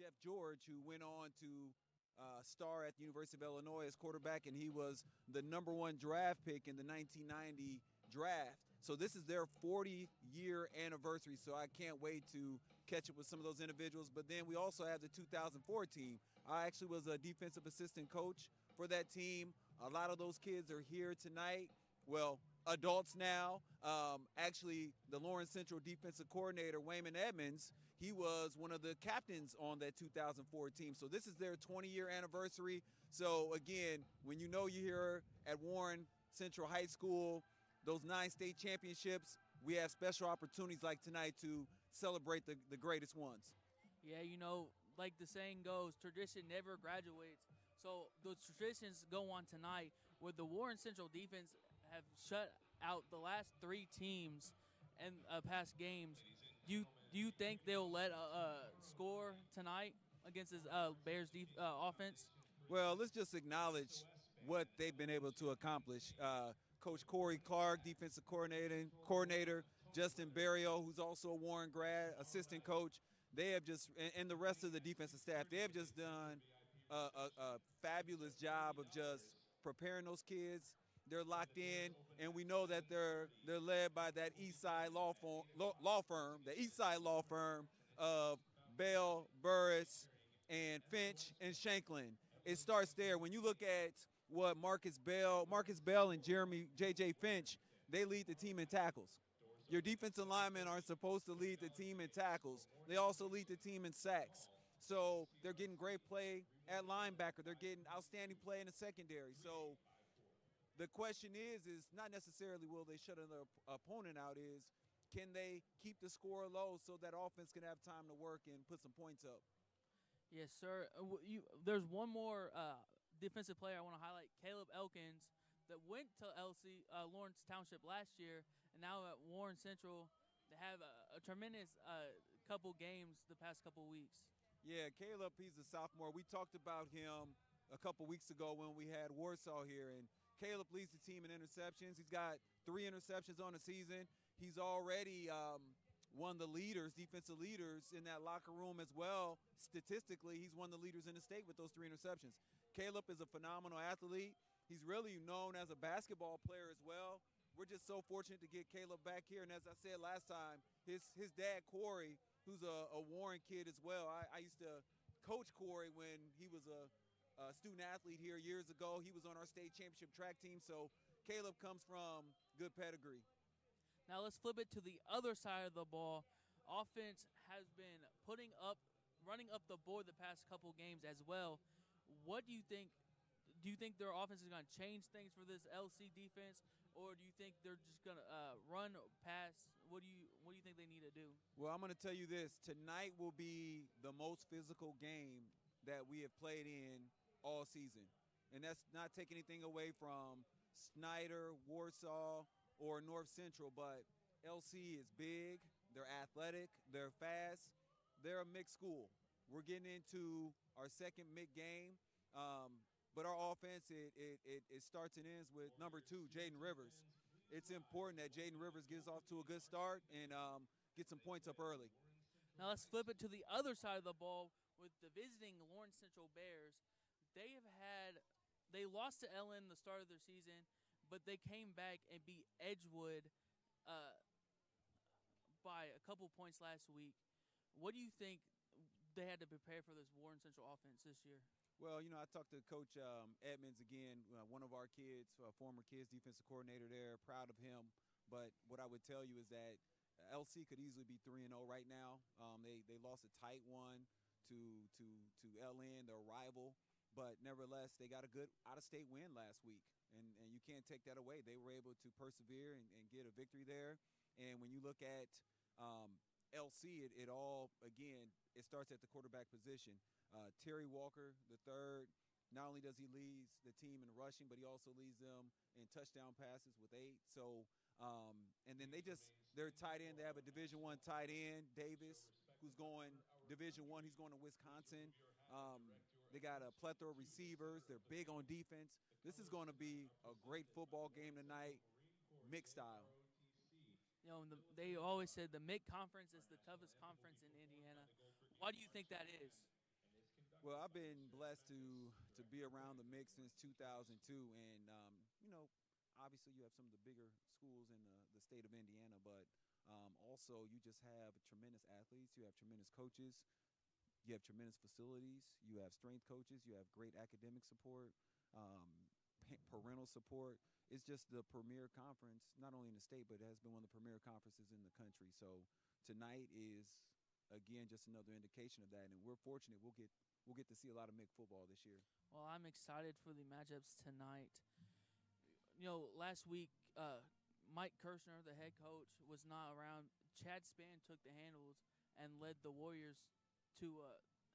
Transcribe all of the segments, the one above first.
Jeff George, who went on to star at the University of Illinois as quarterback, and he was the #1 draft pick in the 1990 draft. So this is their 40-year anniversary, so I can't wait to catch up with some of those individuals. But then we also have the 2004 team. I actually was a defensive assistant coach for that team. A lot of those kids are here tonight. Well, adults now. Actually, the Lawrence Central defensive coordinator, Wayman Edmonds, he was one of the captains on that 2004 team. So this is their 20-year anniversary. So again, when you know you're here at Warren Central High School, those 9 state championships, we have special opportunities like tonight to celebrate the greatest ones. Yeah, like the saying goes, tradition never graduates. So the traditions go on tonight where the Warren Central defense have shut out the last 3 teams in past games. Do you think they'll let score tonight against this Bears offense? Well, let's just acknowledge what they've been able to accomplish. Coach Corey Clark, defensive coordinator, Justin Barrio, who's also a Warren grad, assistant coach. They have just, and the rest of the defensive staff, they have just done a fabulous job of just preparing those kids. They're locked in, and we know that they're led by that East Side law firm, the East Side law firm of Bell, Burris, and Finch and Shanklin. It starts there. When you look at what Marcus Bell and Jeremy J.J. Finch, they lead the team in tackles. Your defensive linemen are supposed to lead the team in tackles. They also lead the team in sacks. So they're getting great play at linebacker. They're getting outstanding play in the secondary. So the question is not necessarily will they shut another opponent out, is can they keep the score low so that offense can have time to work and put some points up? Yes, sir. There's one more defensive player I want to highlight, Caleb Elkins, that went to Lawrence Township last year, and now at Warren Central. They have a tremendous couple games the past couple weeks. Yeah, Caleb, he's a sophomore. We talked about him a couple weeks ago when we had Warsaw here, and Caleb leads the team in interceptions. He's got 3 interceptions on the season. He's already one of the leaders, defensive leaders in that locker room as well. Statistically, he's one of the leaders in the state with those 3 interceptions. Caleb is a phenomenal athlete. He's really known as a basketball player as well. We're just so fortunate to get Caleb back here. And as I said last time, his dad, Corey, who's a Warren kid as well. I used to coach Corey when he was a student athlete here years ago. He was on our state championship track team. So Caleb comes from good pedigree. Now let's flip it to the other side of the ball. Offense has been running up the board the past couple games as well. What do you think? Do you think their offense is going to change things for this LC defense, or do you think they're just going to run past? What do you think they need to do? Well, I'm going to tell you this. Tonight will be the most physical game that we have played in all season. And that's not taking anything away from Snyder, Warsaw, or North Central, but LC is big, they're athletic, they're fast, they're a mixed school. We're getting into our second mixed game, but our offense, it starts and ends with number 2, Jaden Rivers. It's important that Jaden Rivers gets off to a good start and get some points up early. Now let's flip it to the other side of the ball with the visiting Lawrence Central Bears. They lost to Ellen the start of their season, but they came back and beat Edgewood by a couple points last week. What do you think they had to prepare for this Warren Central offense this year? Well, I talked to Coach Edmonds again, one of our kids, former kids defensive coordinator there, proud of him. But what I would tell you is that LC could easily be 3-0 right now. They lost a tight one to LN, their rival. But nevertheless, they got a good out-of-state win last week, and you can't take that away. They were able to persevere and get a victory there. And when you look at LC, it all, again, it starts at the quarterback position. Terry Walker, the third, not only does he lead the team in rushing, but he also leads them in touchdown passes with 8. So, and then their tight end, they have a Division I tight end, Davis, who's going Division I. He's going to Wisconsin. They got a plethora of receivers. They're big on defense. This is going to be a great football game tonight, mixed style. They always said the MIC conference is the toughest conference in Indiana. Why do you think that is? Well, I've been blessed to be around the mix since 2002, and obviously you have some of the bigger schools in the state of Indiana, but also you just have tremendous athletes, you have tremendous coaches, you have tremendous facilities, you have strength coaches, you have great academic support, parental support. It's just the premier conference, not only in the state, but it has been one of the premier conferences in the country. So tonight is again just another indication of that, and we're fortunate we'll get to see a lot of MIG football this year. Well, I'm excited for the matchups tonight. Last week, Mike Kirshner, the head coach, was not around. Chad Spann took the handles and led the Warriors to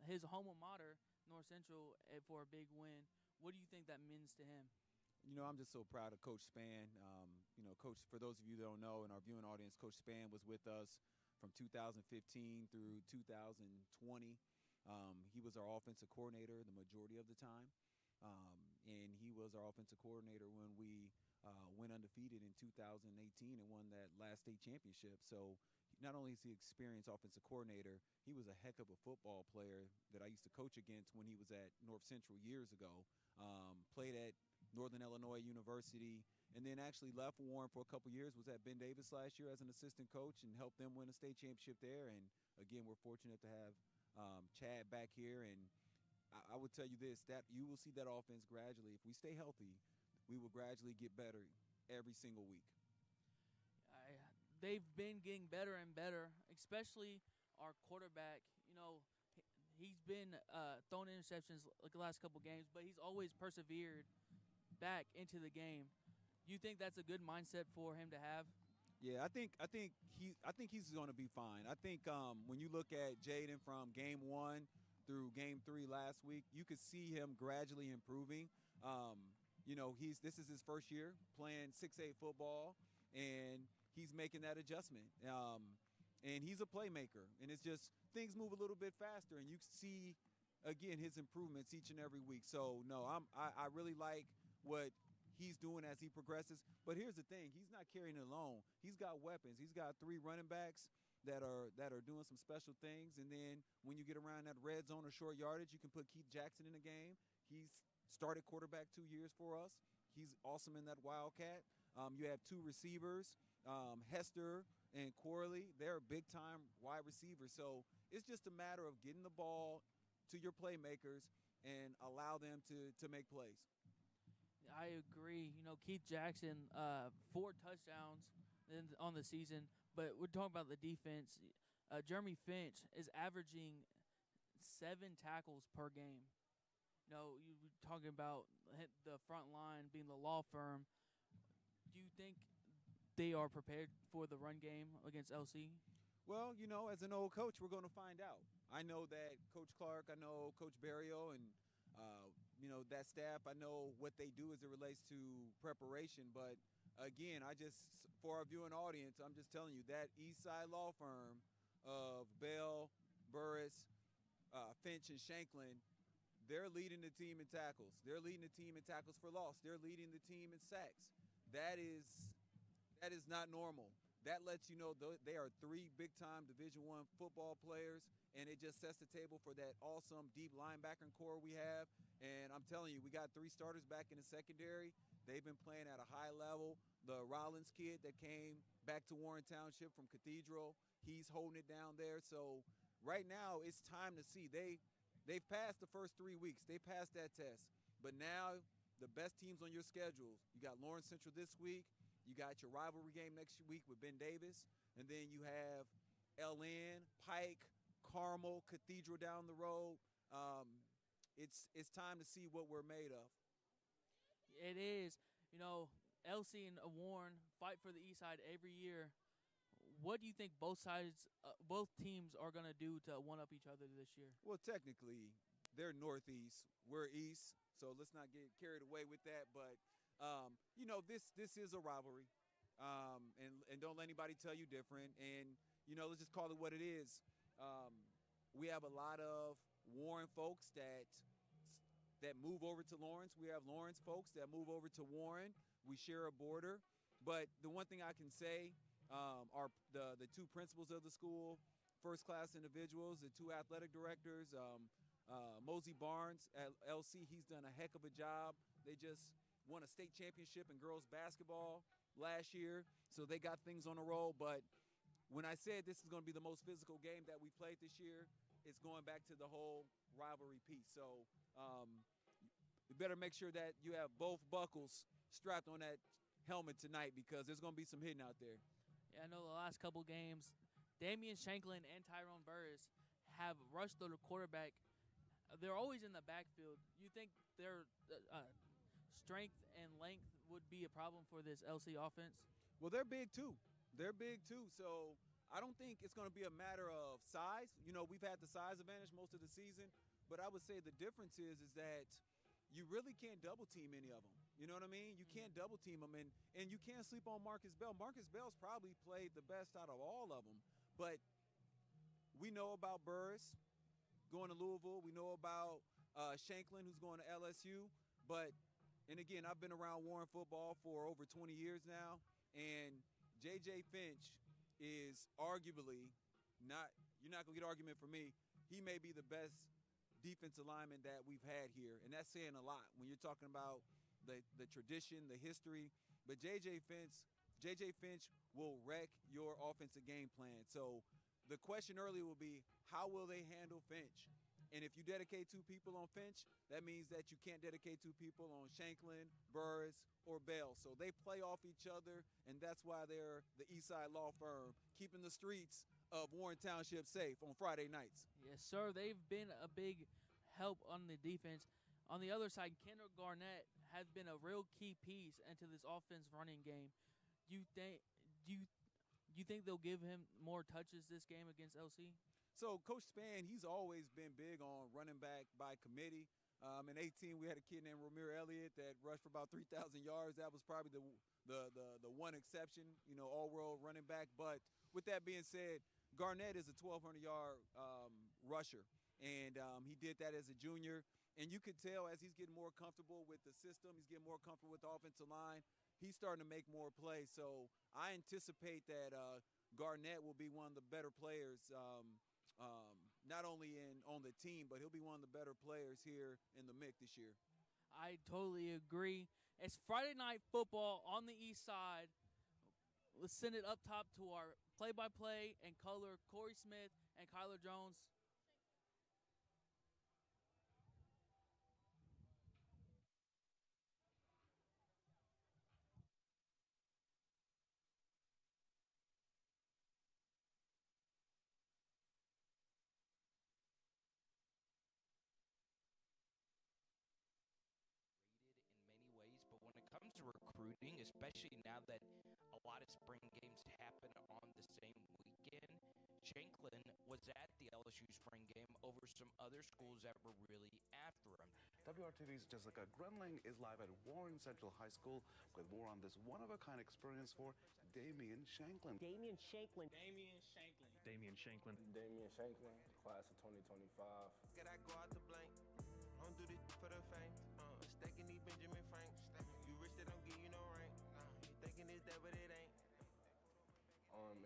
his alma mater, North Central, for a big win. What do you think that means to him? I'm just so proud of Coach Spann. Coach, for those of you that don't know, in our viewing audience, Coach Spann was with us from 2015 through 2020. He was our offensive coordinator the majority of the time, and he was our offensive coordinator when we went undefeated in 2018 and won that last state championship. So not only is he an experienced offensive coordinator, he was a heck of a football player that I used to coach against when he was at North Central years ago. Played at Northern Illinois University, and then actually left Warren for a couple years, was at Ben Davis last year as an assistant coach and helped them win a state championship there. And again, we're fortunate to have Chad back here, and I would tell you this, that you will see that offense gradually. If we stay healthy, we will gradually get better every single week. They've been getting better and better, especially our quarterback. He's been throwing interceptions like the last couple games, but he's always persevered back into the game. Do you think that's a good mindset for him to have? Yeah, I think he's going to be fine. I think when you look at Jaden from game 1 through game 3 last week, you could see him gradually improving. This is his first year playing 6A football, and he's making that adjustment. And he's a playmaker, and it's just things move a little bit faster, and you see again his improvements each and every week. So no, I really like what he's doing as he progresses. But here's the thing, he's not carrying it alone. He's got weapons. He's got 3 running backs that are doing some special things. And then when you get around that red zone or short yardage, you can put Keith Jackson in the game. He's started quarterback 2 years for us. He's awesome in that Wildcat. You have 2 receivers, Hester and Corley. They're big-time wide receivers. So it's just a matter of getting the ball to your playmakers and allow them to make plays. I agree. Keith Jackson, 4 touchdowns on the season, but we're talking about the defense. Jeremy Finch is averaging 7 tackles per game. You were talking about the front line being the law firm. Do you think they are prepared for the run game against LC? Well, as an old coach, we're going to find out. I know that Coach Clark, I know Coach Barrio, and that staff, I know what they do as it relates to preparation. But again, for our viewing audience, I'm just telling you that Eastside law firm of Bell, Burris, Finch, and Shanklin, they're leading the team in tackles. They're leading the team in tackles for loss. They're leading the team in sacks. That is not normal. That lets you know they are 3 big-time Division I football players, and it just sets the table for that awesome deep linebacker core we have. And I'm telling you, we got 3 starters back in the secondary. They've been playing at a high level. The Rollins kid that came back to Warren Township from Cathedral, he's holding it down there. So right now it's time to see. They've passed the first 3 weeks. They passed that test. But now the best teams on your schedule, you got Lawrence Central this week. You got your rivalry game next week with Ben Davis. And then you have LN, Pike, Carmel, Cathedral down the road. It's time to see what we're made of. It is. LC and Warren fight for the East Side every year. What do you think both teams are going to do to one-up each other this year? Well, technically, they're Northeast. We're East, so let's not get carried away with that. But, this is a rivalry, and don't let anybody tell you different. And, let's just call it what it is. We have a lot of Warren folks that move over to Lawrence. We have Lawrence folks that move over to Warren. We share a border. But the one thing I can say are the 2 principals of the school, first-class individuals, the 2 athletic directors. Mosey Barnes at LC, he's done a heck of a job. They just won a state championship in girls basketball last year, so they got things on a roll. But when I said this is going to be the most physical game that we played this year, it's going back to the whole rivalry piece. So you better make sure that you have both buckles strapped on that helmet tonight because there's going to be some hitting out there. Yeah, I know the last couple games, Damian Shanklin and Tyrone Burris have rushed the quarterback. They're always in the backfield. You think their strength and length would be a problem for this LC offense? Well, they're big too. They're big too. So I don't think it's going to be a matter of size. You know, we've had the size advantage most of the season, but I would say the difference is that you really can't double team any of them. You know what I mean? You can't double team them, and you can't sleep on Marcus Bell. Marcus Bell's probably played the best out of all of them, but we know about Burris going to Louisville. We know about Shanklin, who's going to LSU. But, and again, I've been around Warren football for over 20 years now, and J.J. Finch is arguably not, you're not going to get an argument from me, he may be the best defensive lineman that we've had here, and that's saying a lot when you're talking about the tradition, the history. But J.J. Finch will wreck your offensive game plan. So the question earlier will be, how will they handle Finch? And if you dedicate two people on Finch, that means that you can't dedicate two people on Shanklin, Burris, or Bell. So they play off each other, and that's why they're the Eastside Law Firm, keeping the streets of Warren Township safe on Friday nights. Yes, sir. They've been a big help on the defense. On the other side, Kendall Garnett has been a real key piece into this offense running game. Do you think they'll give him more touches this game against LC? So Coach Spann, he's always been big on running back by committee. In 18, we had a kid named Ramir Elliott that rushed for about 3,000 yards. That was probably the one exception, you know, all-world running back. But with that being said, Garnett is a 1,200-yard rusher, and he did that as a junior. And you could tell as he's getting more comfortable with the system, he's getting more comfortable with the offensive line, he's starting to make more plays. So I anticipate that Garnett will be one of the better players, not only on the team, but he'll be one of the better players here in the MIC this year. I totally agree. It's Friday night football on the east side. Let's send it up top to our play-by-play and color, Corey Smith and Kyler Jones. In many ways, but when it comes to recruiting, especially now that a lot of spring games happen on the same weekend, Shanklin was at the LSU spring game over some other schools that were really after him. WRTV's Jessica Grunling is live at Warren Central High School with more on this one-of-a-kind experience for Damian Shanklin. Damian Shanklin. Damian Shanklin. Damian Shanklin. Damian Shanklin, class of 2025. Get I go out the blank. I don't do this for the fame. Stacking these Benjamin Franks. You rich, they don't give you no rank. You thinking it's that, but it ain't.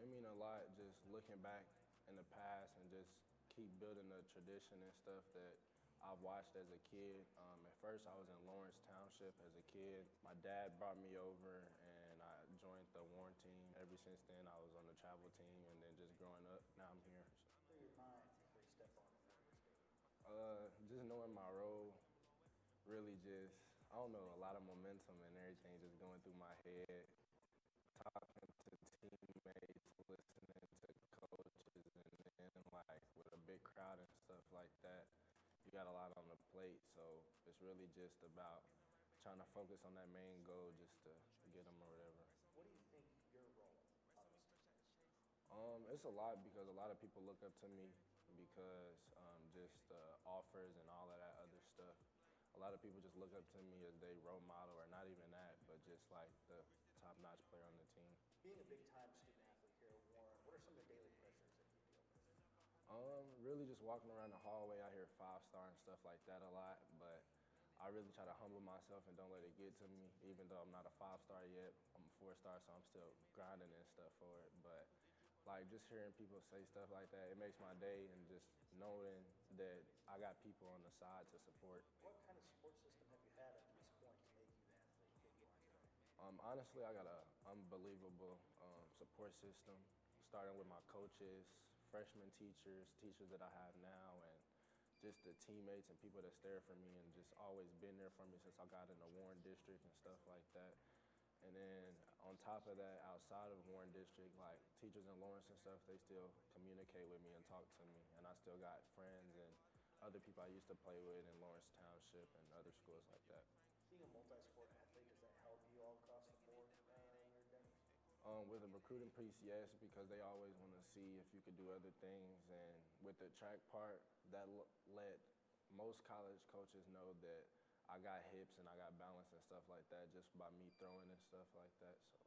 It mean a lot just looking back in the past and just keep building the tradition and stuff that I've watched as a kid. At first, I was in Lawrence Township as a kid. My dad brought me over, and I joined the Warren team. Ever since then, I was on the travel team, and then just growing up, now I'm here. What are your minds before you step on the field? Just knowing my role, really just, I don't know, a lot of momentum and everything just going through my head, talking to teammates, listening to coaches, and then like with a big crowd and stuff like that, you got a lot on the plate. So it's really just about trying to focus on that main goal just to get them or whatever. What do you think your role on this team is? It's a lot because a lot of people look up to me because just offers and all of that other stuff. A lot of people just look up to me as their role model, or not even that, but just like the top-notch player on the team. Being a big-time student athlete here at Warren, what are some of the daily pressures that you deal with? Really just walking around the hallway, I hear 5-star and stuff like that a lot, but I really try to humble myself and don't let it get to me, even though I'm not a 5-star yet. I'm a 4-star, so I'm still grinding and stuff for it. But like just hearing people say stuff like that, it makes my day, and just knowing that I got people on the side to support. What kind of support system have you had up to this point to make you the athlete that you are today? Honestly, I got an unbelievable support system, starting with my coaches, freshman teachers, teachers that I have now, and just the teammates and people that's there for me and just always been there for me since I got in the Warren District and stuff like that. And then on top of that, outside of Warren District, like teachers in Lawrence and stuff, they still communicate with me and talk to me. And I still got friends and other people I used to play with in Lawrence Township and other schools like that. Being a multi-sport athlete, does that help you all across the board in your endeavors? With the recruiting piece, yes, because they always want to see if you could do other things. And with the track part, that let most college coaches know that I got hips and I got balance and stuff like that just by me throwing and stuff like that. So.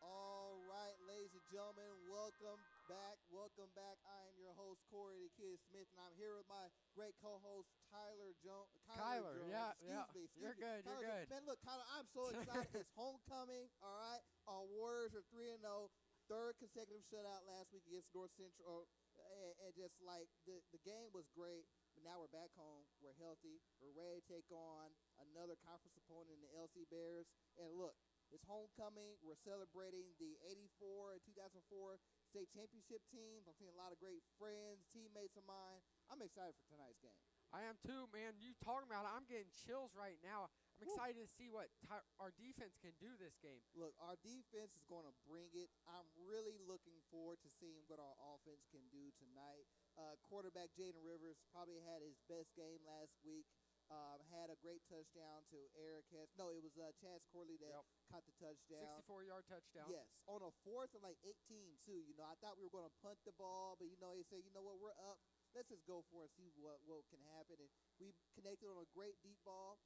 All right, ladies and gentlemen, welcome back. Welcome back. I am your host, Corey the Kid Smith, and I'm here with my great co-host, Tyler Jones. Kyler, Jones. yeah, Excuse me. You're good, Tyler you're good. Man, look, Kyler, I'm so excited. It's homecoming, all right? Our Warriors are 3-0, third consecutive shutout last week against North Central, and just like the game was great. But now we're back home. We're healthy. We're ready to take on another conference opponent in the LC Bears. And look, it's homecoming. We're celebrating the 84 and 2004 state championship teams. I'm seeing a lot of great friends, teammates of mine. I'm excited for tonight's game. I am too, man. You talking about it, I'm getting chills right now. I'm excited to see what our defense can do this game. Look, our defense is going to bring it. I'm really looking forward to seeing what our offense can do tonight. Quarterback Jaden Rivers probably had his best game last week. Had a great touchdown to Eric Hess. No, it was Chaz Corley that caught the touchdown. 64-yard touchdown. Yes, on a 4th and like 18 too. You know, I thought we were going to punt the ball, but he said, you know what, we're up. Let's just go for it and see what can happen. And we connected on a great deep ball.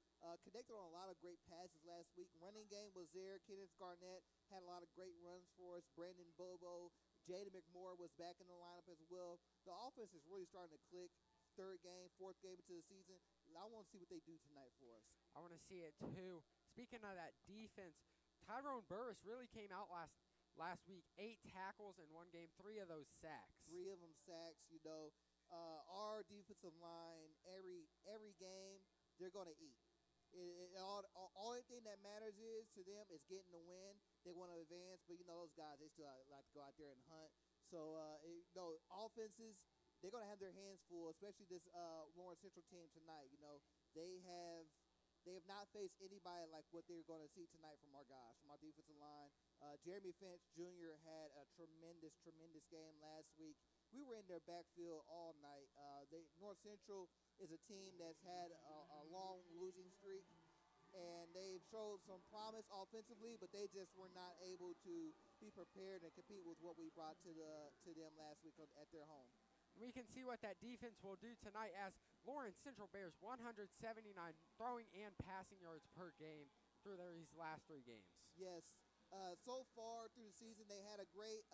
Connected on a lot of great passes last week. Running game was there. Kenneth Garnett had a lot of great runs for us. Brandon Bobo, Jada McMorrow was back in the lineup as well. The offense is really starting to click. 3rd game, 4th game into the season. I want to see what they do tonight for us. I want to see it too. Speaking of that defense, Tyrone Burris really came out last week. 8 tackles in one game, 3 of those sacks. 3 of them sacks. You know, our defensive line every game they're going to eat. Only thing that matters is to them is getting the win. They want to advance, but you know those guys, they still like to go out there and hunt. So offenses, they're going to have their hands full, especially this Lawrence Central team tonight. You know, they have not faced anybody like what they're going to see tonight from our guys, from our defensive line. Jeremy Finch Jr. had a tremendous game last week. We were in their backfield all night. North Central is a team that's had a long losing streak, and they've showed some promise offensively, but they just were not able to be prepared and compete with what we brought to them last week at their home. We can see what that defense will do tonight as Lawrence Central bears 179 throwing and passing yards per game through these last 3 games. Yes. So far through the season, they had a great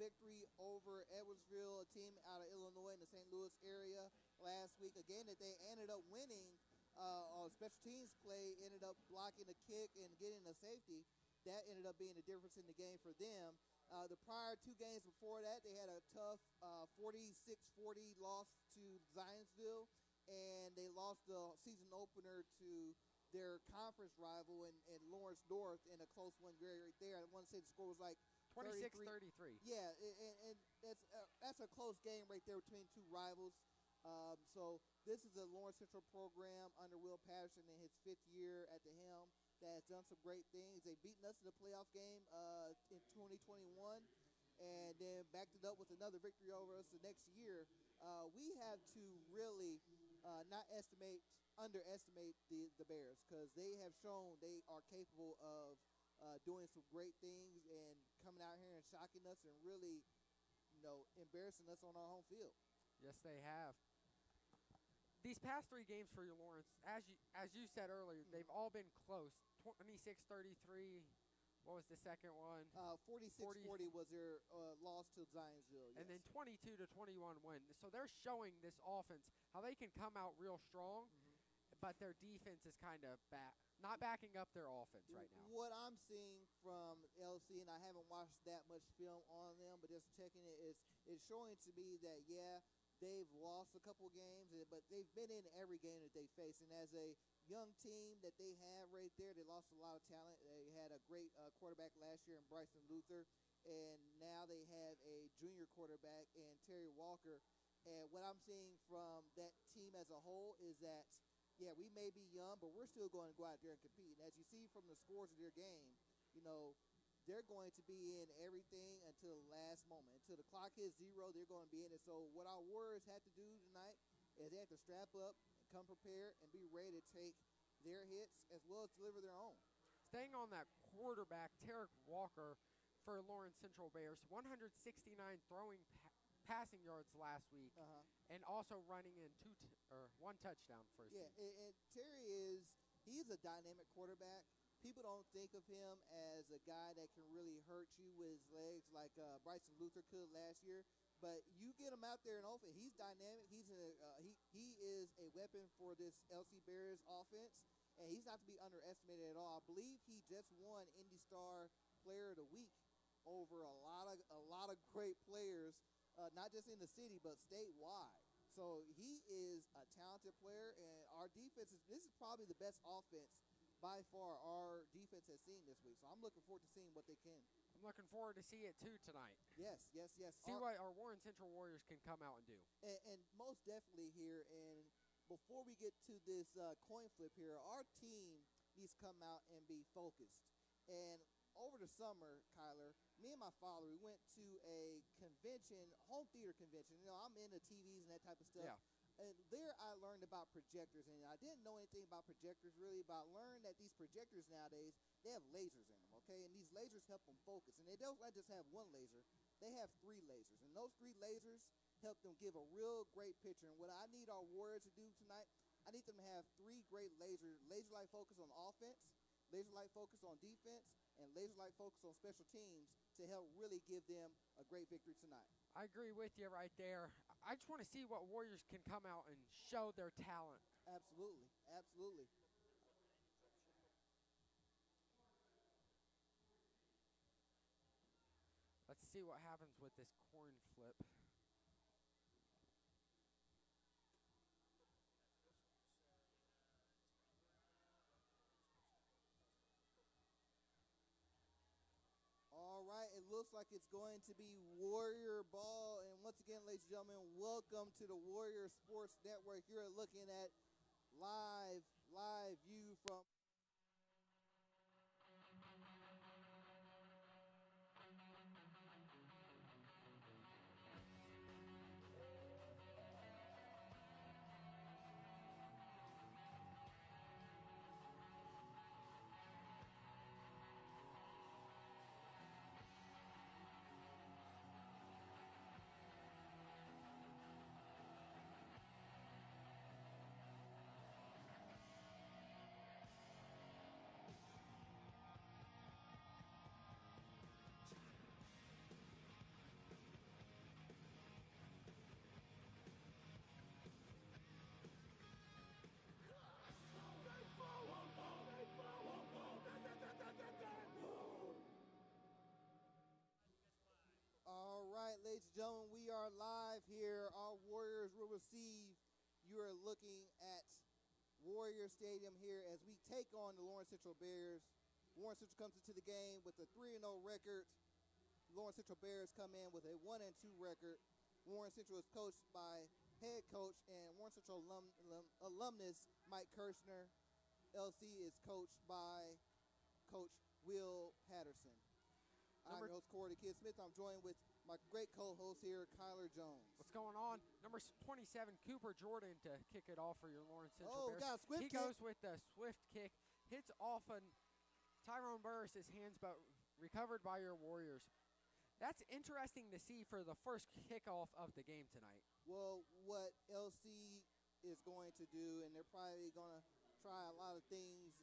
victory over Edwardsville, a team out of Illinois in the St. Louis area last week. Again, that they ended up winning on special teams play, ended up blocking a kick and getting a safety. That ended up being the difference in the game for them. The prior 2 games before that, they had a tough 46-40 loss to Zionsville, and they lost the season opener to their conference rival in Lawrence North in a close one right there. I want to say the score was like 26-33. Yeah, and that's a close game right there between 2 rivals. So this is a Lawrence Central program under Will Patterson in his 5th year at the helm that has done some great things. They've beaten us in the playoff game in 2021 and then backed it up with another victory over us the next year. We have to really not underestimate the Bears, because they have shown they are capable of doing some great things and coming out here and shocking us and really, embarrassing us on our home field. Yes, they have. These past 3 games for your Lawrence, as you said earlier, they've all been close. 26-33 What was the second one? 46-40 was their loss to Zionsville. And yes. then 22-21 win. So they're showing this offense how they can come out real strong, but their defense is kind of not backing up their offense right now. What I'm seeing from LC, and I haven't watched that much film on them, but just checking it, is showing to me that, yeah, they've lost a couple games, but they've been in every game that they face. And as a young team that they have right there, they lost a lot of talent. They had a great quarterback last year in Bryson Luther, and now they have a junior quarterback in Terry Walker. And what I'm seeing from that team as a whole is that, yeah, we may be young, but we're still going to go out there and compete. And as you see from the scores of their game, they're going to be in everything until the last moment. Until the clock hits 0, they're going to be in it. So what our Warriors have to do tonight is they have to strap up and come prepared and be ready to take their hits as well as deliver their own. Staying on that quarterback, Tarek Walker for Lawrence Central Bears, 169 throwing passing yards last week, and also running in one touchdown for his team. And Terry he's a dynamic quarterback. People don't think of him as a guy that can really hurt you with his legs like Bryson Luther could last year. But you get him out there in offense, he's dynamic. He is a weapon for this LC Bears offense, and he's not to be underestimated at all. I believe he just won Indy Star Player of the Week over a lot of great players, not just in the city but statewide. So he is a talented player, and our defense this is probably the best offense by far our defense has seen this week. So I'm looking forward to seeing what they can. I'm looking forward to see it too tonight. Yes. See what our Warren Central Warriors can come out and do. And most definitely here, and before we get to this coin flip here, our team needs to come out and be focused. And over the summer, Kyler, me and my father, we went to a convention, home theater convention. I'm into TVs and that type of stuff. Yeah. And there I learned about projectors, and I didn't know anything about projectors really, but I learned that these projectors nowadays, they have lasers in them, okay? And these lasers help them focus. And they don't just have one laser. They have 3 lasers. And those 3 lasers help them give a real great picture. And what I need our Warriors to do tonight, I need them to have 3 great lasers. Laser-like focus on offense, laser-like focus on defense, and laser-like focus on special teams to help really give them a great victory tonight. I agree with you right there. I just want to see what Warriors can come out and show their talent. Absolutely. Let's see what happens with this coin flip. All right, it looks like it's going to be Warrior ball. And once again, ladies and gentlemen, welcome to the Warrior Sports Network. You're looking at live view from ladies and gentlemen, we are live here. Our Warriors will receive. You are looking at Warrior Stadium here as we take on the Lawrence Central Bears. Lawrence Central comes into the game with a 3-0 record. Lawrence Central Bears come in with a 1-2 record. Lawrence Central is coached by head coach and Lawrence Central alumnus Mike Kirshner. LC is coached by Coach Will Patterson. I'm your host, Corey the Kid Smith. I'm joined with my great co-host here, Kyler Jones. What's going on? Number 27, Cooper Jordan to kick it off for your Lawrence Central Bears. Got a swift kick. He goes with the swift kick, hits off on Tyrone Burris' hands, but recovered by your Warriors. That's interesting to see for the first kickoff of the game tonight. Well, what LC is going to do, and they're probably going to try a lot of things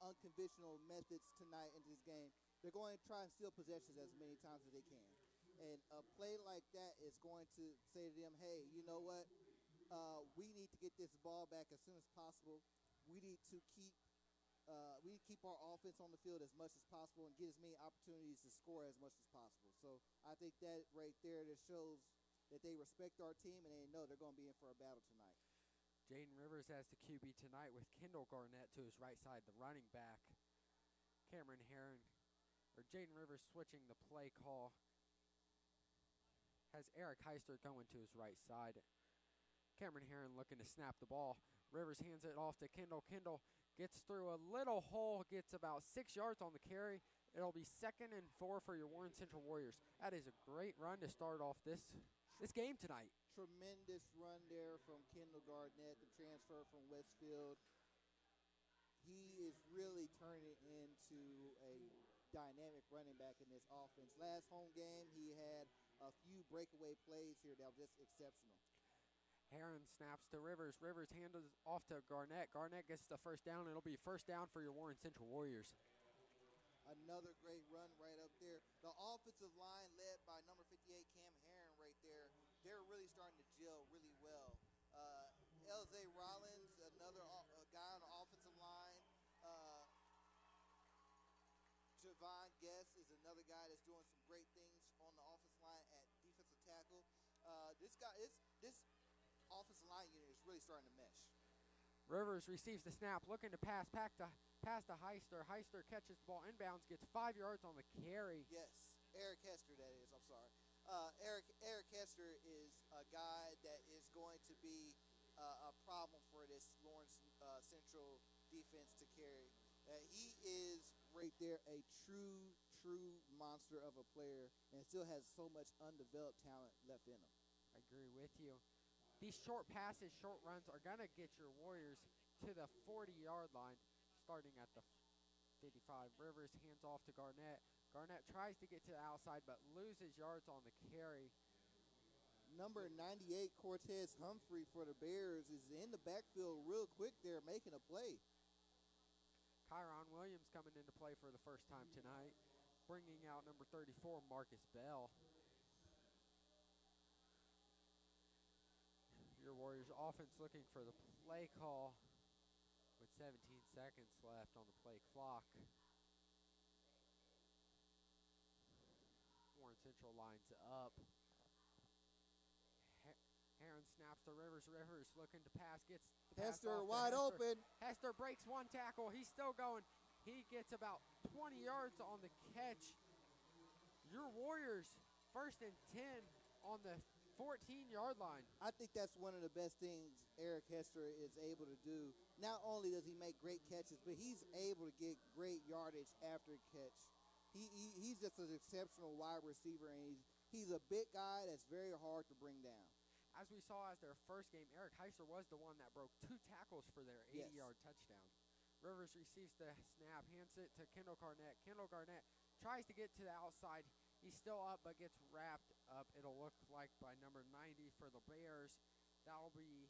unconventional methods tonight in this game. They're going to try and steal possessions as many times as they can. And a play like that is going to say to them, hey, you know what? We need to get this ball back as soon as possible. We need to keep our offense on the field as much as possible and get as many opportunities to score as much as possible. So I think that right there that shows that they respect our team and they know they're going to be in for a battle tonight. Jaden Rivers has the QB tonight with Kendall Garnett to his right side, the running back. Jaden Rivers switching the play call. Has Eric Heister going to his right side. Cameron Herron looking to snap the ball. Rivers hands it off to Kendall. Kendall gets through a little hole, gets about 6 yards on the carry. It'll be 2nd and 4 for your Warren Central Warriors. That is a great run to start off this game tonight. Tremendous run there from Kendall Garnett, the transfer from Westfield. He is really turning into a dynamic running back in this offense. Last home game, he had a few breakaway plays here that were just exceptional. Herron snaps to Rivers. Rivers hands off to Garnett. Garnett gets the first down. It'll be first down for your Warren Central Warriors. Another great run right up there. The offensive line led by number 58, Cam Herron right there. They're really starting to gel really well. LZ Rollins, another guy on the offensive line. Javon Guest is another guy that's doing some great things on the offensive line at defensive tackle. This offensive line unit is really starting to mesh. Rivers receives the snap, looking to pass to Heister. Heister catches the ball inbounds, gets 5 yards on the carry. Yes, Eric Hester, that is. I'm sorry. Eric Hester is a guy that is going to be a problem for this Lawrence Central defense to carry. He is right there a true monster of a player and still has so much undeveloped talent left in him. I agree with you. These short passes, short runs are going to get your Warriors to the 40-yard line, starting at the 55. Rivers hands off to Garnett. Garnett tries to get to the outside but loses yards on the carry. Number 98, Cortez Humphrey for the Bears, is in the backfield real quick there making a play. Kyron Williams coming into play for the first time tonight, bringing out number 34, Marcus Bell. Your Warriors offense looking for the play call with 17 seconds left on the play clock. Warren Central lines up. Herron snaps to Rivers. Rivers looking to pass, gets the pass Hester off to wide Hester. open. Hester breaks one tackle. He's still going. He gets about 20 yards on the catch. Your Warriors first and 10 on the 14-yard line. I think that's one of the best things Eric Hester is able to do. Not only does he make great catches, but he's able to get great yardage after catch. He's just an exceptional wide receiver, and he's a big guy that's very hard to bring down. As we saw as their first game, Eric Heister was the one that broke 2 tackles for their 80-yard touchdown. Rivers receives the snap, hands it to Kendall Garnett. Kendall Garnett tries to get to the outside. He's still up but gets wrapped up. It'll look like by number 90 for the Bears. That'll be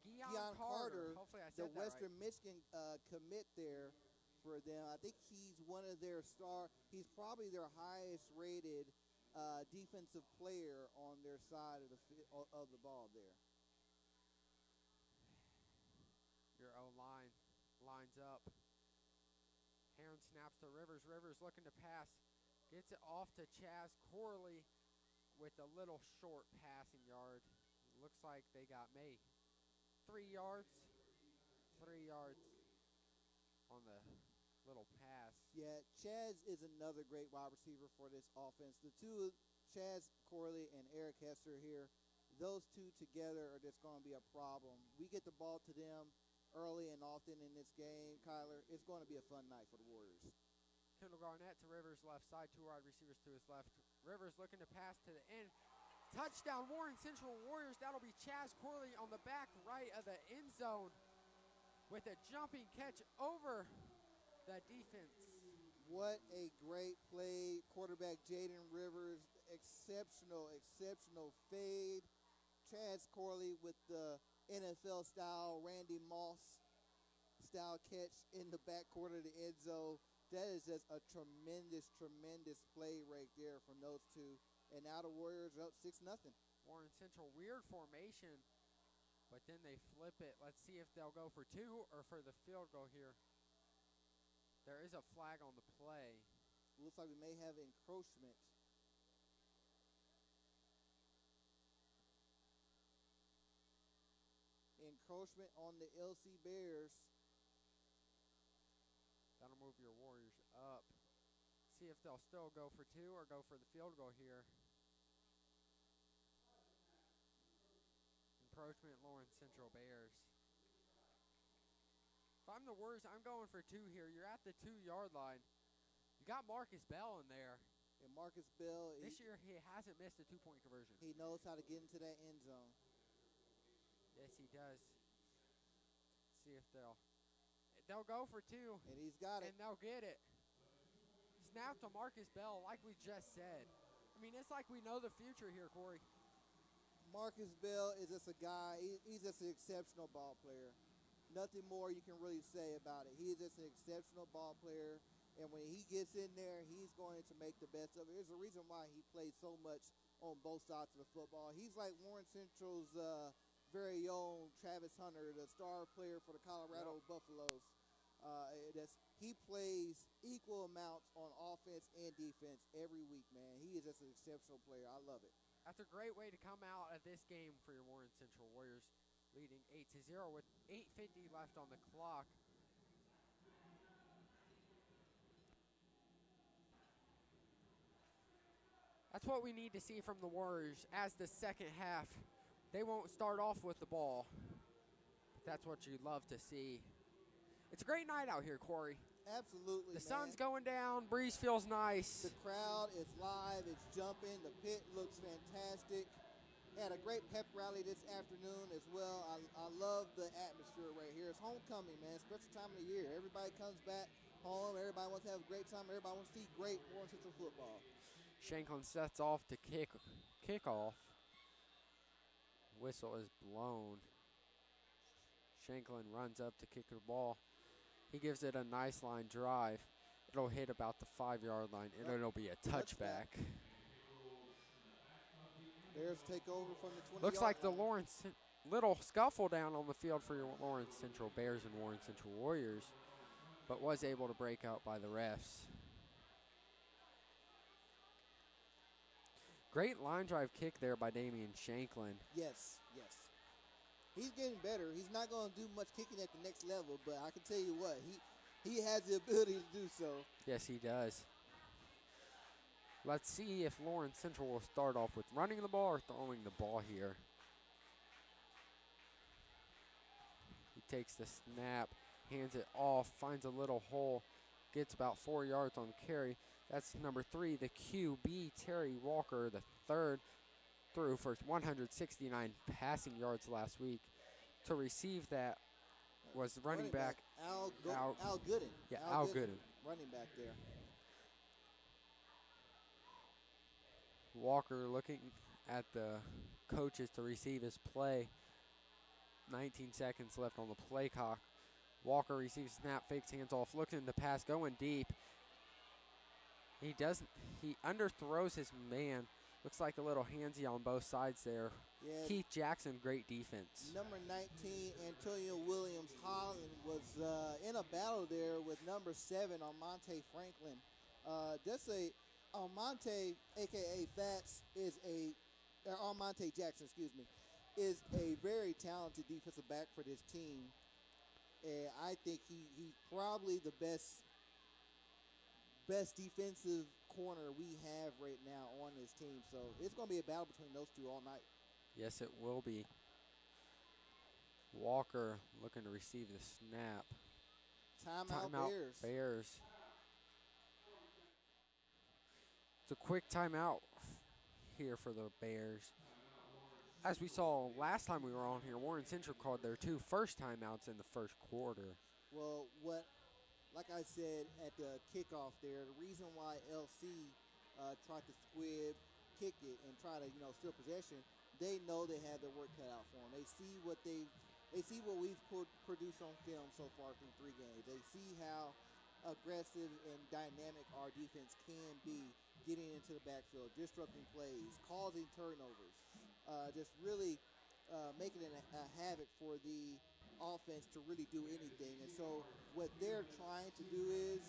Keon Carter, Hopefully I said the that Western right. Michigan commit there for them. I think he's one of their he's probably their highest rated defensive player on their side of the ball there. Your O-line lines up. Herron snaps to Rivers. Rivers looking to pass. Gets it off to Chaz Corley with a little short passing yard. Looks like they got 3 yards. 3 yards on the little pass. Yeah, Chaz is another great wide receiver for this offense. The two, Chaz Corley and Eric Hester here, those two together are just going to be a problem. We get the ball to them early and often in this game, Kyler. It's going to be a fun night for the Warriors. Kendall Garnett to Rivers' left side, 2 wide receivers to his left. Rivers looking to pass to the end. Touchdown, Warren Central Warriors. That'll be Chaz Corley on the back right of the end zone with a jumping catch over the defense. What a great play. Quarterback Jaden Rivers, exceptional fade. Chaz Corley with the NFL-style Randy Moss style catch in the backcourt of the end zone. That is just a tremendous, tremendous play right there from those two. And now the Warriors are up 6-0. Warren Central, weird formation, but then they flip it. Let's see if they'll go for two or for the field goal here. There is a flag on the play. Looks like we may have encroachment. Encroachment on the LC Bears. That'll move your Warriors up. See if they'll still go for two or go for the field goal here. Encroachment, Lawrence Central Bears. If I'm the Warriors, I'm going for two here. You're at the 2-yard line. You got Marcus Bell in there. And Marcus Bell, this year he hasn't missed a 2-point conversion. He knows how to get into that end zone. Yes, he does. See if they'll go for two. And he's got it. And they'll get it. Snap to Marcus Bell, like we just said. I mean, it's like we know the future here, Corey. Marcus Bell is just a guy, he's just an exceptional ball player. Nothing more you can really say about it. He's just an exceptional ball player, and when he gets in there, he's going to make the best of it. There's a reason why he plays so much on both sides of the football. He's like Warren Central's very own Travis Hunter, the star player for the Colorado Buffaloes. He plays equal amounts on offense and defense every week, man. He is just an exceptional player. I love it. That's a great way to come out of this game for your Warren Central Warriors, leading 8-0 with 8:50 left on the clock. That's what we need to see from the Warriors as the second half. They won't start off with the ball, but that's what you love to see. It's a great night out here, Corey. Absolutely, The sun's going down. Breeze feels nice. The crowd is live. It's jumping. The pit looks fantastic. Had a great pep rally this afternoon as well. I love the atmosphere right here. It's homecoming, man. Special time of the year. Everybody comes back home. Everybody wants to have a great time. Everybody wants to see great Warren Central football. Shanklin sets off to kickoff. Whistle is blown. Shanklin runs up to kick the ball. He gives it a nice line drive. It'll hit about the 5-yard line, and it'll be a touchback. Bears take over from the 20-yard Looks like the line. Lawrence little scuffle down on the field for your Lawrence Central Bears and Warren Central Warriors, but was able to break out by the refs. Great line drive kick there by Damian Shanklin. Yes. He's getting better. He's not going to do much kicking at the next level, but I can tell you what, he has the ability to do so. Yes, he does. Let's see if Lawrence Central will start off with running the ball or throwing the ball here. He takes the snap, hands it off, finds a little hole, gets about 4 yards on the carry. That's number 3, the QB, Terry Walker, the third, threw for 169 passing yards last week. To receive that was running back Al Gooden. Yeah, Al Gooden. Running back there. Walker looking at the coaches to receive his play. 19 seconds left on the play clock. Walker receives snap, fakes, hands off, looking to pass, going deep. He underthrows his man. Looks like a little handsy on both sides there. Yeah. Keith Jackson, great defense. Number 19, Antonio Williams Holland, was in a battle there with number 7, Almonte Franklin. Almonte, a.k.a. Fats, Almonte Jackson, is a very talented defensive back for this team. And I think he's probably the best defensive corner we have right now on this team. So it's going to be a battle between those two all night. Yes, it will be. Walker looking to receive the snap. Timeout Bears. It's a quick timeout here for the Bears. As we saw last time we were on here, Warren Central called their 2 first timeouts in the first quarter. Well, like I said at the kickoff there, the reason why LC tried to squib, kick it, and try to steal possession, they know they have their work cut out for them. They see what they They see what we've produced on film so far through 3 games. They see how aggressive and dynamic our defense can be, getting into the backfield, disrupting plays, causing turnovers, just really making it a havoc for the offense to really do anything. And so what they're trying to do is,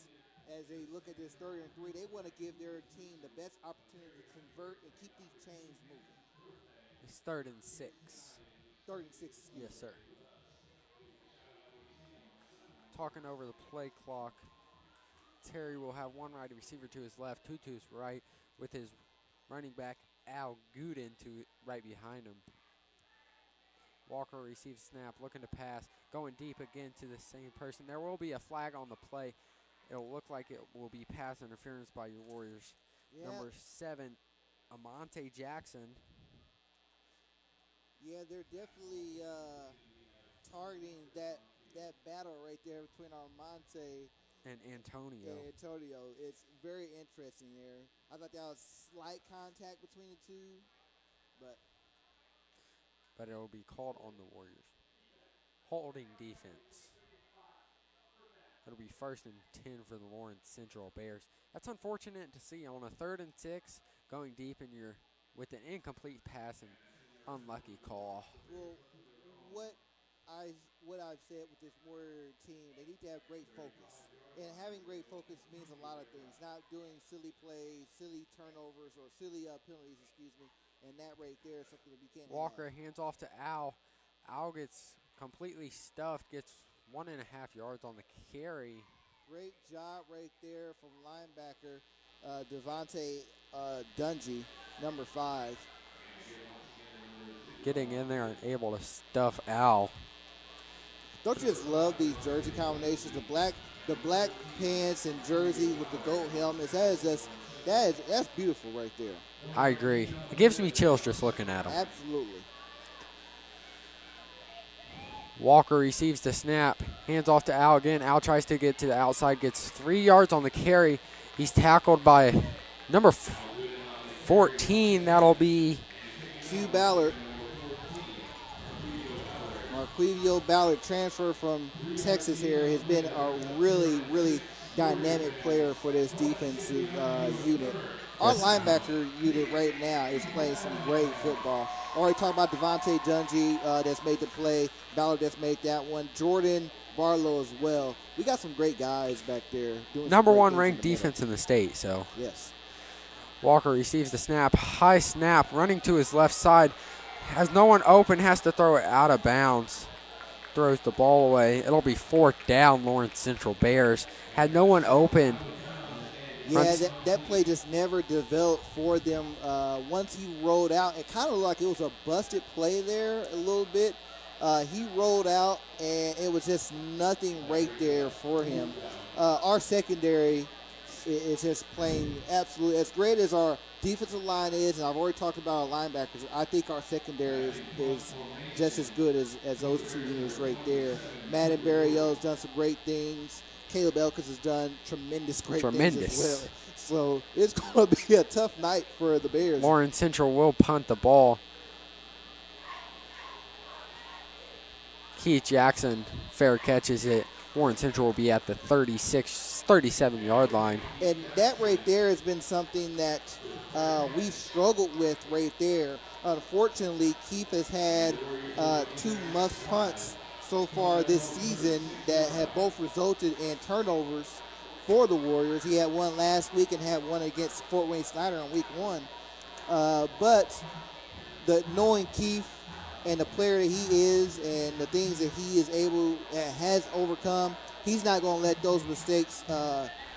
as they look at this 3rd and 3, they want to give their team the best opportunity to convert and keep these chains moving. It's 3rd and 6. 3rd and 6. Yes, sir. Talking over the play clock, Terry will have one wide receiver to his left, two to his right, with his running back Al Gooden to right behind him. Walker receives snap, looking to pass, going deep again to the same person. There will be a flag on the play. It'll look like it will be pass interference by your Warriors. Yeah. Number 7, Amante Jackson. Yeah, they're definitely targeting that battle right there between Armante and Antonio. It's very interesting there. I thought that was slight contact between the two, but it'll be called on the Warriors. Holding defense. It'll be 1st and 10 for the Lawrence Central Bears. That's unfortunate to see on a 3rd and 6, going deep and you're with an incomplete pass and unlucky call. Well, what I've said with this Warrior team, they need to have great focus. And having great focus means a lot of things. Not doing silly plays, silly turnovers, or silly penalties, And that right there is something that we can't Walker have. hands off to Al. Al gets completely stuffed, gets 1.5 yards on the carry. Great job right there from linebacker Devontae Dungy, number 5. Getting in there and able to stuff Al. Don't you just love these jersey combinations? The black pants and jerseys with the gold helmets. That's beautiful right there. I agree. It gives me chills just looking at them. Absolutely. Walker receives the snap, hands off to Al again. Al tries to get to the outside, gets 3 yards on the carry. He's tackled by number 14. That'll be Q Ballard. Marquivio Ballard, transfer from Texas here, has been a really, really dynamic player for this defensive unit. Our linebacker unit right now is playing some great football. Already talked about Devontae Dungy that's made the play. Ballard that's made that one. Jordan Barlow as well. We got some great guys back there. Number 1 ranked defense in the state. So yes. Walker receives the snap. High snap, running to his left side. Has no one open, has to throw it out of bounds. Throws the ball away. It'll be 4th down, Lawrence Central Bears. Had no one open. Yeah, that play just never developed for them. Once he rolled out, it kind of looked like it was a busted play there a little bit. He rolled out, and it was just nothing right there for him. Our secondary is just playing absolutely as great as our defensive line is, and I've already talked about our linebackers. I think our secondary is just as good as those two units right there. Madden Barrios done some great things. Caleb Elkins has done tremendous things as well. So it's going to be a tough night for the Bears. Lawrence Central will punt the ball. Keith Jackson fair catches it. Lawrence Central will be at the 37-yard line. And that right there has been something that we've struggled with right there. Unfortunately, Keith has had 2 must punts so far this season that have both resulted in turnovers for the Warriors. He had one last week and had one against Fort Wayne Snyder on week 1. But knowing Keith and the player that he is and the things that he is has overcome, he's not going to let those mistakes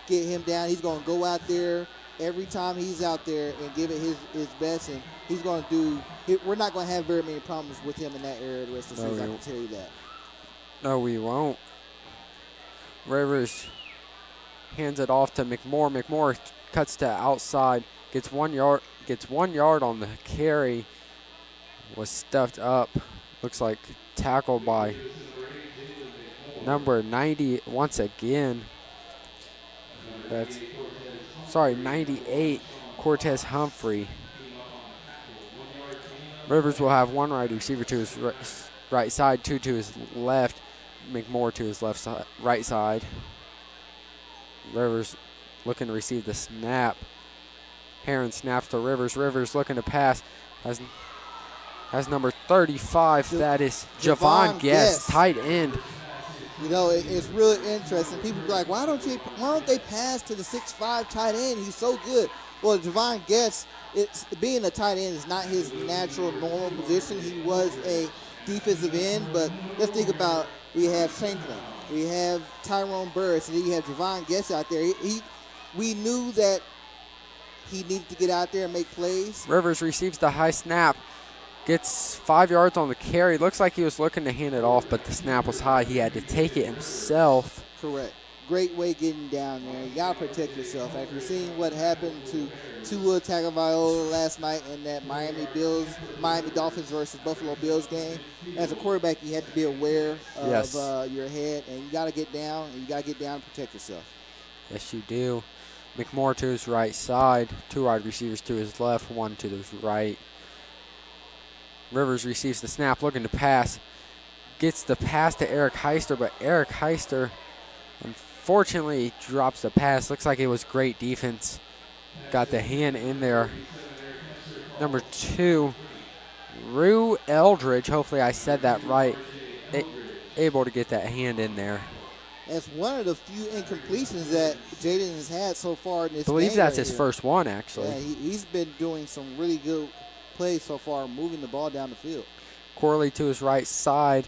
get him down. He's going to go out there every time he's out there and give it his best, and he's going to do – we're not going to have very many problems with him in that area the rest of the season, I can tell you that. No, we won't. Rivers hands it off to McMorr. McMorr cuts to outside, gets 1 yard on the carry, was stuffed up. Looks like tackled by number 90 once again. 98, Cortez Humphrey. Rivers will have one wide receiver to his right side, 2 to his left. McMoore to his left side, right side. Rivers looking to receive the snap. Heron snaps to Rivers. Rivers looking to pass. Has number 35. That is Javon Guest, tight end. You know, it's really interesting. People be like, why don't they pass to the 6'5" tight end? He's so good. Well, Javon Guest, being a tight end is not his natural, normal position. He was a defensive end, but let's think about, we have Shanklin, we have Tyrone Burris, and then you have Javon Guest out there. We knew that he needed to get out there and make plays. Rivers receives the high snap. Gets 5 yards on the carry. Looks like he was looking to hand it off, but the snap was high. He had to take it himself. Correct. Great way getting down there. You got to protect yourself. After seeing what happened to Tua Tagovailoa last night in that Miami Dolphins versus Buffalo Bills game, as a quarterback, you have to be aware of your head, and you got to get down, and you got to get down and protect yourself. Yes, you do. McMoore to his right side. 2 wide receivers to his left, 1 to his right. Rivers receives the snap, looking to pass. Gets the pass to Eric Heister, but Eric Heister unfortunately drops the pass. Looks like it was great defense. Got the hand in there. Number 2, Rue Eldridge, hopefully I said that right, able to get that hand in there. That's one of the few incompletions that Jaden has had so far in this game. I believe that's his first one, actually. Yeah, he's been doing some really good plays so far, moving the ball down the field. Corley to his right side.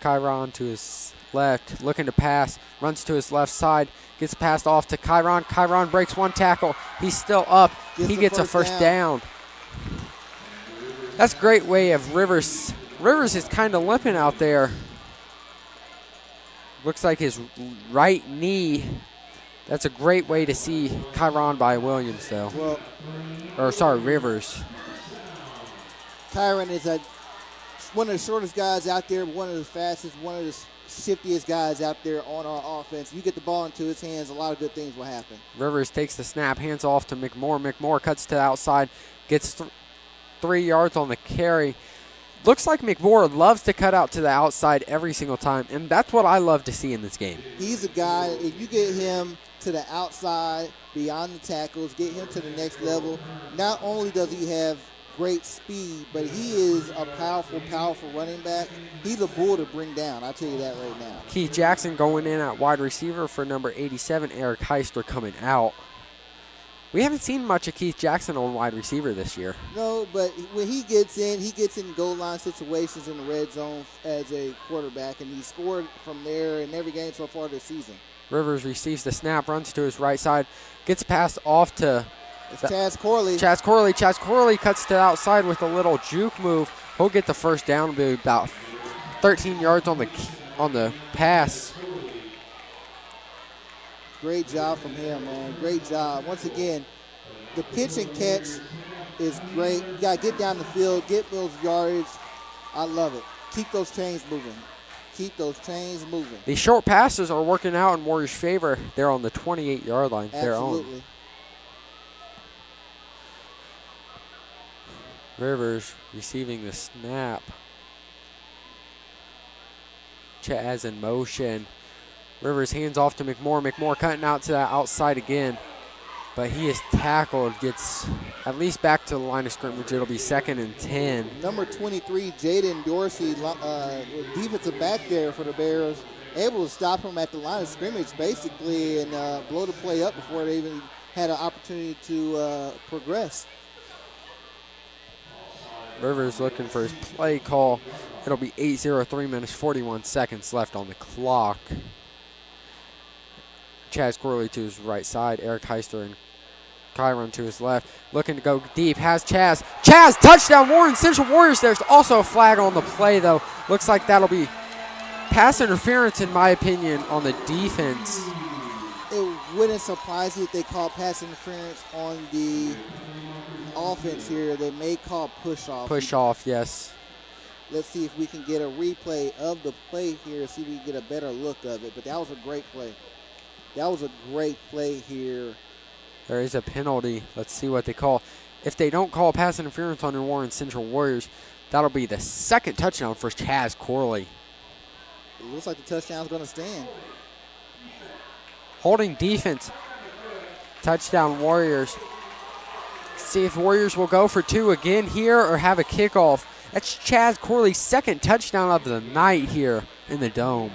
Kyron to his left, looking to pass, runs to his left side, gets passed off to Kyron. Kyron breaks one tackle. He's still up. He gets a first down. That's a great way of Rivers. Rivers is kind of limping out there. Looks like his right knee. That's a great way to see Kyron by Williams, though. Rivers. Kyron is one of the shortest guys out there, one of the fastest, one of the shiftiest guys out there on our offense. You get the ball into his hands, a lot of good things will happen. Rivers takes the snap, hands off to McMoore. McMoore cuts to the outside, gets 3 yards on the carry. Looks like McMoore loves to cut out to the outside every single time, and that's what I love to see in this game. He's a guy, if you get him to the outside, beyond the tackles, get him to the next level, not only does he have great speed, but he is a powerful, powerful running back. He's a bull to bring down, I'll tell you that right now. Keith Jackson going in at wide receiver for number 87, Eric Heister coming out. We haven't seen much of Keith Jackson on wide receiver this year. No, but when he gets in goal line situations in the red zone as a quarterback, and he scored from there in every game so far this season. Rivers receives the snap, runs to his right side, gets passed off to Chaz Corley. Chaz Corley cuts to the outside with a little juke move. He'll get the first down, be about 13 yards on the pass. Great job from him, man. Great job. Once again, the pitch and catch is great. You got to get down the field, get those yardage. I love it. Keep those chains moving. Keep those chains moving. The short passes are working out in Warriors' favor. They're on the 28-yard line. Absolutely. Rivers receiving the snap. Chaz in motion. Rivers hands off to McMoore. McMoore cutting out to the outside again. But he is tackled, gets at least back to the line of scrimmage. It'll be 2nd and 10. Number 23, Jaden Dorsey, defensive back there for the Bears, able to stop him at the line of scrimmage basically and blow the play up before they even had an opportunity to progress. Rivers looking for his play call. It'll be 8:03 minutes, 41 seconds left on the clock. Chaz Corley to his right side. Eric Heister and Kyron to his left. Looking to go deep. Has Chaz. Chaz, touchdown, Warren Central Warriors. There's also a flag on the play, though. Looks like that'll be pass interference, in my opinion, on the defense. It wouldn't surprise me if they called pass interference on the offense here. They may call push-off. Push-off, yes. Let's see if we can get a replay of the play here, see if we can get a better look of it. But that was a great play. That was a great play here. There is a penalty. Let's see what they call. If they don't call pass interference on the Warren Central Warriors, That'll be the second touchdown for Chaz Corley. It looks like the touchdown's going to stand. Holding defense. Touchdown Warriors. See if Warriors will go for 2 again here or have a kickoff. That's Chaz Corley's second touchdown of the night here in the Dome.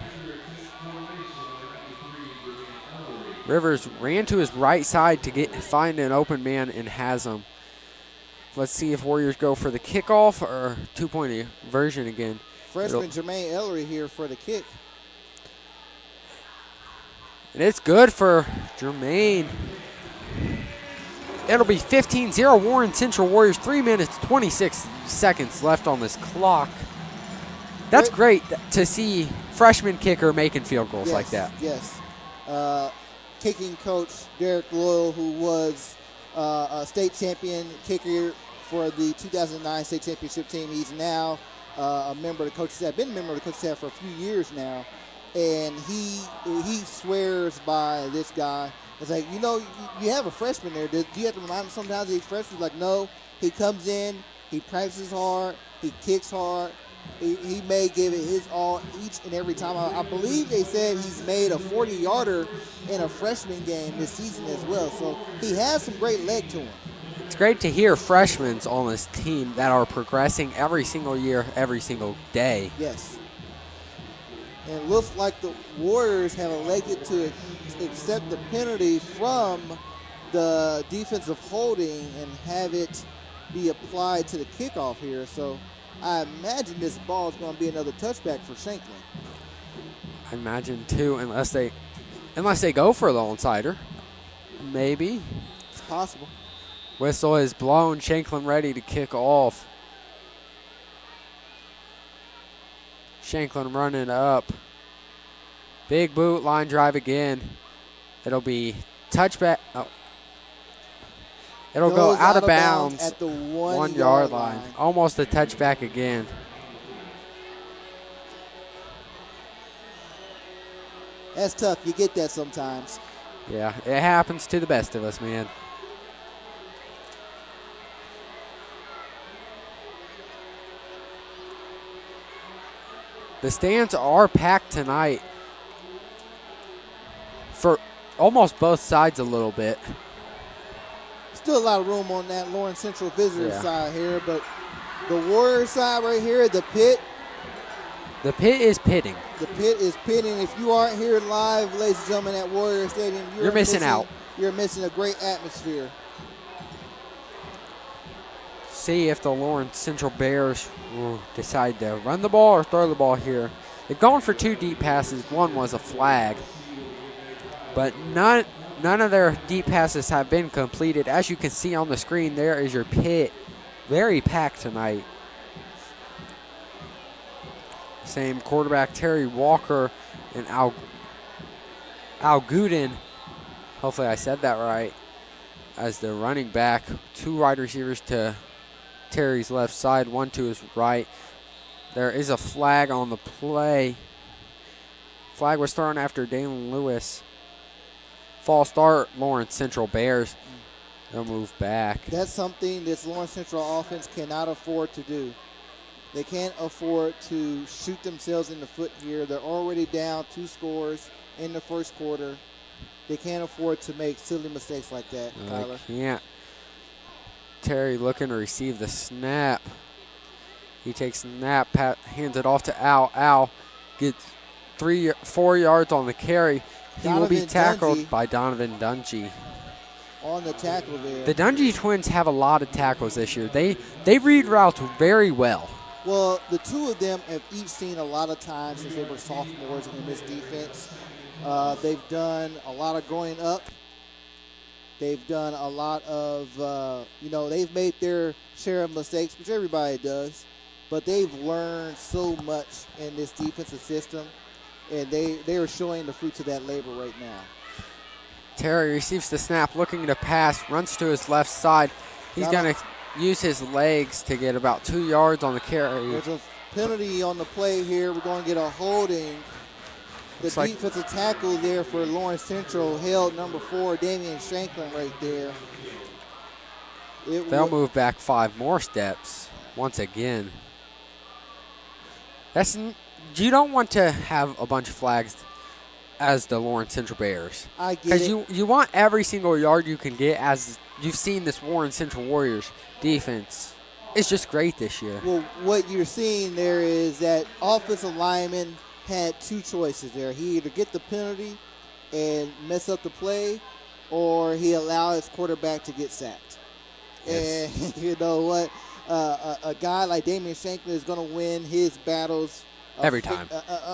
Rivers ran to his right side to find an open man and has him. Let's see if Warriors go for the kickoff or two-point version again. Freshman Jermaine Ellery here for the kick. And it's good for Jermaine. It'll be 15-0 Warren Central Warriors. 3 minutes, 26 seconds left on this clock. That's great to see freshman kicker making field goals like that. Yes. Kicking coach Derek Loyal, who was a state champion kicker for the 2009 state championship team. He's now a member of the coaching staff, been a member of the coaching staff for a few years now. And he swears by this guy. It's like, you have a freshman there. Do you have to remind him sometimes that he's freshman? Like, no, he comes in, he practices hard, he kicks hard. He may give it his all each and every time. I believe they said he's made a 40-yarder in a freshman game this season as well. So he has some great leg to him. It's great to hear freshmen on this team that are progressing every single year, every single day. Yes. And it looks like the Warriors have elected to accept the penalty from the defensive holding and have it be applied to the kickoff here. So I imagine this ball is going to be another touchback for Shanklin. I imagine too, unless they go for the onside. Maybe. It's possible. Whistle is blown. Shanklin ready to kick off. Shanklin running up. Big boot, line drive again. It'll be touchback. Oh. It'll go out of bounds at the 1 yard line. Almost a touchback again. That's tough. You get that sometimes. Yeah, it happens to the best of us, man. The stands are packed tonight for almost both sides a little bit. Still a lot of room on that Lawrence Central visitor side here, but the Warrior side right here, the pit. The pit is pitting. The pit is pitting. If you aren't here live, ladies and gentlemen, at Warrior Stadium, you're missing out. You're missing a great atmosphere. See if the Lawrence Central Bears will decide to run the ball or throw the ball here. They've gone for 2 deep passes. One was a flag. But none of their deep passes have been completed. As you can see on the screen, there is your pit. Very packed tonight. Same quarterback, Terry Walker and Al Gooden. Hopefully I said that right. As the running back, 2 wide receivers to Terry's left side, 1 to his right. There is a flag on the play. Flag was thrown after Dalen Lewis. False start, Lawrence Central Bears. They'll move back. That's something this Lawrence Central offense cannot afford to do. They can't afford to shoot themselves in the foot here. They're already down 2 scores in the first quarter. They can't afford to make silly mistakes like that, Tyler. They can't. Terry looking to receive the snap. He takes the snap, hands it off to Al. Al gets 4 yards on the carry. He will be tackled by Donovan Dungy. On the tackle there. The Dungy twins have a lot of tackles this year. They read routes very well. Well, the 2 of them have each seen a lot of time since they were sophomores in this defense. They've done a lot of growing up. They've done a lot of, they've made their share of mistakes, which everybody does. But they've learned so much in this defensive system, and they are showing the fruits of that labor right now. Terry receives the snap, looking to pass, runs to his left side. He's going to use his legs to get about 2 yards on the carry. There's a penalty on the play here. We're going to get a holding. The defensive tackle there for Lawrence Central held number 4, Damian Shanklin, right there. They'll move back 5 more steps once again. You don't want to have a bunch of flags as the Lawrence Central Bears. I get Because it. you want every single yard you can get, as you've seen this Warren Central Warriors defense. It's just great this year. Well, what you're seeing there is that offensive lineman had two choices there. He either get the penalty and mess up the play, or he allow his quarterback to get sacked. Yes. And you know what? A guy like Damian Shanklin is going to win his battles Every time.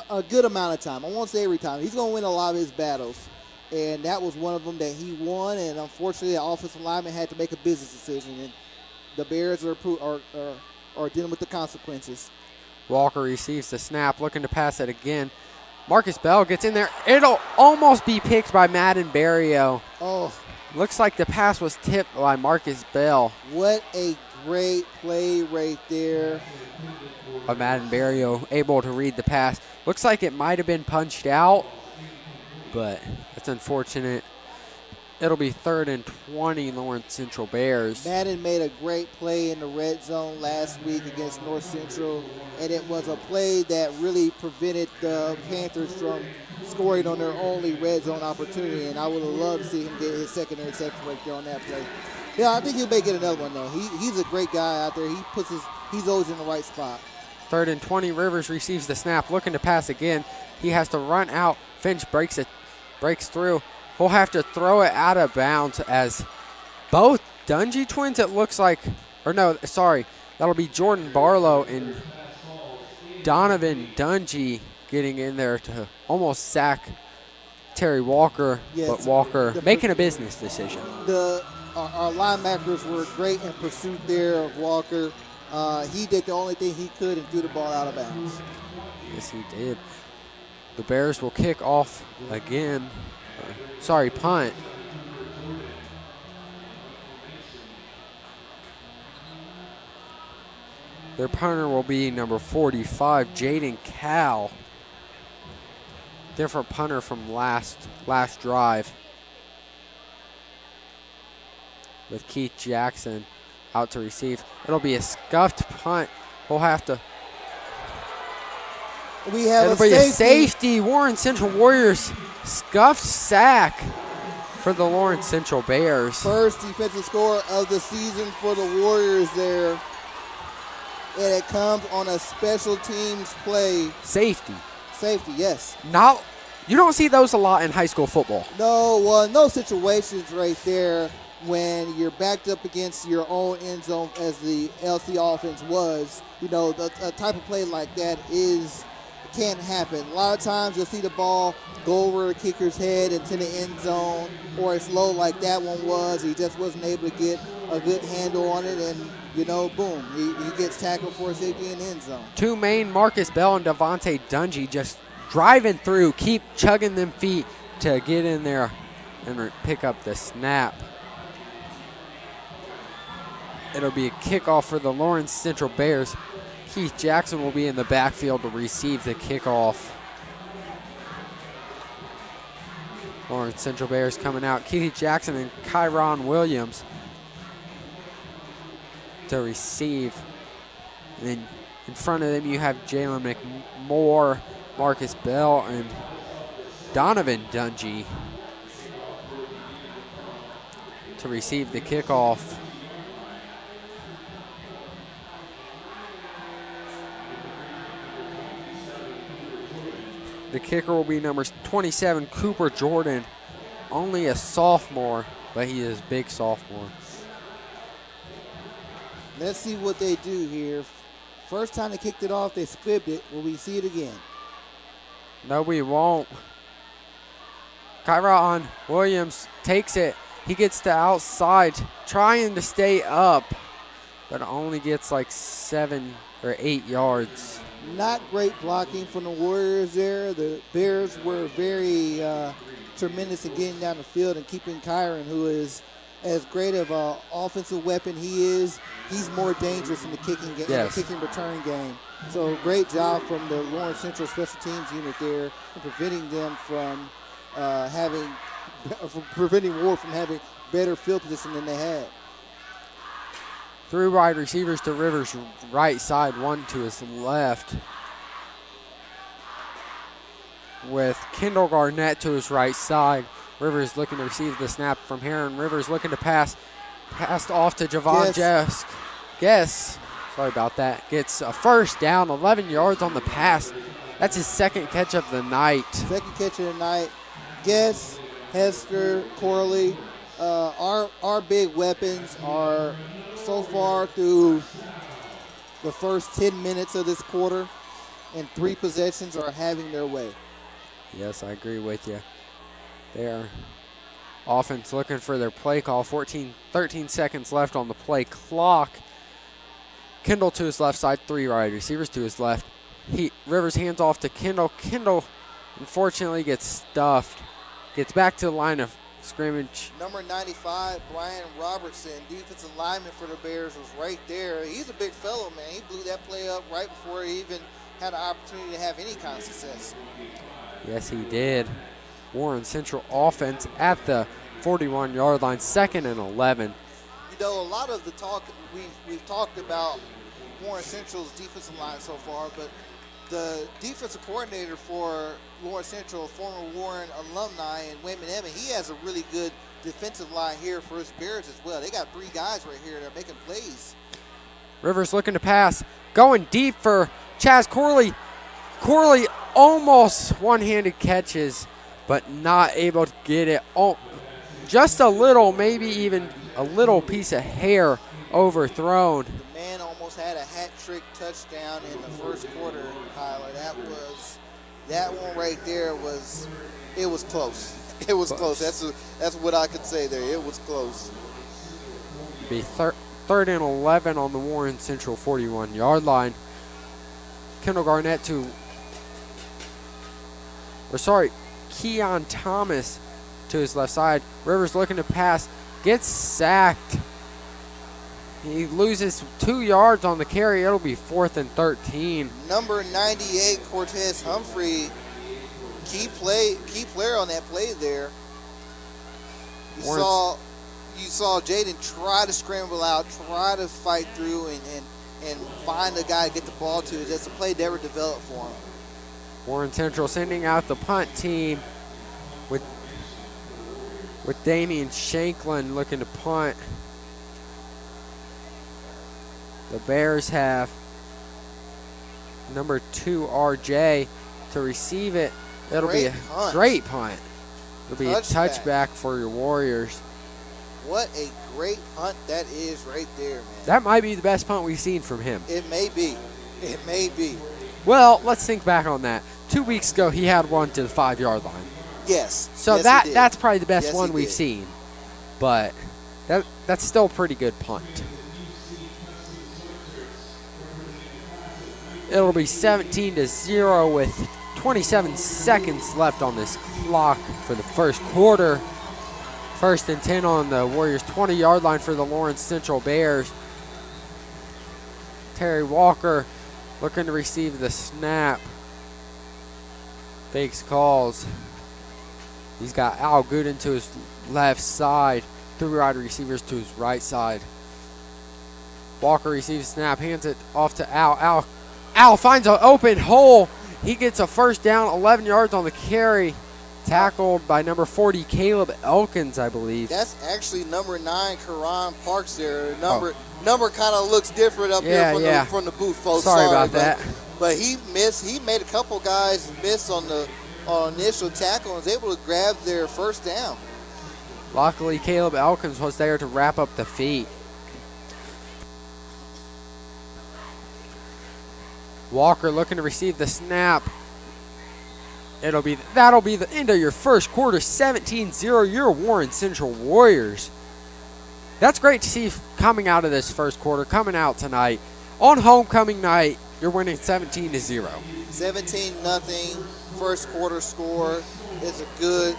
A good amount of time. I won't say every time. He's going to win a lot of his battles. And that was one of them that he won. And unfortunately, the offensive lineman had to make a business decision. And the Bears are dealing with the consequences. Walker receives the snap, looking to pass it again. Marcus Bell gets in there. It'll almost be picked by Madden Barrio. Oh, Looks like the pass was tipped by Marcus Bell. what a great play right there. But Madden Barrio able to read the pass. Looks like it might have been punched out, but that's unfortunate. It'll be 3rd and 20, Lawrence Central Bears. Madden made a great play in the red zone last week against North Central, and it was a play that really prevented the Panthers from scoring on their only red zone opportunity, and I would have loved to see him get his second interception right there on that play. Yeah, I think he may get another one, though. He's a great guy out there. He's always in the right spot. 3rd and 20, Rivers receives the snap, looking to pass again. He has to run out. Finch breaks through. He'll have to throw it out of bounds as both Dungy twins, it looks like, or no, sorry, that'll be Jordan Barlow and Donovan Dungy getting in there to almost sack Terry Walker, Yes, but Walker making a business decision. Our linebackers were great in pursuit there of Walker. He did the only thing he could and threw the ball out of bounds. Yes, he did. The Bears will kick off again. Punt. Their punter will be number 45, Jaden Cal. Different punter from last drive. With Keith Jackson out to receive. It'll be a scuffed punt. We'll have to. We have It'll be a safety. Warren Central Warriors scuffed sack for the Lawrence Central Bears. First defensive score of the season for the Warriors there. And it comes on a special teams play. Safety. Safety, yes. You don't see those a lot in high school football. No, well, no situations right there when you're backed up against your own end zone as the LC offense was. You know, a type of play like that can't happen. A lot of times you'll see the ball go over the kicker's head into the end zone, or it's low like that one was. He just wasn't able to get a good handle on it, and, you know, boom, he gets tackled for a safety in the end zone. Two main, Marcus Bell and Devontae Dungy, just driving through, keep chugging them feet to get in there and pick up the snap. It'll be a kickoff for the Lawrence Central Bears. Keith Jackson will be in the backfield to receive the kickoff. Lawrence Central Bears coming out. Keith Jackson and Kyron Williams to receive. And then in front of them you have Jalen McMoore, Marcus Bell, and Donovan Dungy to receive the kickoff. The kicker will be number 27, Cooper Jordan. Only a sophomore, but he is a big sophomore. Let's see what they do here. First time they kicked it off, they squibbed it. Will we see it again? No, we won't. Kyron Williams takes it. He gets to outside, trying to stay up, but only gets like 7 or 8 yards. Not great blocking from the Warriors there. The Bears were very tremendous in getting down the field and keeping Kyron, who is as great of an offensive weapon he is. He's more dangerous in the kicking game, yes, the kicking return game. So great job from the Lawrence Central special teams unit there, in preventing them from preventing Ward from having better field position than they had. 3 wide receivers to Rivers' right side, 1 to his left. with Kendall Garnett to his right side. Rivers looking to receive the snap from Heron. Rivers looking to pass. Passed off to Javon Guess. Sorry about that. Gets a first down, 11 yards on the pass. That's his second catch of the night. Second catch of the night. Guess, Hester, Corley, our big weapons are so far through the first 10 minutes of this quarter, and 3 possessions are having their way. Yes, I agree with you. Their offense looking for their play call. 13 seconds left on the play clock. Kendall to his left side, 3 wide receivers to his left. Rivers hands off to Kendall. Kendall, unfortunately, gets stuffed. Gets back to the line of scrimmage. Number 95, Brian Robertson, defensive lineman for the Bears, was right there. He's a big fellow, man. He blew that play up right before he even had an opportunity to have any kind of success. Yes, he did. Warren Central offense at the 41-yard line, 2nd and 11. You know, a lot of the talk, we've talked about Warren Central's defensive line so far, but the defensive coordinator for Warren Central, former Warren alumni, and Wayman Emmett, he has a really good defensive line here for his Bears as well. They got 3 guys right here that are making plays. Rivers looking to pass, going deep for Chaz Corley. Corley almost one-handed catches, but not able to get it. Just a little, maybe even a little piece of hair overthrown. The man almost had a hat trick touchdown in the first quarter, Kyler. That one right there was close. It was close. That's what I could say there. It was close. Be 3rd and 11 on the Warren Central 41-yard line. Kendall Garnett Keon Thomas to his left side. Rivers looking to pass, gets sacked. He loses 2 yards on the carry. It'll be 4th and 13. Number 98, Cortez Humphrey, key player on that play there. You saw Jaden try to scramble out, try to fight through, and find a guy to get the ball to. Just a play never developed for him. Warren Central sending out the punt team with Damian Shanklin looking to punt. The Bears have number 2, RJ, to receive it. It'll be a great punt. It'll be a touchback for your Warriors. What a great punt that is right there, man. That might be the best punt we've seen from him. It may be. It may be. Well, let's think back on that. 2 weeks ago, he had one to the 5-yard line. Yes. So yes, that's probably the best one we've seen. But that's still a pretty good punt. It'll be 17-0 with 27 seconds left on this clock for the first quarter. 1st and 10 on the Warriors' 20-yard line for the Lawrence Central Bears. Terry Walker looking to receive the snap. Fakes calls. He's got Al Gooden to his left side. 3 wide receivers to his right side. Walker receives snap, hands it off to Al. Al finds an open hole. He gets a first down, 11 yards on the carry. Tackled by number 40, Caleb Elkins, I believe. That's actually number 9, Karan Parks there. Number kind of looks different up here from the booth, folks. Sorry about that. But he missed. He made a couple guys miss on the initial tackle and was able to grab their first down. Luckily, Caleb Elkins was there to wrap up the feat. Walker looking to receive the snap. That'll be the end of your first quarter, 17-0, your Warren Central Warriors. That's great to see coming out of this first quarter, coming out tonight. On homecoming night, you're winning 17-0. 17-0, first quarter score. It's a good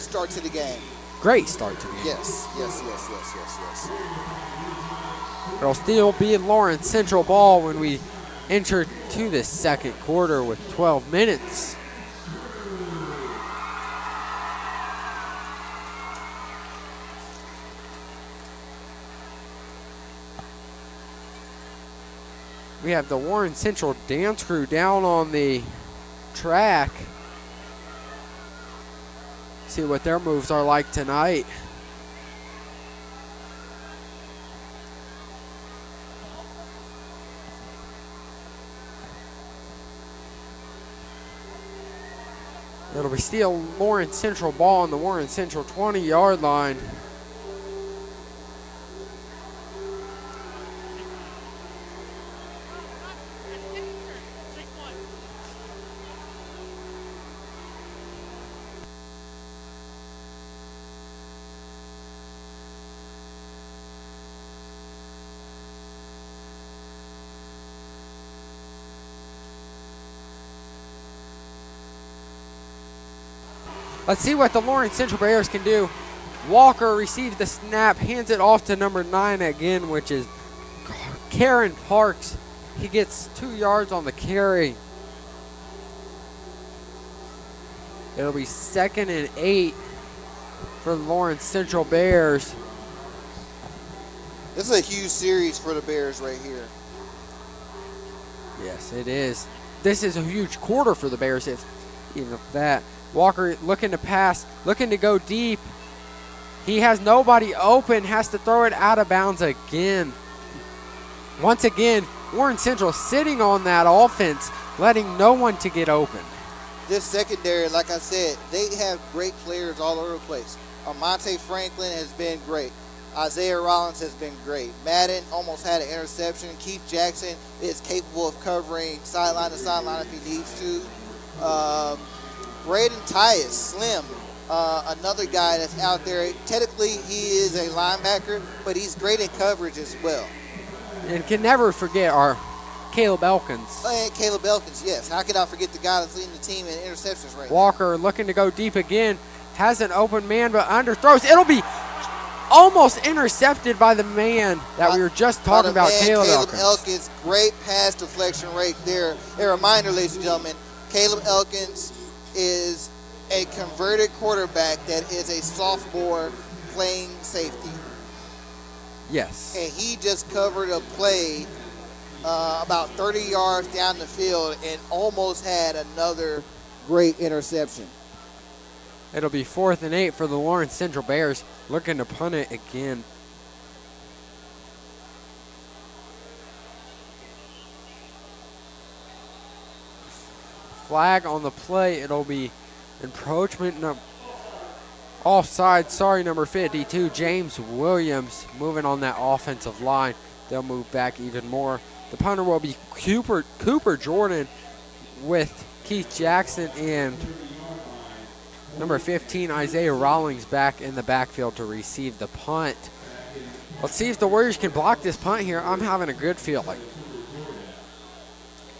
start to the game. Great start to the game. Yes. It'll still be Lawrence Central ball when we enter to the second quarter with 12 minutes. We have the Warren Central dance crew down on the track. See what their moves are like tonight. It'll be still Lawrence Central ball on the Warren Central 20-yard line. Let's see what the Lawrence Central Bears can do. Walker receives the snap, hands it off to number 9 again, which is Karen Parks. He gets 2 yards on the carry. It'll be 2nd and 8 for the Lawrence Central Bears. This is a huge series for the Bears right here. Yes, it is. This is a huge quarter for the Bears, even if that. Walker looking to pass, looking to go deep. He has nobody open, has to throw it out of bounds again. Once again, Warren Central sitting on that offense, letting no one to get open. This secondary, like I said, they have great players all over the place. Armonte Franklin has been great. Isaiah Rollins has been great. Madden almost had an interception. Keith Jackson is capable of covering sideline to sideline if he needs to. Braden Tyus, Slim, another guy that's out there. Technically, he is a linebacker, but he's great in coverage as well. And can never forget our Caleb Elkins. And Caleb Elkins, yes. How could I forget the guy that's leading the team in interceptions right now? Walker looking to go deep again. Has an open man, but underthrows. It'll be almost intercepted by the man that we were just talking about, Caleb Elkins. Great pass deflection right there. A reminder, ladies and gentlemen, Caleb Elkins is a converted quarterback that is a sophomore playing safety. Yes. And he just covered a play about 30 yards down the field and almost had another great interception. It'll be 4th and 8 for the Lawrence Central Bears, looking to punt it again. Flag on the play. It'll be encroachment. Offside. Sorry, number 52, James Williams, moving on that offensive line. They'll move back even more. The punter will be Cooper Jordan with Keith Jackson and number 15, Isaiah Rawlings, back in the backfield to receive the punt. Let's see if the Warriors can block this punt here. I'm having a good feeling.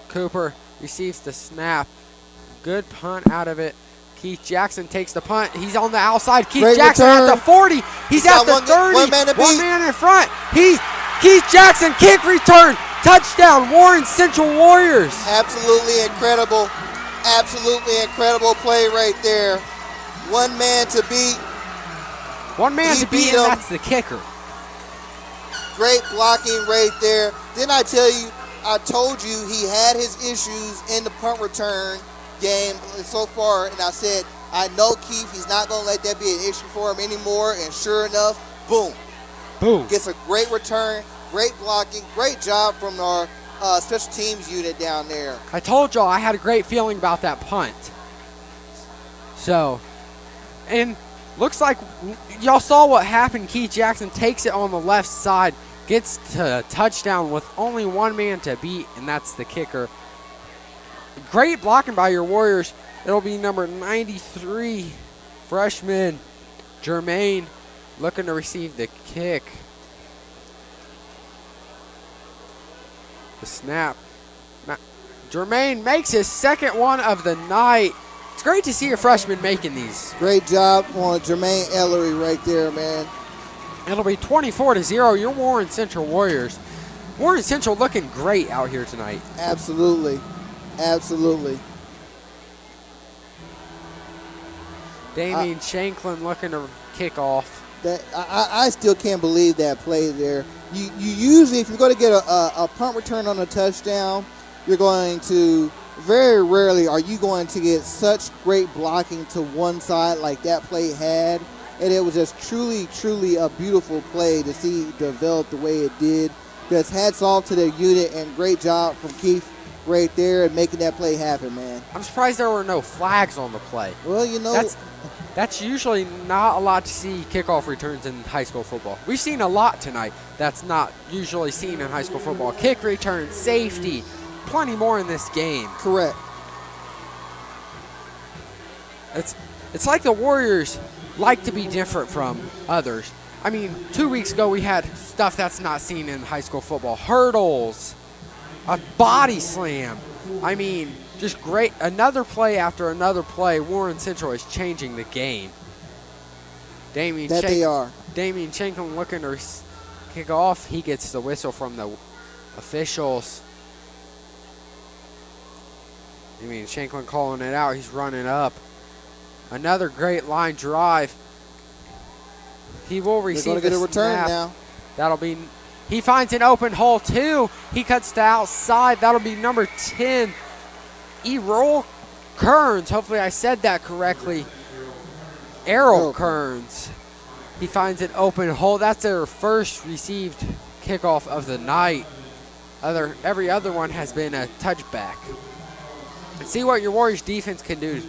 Cooper receives the snap. Good punt out of it. Keith Jackson takes the punt. He's on the outside. Keith Great Jackson return. at the 40. He's at the 30. One man in front. Keith Jackson, kick return. Touchdown, Warren Central Warriors. Absolutely incredible. Absolutely incredible play right there. One man to beat. One man to beat, and that's the kicker. Great blocking right there. Didn't I tell you, I told you he had his issues in the punt return game so far, and I said, I know Keith, he's not going to let that be an issue for him anymore, and sure enough, boom. Boom. Gets a great return, great blocking, great job from our special teams unit down there. I told y'all I had a great feeling about that punt. So, and looks like y'all saw what happened. Keith Jackson takes it on the left side, gets to a touchdown with only one man to beat, and that's the kicker. Great blocking by your Warriors. It'll be number 93, freshman Jermaine, looking to receive the kick. The snap. Jermaine makes his second one of the night. It's great to see a freshman making these. Great job on Jermaine Ellery right there, man. It'll be 24-0, your Warren Central Warriors. Warren Central looking great out here tonight. Absolutely. Absolutely. Damian Shanklin looking to kick off. That I still can't believe that play there. You usually, if you're going to get a punt return on a touchdown, you're going to very rarely are you going to get such great blocking to one side like that play had. And it was just truly, truly a beautiful play to see develop the way it did. Just hats off to their unit and great job from Keith right there and making that play happen, man. I'm surprised there were no flags on the play. Well, That's usually not a lot to see kickoff returns in high school football. We've seen a lot tonight that's not usually seen in high school football. Kick return, safety, plenty more in this game. Correct. It's like the Warriors like to be different from others. I mean, 2 weeks ago we had stuff that's not seen in high school football. Hurdles, a body slam. I mean, just great. Another play after another play. Warren Central is changing the game. They are. Damian Shanklin looking to kick off. He gets the whistle from the officials. Damian Shanklin calling it out. He's running up. Another great line drive. He will receive They're going to get a return snap. now. That'll be. He finds an open hole too. He cuts to outside. That'll be number 10, Errol Kearns. Hopefully I said that correctly. Errol Kearns. He finds an open hole. That's their first received kickoff of the night. Every other one has been a touchback. And see what your Warriors defense can do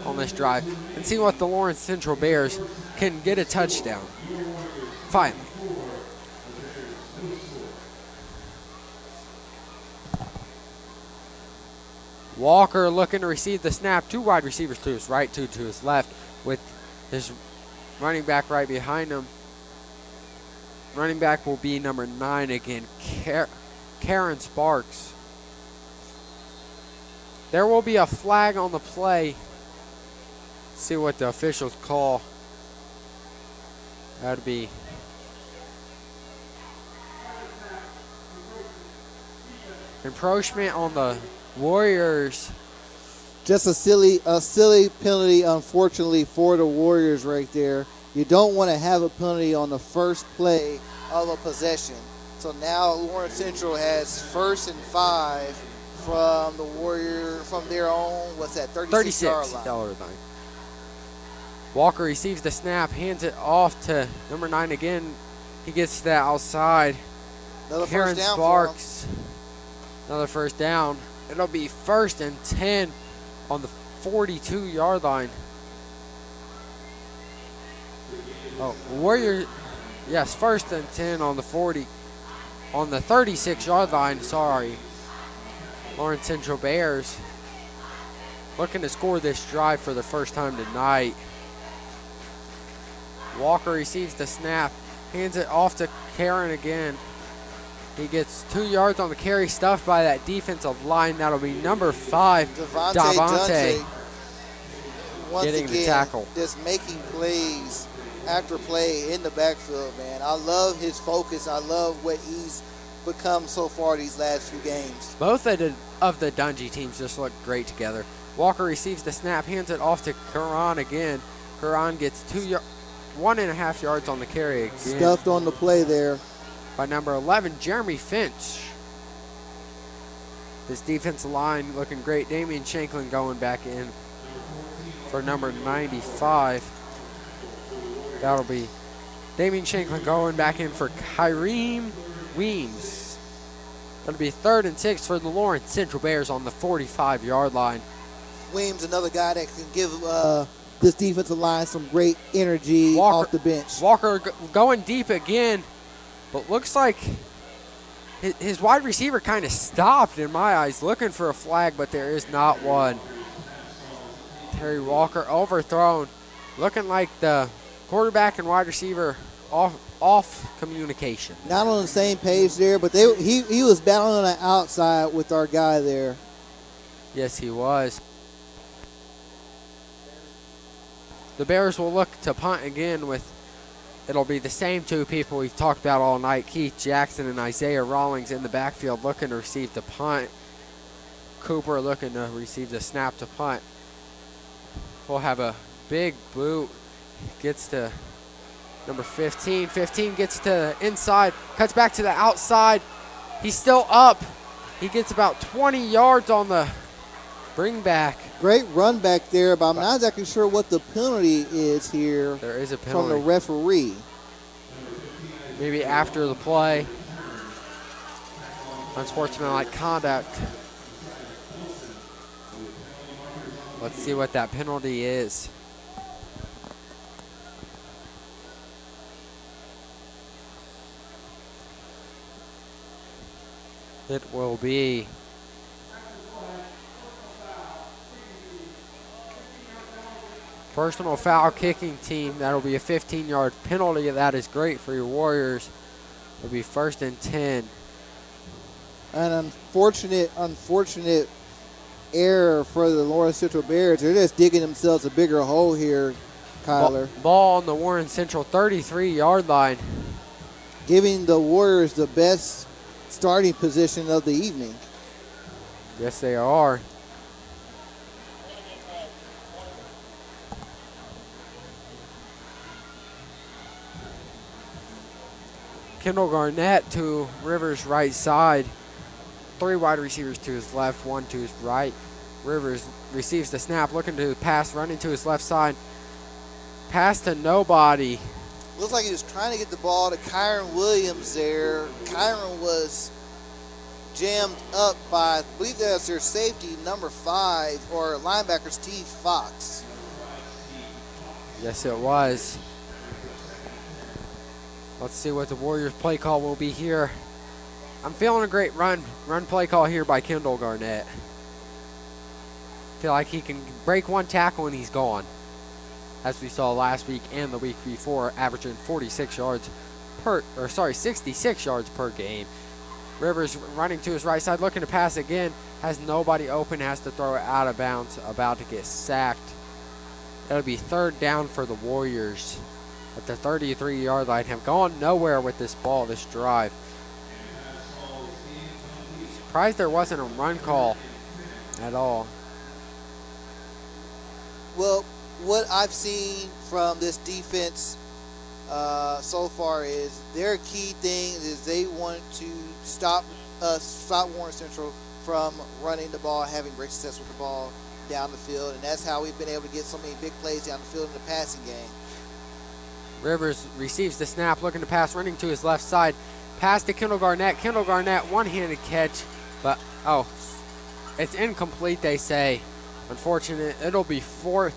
on this drive. And see what the Lawrence Central Bears can get a touchdown. Finally. Walker looking to receive the snap. Two wide receivers to his right, two to his left, with his running back right behind him. Running back will be number 9 again, Karen Sparks. There will be a flag on the play. See what the officials call. That'd be encroachment on the Warriors. Just a silly penalty, unfortunately, for the Warriors right there. You don't want to have a penalty on the first play of a possession. So now Lawrence Central has 1st and 5 from the Warrior, from their own, 36-yard line. Walker receives the snap, hands it off to number 9 again. He gets that outside. Another Karen first down Sparks. Another first down. It'll be 1st and 10 on the 42-yard line. Oh, Warrior, yes, 1st and 10 on the 40, on the 36-yard line, sorry. Lawrence Central Bears looking to score this drive for the first time tonight. Walker receives the snap, hands it off to Karen again. He gets 2 yards on the carry, stuffed by that defensive line. That'll be number 5, Davante. Getting the tackle. Just making plays after play in the backfield, man. I love his focus. I love what he's become so far these last few games. Both of the Dungey teams just look great together. Walker receives the snap, hands it off to Karan again. Karan gets 1.5 yards on the carry again. Stuffed on the play there. By number 11, Jeremy Finch. This defensive line looking great. Damian Shanklin going back in for number 95. That'll be Damian Shanklin going back in for Kyreem Weems. That'll be 3rd and 6 for the Lawrence Central Bears on the 45-yard line. Weems, another guy that can give this defensive line some great energy off the bench. Walker going deep again, but looks like his wide receiver kind of stopped in my eyes, looking for a flag, but there is not one. Terry Walker overthrown, looking like the quarterback and wide receiver off communication. Not on the same page there, but he was battling on the outside with our guy there. Yes, he was. The Bears will look to punt again with, it'll be the same 2 people we've talked about all night, Keith Jackson and Isaiah Rawlings in the backfield looking to receive the punt. Cooper looking to receive the snap to punt. We'll have a big boot. Gets to number 15. 15 gets to inside, cuts back to the outside. He's still up. He gets about 20 yards on the Bring back. Great run back there, but I'm not exactly sure what the penalty is here There is a from the penalty. referee. Maybe after the play. Unsportsmanlike conduct. Let's see what that penalty is. It will be personal foul kicking team. That'll be a 15-yard penalty. That is great for your Warriors. It'll be 1st and 10. An unfortunate error for the Lawrence Central Bears. They're just digging themselves a bigger hole here, Kyler. Ball on the Warren Central 33-yard line. Giving the Warriors the best starting position of the evening. Yes, they are. Kendall Garnett to Rivers' right side. 3 wide receivers to his left, 1 to his right. Rivers receives the snap, looking to pass, running to his left side. Pass to nobody. Looks like he was trying to get the ball to Kyron Williams there. Kyron was jammed up by, I believe that's their safety, number 5, or linebacker Steve Fox. Yes, it was. Let's see what the Warriors play call will be here. I'm feeling a great run play call here by Kendall Garnett. Feel like he can break one tackle and he's gone. As we saw last week and the week before, averaging 66 yards per game. Rivers running to his right side, looking to pass again. Has nobody open, has to throw it out of bounds, about to get sacked. It'll be 3rd down for the Warriors at the 33-yard line. Have gone nowhere with this ball, this drive. Surprised there wasn't a run call at all. Well, what I've seen from this defense so far is their key thing is they want to stop Warren Central from running the ball, having great success with the ball down the field, and that's how we've been able to get so many big plays down the field in the passing game. Rivers receives the snap, looking to pass, running to his left side. Pass to Kendall Garnett. Kendall Garnett, one-handed catch, but, it's incomplete, they say. Unfortunate. It'll be 4th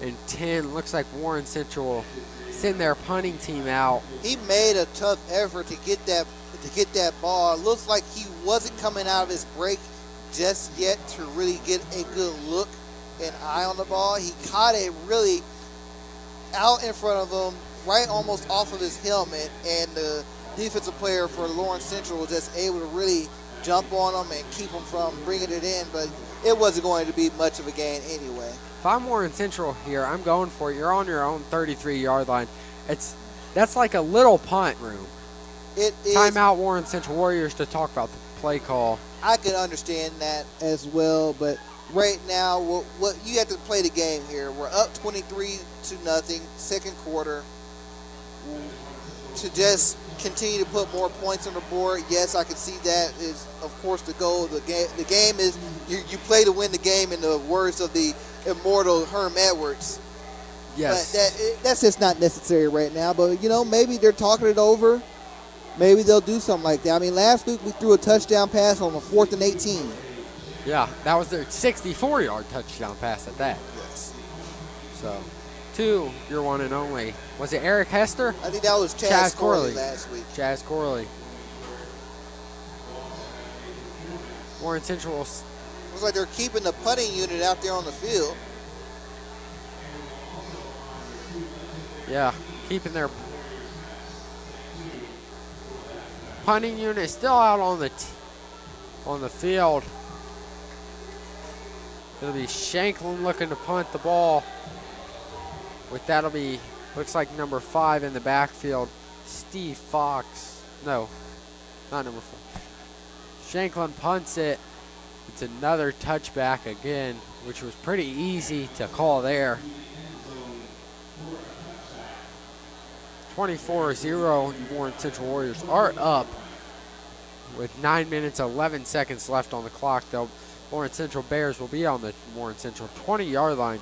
and 10. Looks like Warren Central will send their punting team out. He made a tough effort to get that ball. It looks like he wasn't coming out of his break just yet to really get a good look and eye on the ball. He caught it really out in front of him, right almost off of his helmet, and the defensive player for Lawrence Central was just able to really jump on him and keep him from bringing it in, but it wasn't going to be much of a gain anyway. If I'm Warren Central here, I'm going for it. You're on your own 33-yard line. That's like a little punt room. It is. Timeout, Warren Central Warriors, to talk about the play call. I can understand that as well, but right now, what you have to play the game here. We're up 23-0, second quarter. To just continue to put more points on the board, yes, I can see that is, of course, the goal. The game is you play to win the game, in the words of the immortal Herm Edwards. Yes. But that's just not necessary right now. But, maybe they're talking it over. Maybe they'll do something like that. I mean, last week we threw a touchdown pass on a 4th and 18. Yeah, that was their 64-yard touchdown pass at that. Yes. So, to your one and only. Was it Eric Hester? I think that was Chaz Corley last week. Chaz Corley. Warren Central. Looks like they're keeping the punting unit out there on the field. Yeah, keeping their punting unit still out on the field. It'll be Shanklin looking to punt the ball. With that'll be, looks like number 5 in the backfield, Steve Fox. No, not number 4. Shanklin punts it. It's another touchback again, which was pretty easy to call there. 24-0, Warren Central Warriors are up with 9 minutes, 11 seconds left on the clock. They'll Lawrence Central Bears will be on the Warren Central 20-yard line.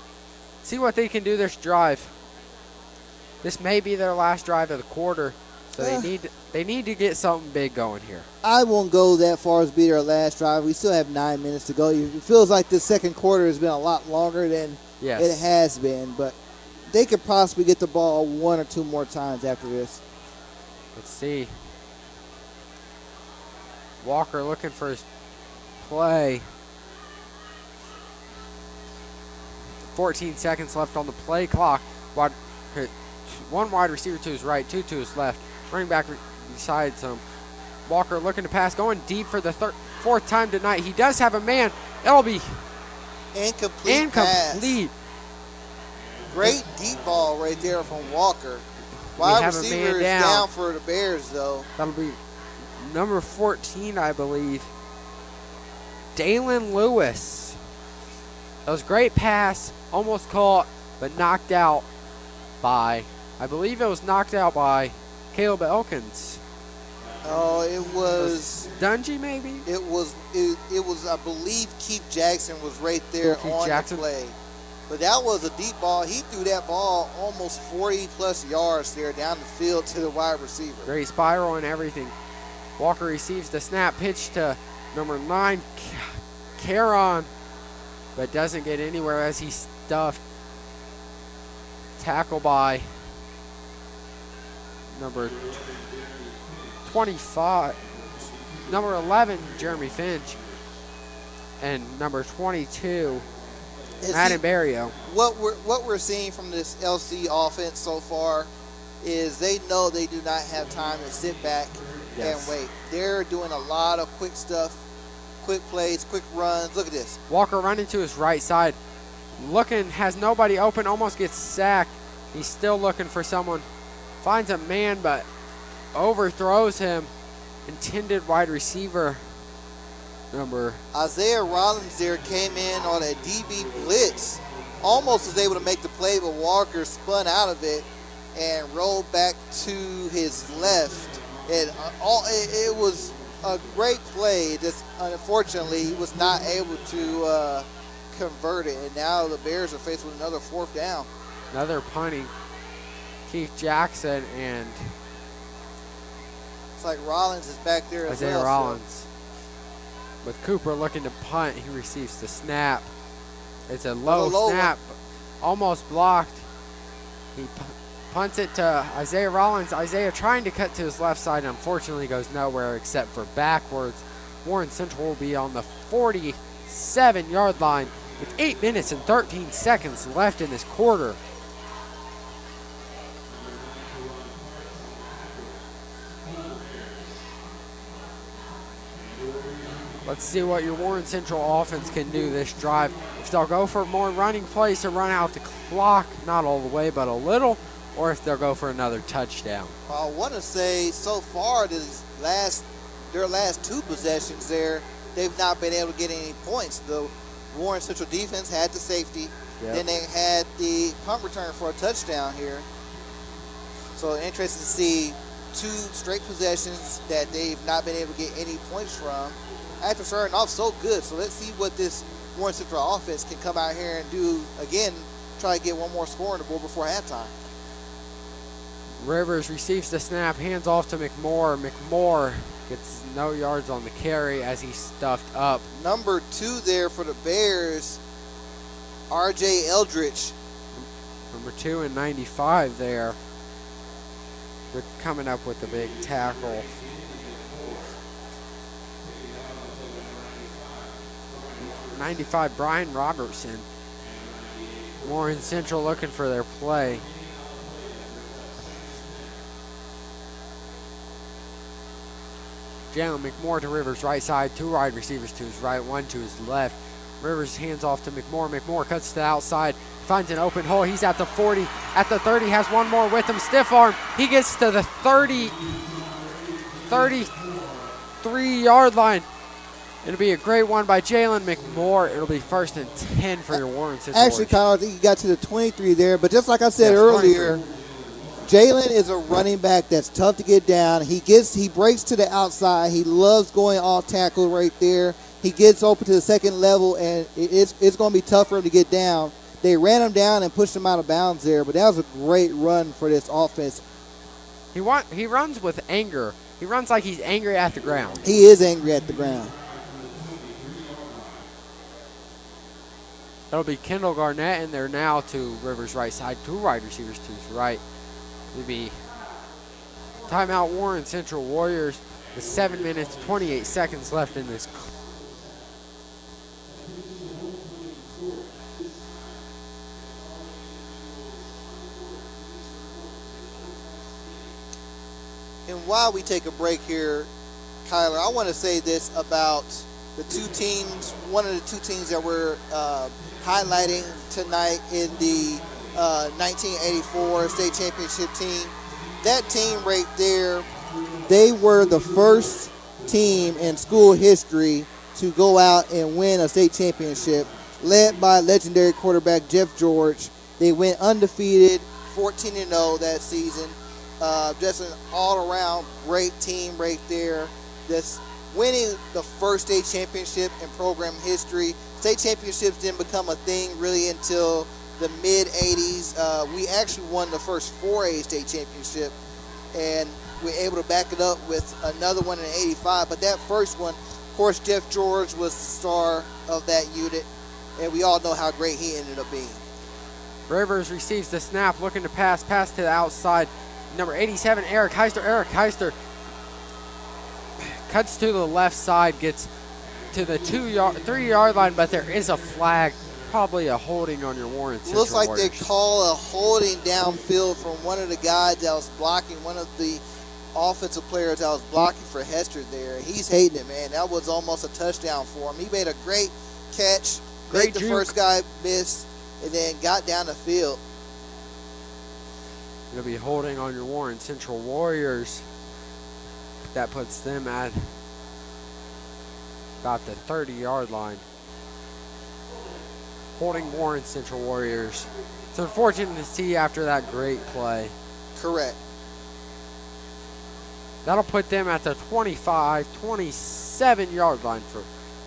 See what they can do this drive. This may be their last drive of the quarter, so they need to get something big going here. I won't go that far as be their last drive. We still have 9 minutes to go. It feels like the second quarter has been a lot longer than it has been, but they could possibly get the ball one or two more times after this. Let's see. Walker looking for his play. 14 seconds left on the play clock. One wide receiver to his right, two to his left. Running back besides him. Walker looking to pass, going deep for the fourth time tonight. He does have a man. It'll be incomplete. Pass. Great deep ball right there from Walker. Wide receiver is down for the Bears, though. That'll be number 14, I believe. Dalen Lewis. That was a great pass. Almost caught, but knocked out by, I believe it was knocked out by Caleb Elkins. Oh, it was Dungy, maybe? It was, I believe Keith Jackson was right there on the play. But that was a deep ball. He threw that ball almost 40-plus yards there down the field to the wide receiver. Great spiral and everything. Walker receives the snap, pitch to number 9, Caron, but doesn't get anywhere as he's stuffed. Tackle by number 25, number 11, Jeremy Finch, and number 22, Madden Barrio. What we're seeing from this LC offense so far is they know they do not have time to sit back and wait. They're doing a lot of quick stuff, quick plays, quick runs. Look at this. Walker running to his right side. Looking, has nobody open, almost gets sacked. He's still looking for someone. Finds a man, but overthrows him. Intended wide receiver number. Isaiah Rollins there came in on a DB blitz. Almost was able to make the play, but Walker spun out of it and rolled back to his left. It was a great play. Just unfortunately, he was not able to convert it. And now the Bears are faced with another fourth down. Another punting. Keith Jackson and it's like Rollins is back there as Isaiah Rollins. With Cooper looking to punt, he receives the snap. It's a low snap, almost blocked. He punts it to Isaiah Rollins. Isaiah trying to cut to his left side, unfortunately goes nowhere except for backwards. Warren Central will be on the 47-yard line with 8 minutes and 13 seconds left in this quarter. Let's see what your Warren Central offense can do this drive. If they'll go for more running plays to run out the clock, not all the way, but a little, or if they'll go for another touchdown. I want to say so far their last two possessions there, they've not been able to get any points. The Warren Central defense had the safety. Yep. Then they had the punt return for a touchdown here. So interesting to see two straight possessions that they've not been able to get any points from. After starting off so good, so let's see what this Warren Central offense can come out here and do again, try to get one more score on the board before halftime. Rivers receives the snap, hands off to McMoore. McMoore gets no yards on the carry as he's stuffed up. Number 2 there for the Bears, R.J. Eldridge. Number 2 and 95 there. They're coming up with the big tackle. 95, Brian Robertson. Warren Central looking for their play. Jalen McMoore to Rivers' right side, 2 wide receivers to his right, 1 to his left. Rivers hands off to McMoore. McMoore cuts to the outside, finds an open hole. He's at the 40, at the 30, has one more with him. Stiff arm. He gets to the 33-yard line. It'll be a great one by Jalen McMoore. It'll be 1st and 10 for your Warren Central. Actually, Kyle, I think he got to the 23 there. But just like I said earlier, Jalen is a running back that's tough to get down. He breaks to the outside. He loves going off tackle right there. he gets open to the second level, and it's going to be tough for him to get down. They ran him down and pushed him out of bounds there, but that was a great run for this offense. He runs with anger. He runs like he's angry at the ground. He is angry at the ground. That'll be Kendall Garnett in there now to Rivers' right side. 2 wide receivers to his right. It'll be timeout Warren Central Warriors with 7 minutes, 28 seconds left in this. And while we take a break here, Kyler, I want to say this about the two teams, one of the two teams that we're highlighting tonight in the 1984 state championship team. That team right there, they were the first team in school history to go out and win a state championship, led by legendary quarterback Jeff George. They went undefeated, 14-0 that season. Just an all-around great team right there. That's winning the first state championship in program history. State championships didn't become a thing really until the mid-'80s. We actually won the first 4A state championship, and we were able to back it up with another one in '85. But that first one, of course, Jeff George was the star of that unit, and we all know how great he ended up being. Rivers receives the snap, looking to pass to the outside. Number 87, Eric Heister. Eric Heister cuts to the left side, gets to the 3-yard line, but there is a flag, probably a holding on your Warren Central Looks like Warriors. they call a holding downfield from one of the guys that was blocking, one of the offensive players that was blocking for Hester there. He's hating it, man. That was almost a touchdown for him. He made a great catch, made the first guy miss, and then got down the field. It'll be holding on your Warren Central Warriors. That puts them at about the 30-yard line. Holding Warren Central Warriors. It's unfortunate to see after that great play. Correct. That'll put them at the 25, 27-yard line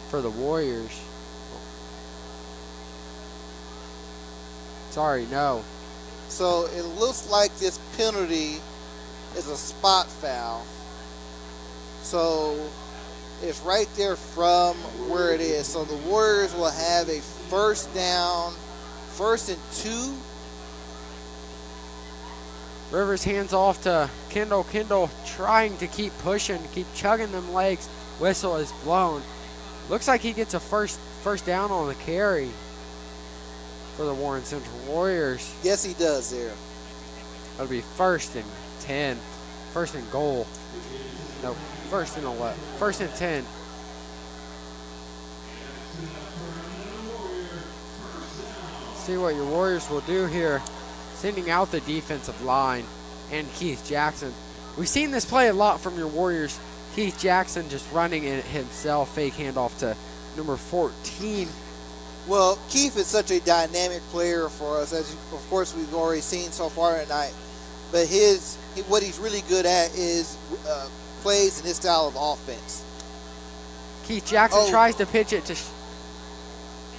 for the Warriors. Sorry, no. So it looks like this penalty is a spot foul. So it's right there from where it is. So the Warriors will have a first down, 1st and 2. Rivers hands off to Kendall. Kendall trying to keep pushing, keep chugging them legs. Whistle is blown. Looks like he gets a first down on the carry for the Warren Central Warriors. Yes, he does there. That'll be 1st and 10. 1st and goal. No, 1st and 11. 1st and 10. See what your Warriors will do here. Sending out the defensive line and Keith Jackson. We've seen this play a lot from your Warriors. Keith Jackson just running it himself. Fake handoff to number 14. Well, Keith is such a dynamic player for us, as of course we've already seen so far tonight. But what he's really good at is plays in his style of offense. Keith Jackson tries to pitch it to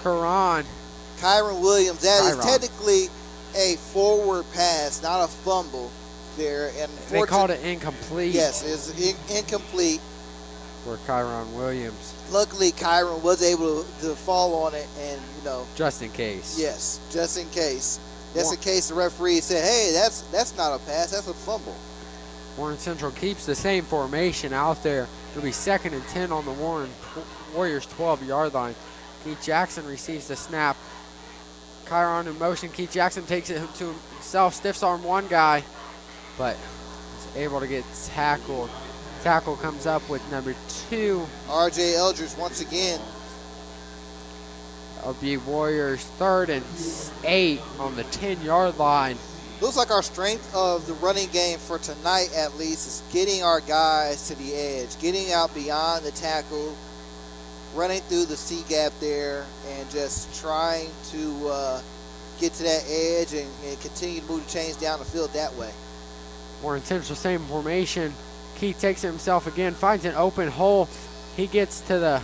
Kyron Williams. That is technically a forward pass, not a fumble there. And they called it incomplete. Yes, it's incomplete. For Kyron Williams. Luckily, Kyron was able to fall on it and, just in case. Yes, just in case. Just in case the referee said, hey, that's not a pass, that's a fumble. Warren Central keeps the same formation out there. It'll be 2nd and 10 on the Warriors 12-yard line. Keith Jackson receives the snap. Kyron in motion. Keith Jackson takes it to himself, stiffs arm one guy, but is able to get tackled. Tackle comes up with number 2. R.J. Eldridge once again. That'll be Warriors 3rd and 8 on the 10-yard line. Looks like our strength of the running game for tonight, at least, is getting our guys to the edge, getting out beyond the tackle, running through the C gap there, and just trying to get to that edge and continue to move the chains down the field that way. Warren Central, same formation. Keith takes it himself again, finds an open hole. He gets to the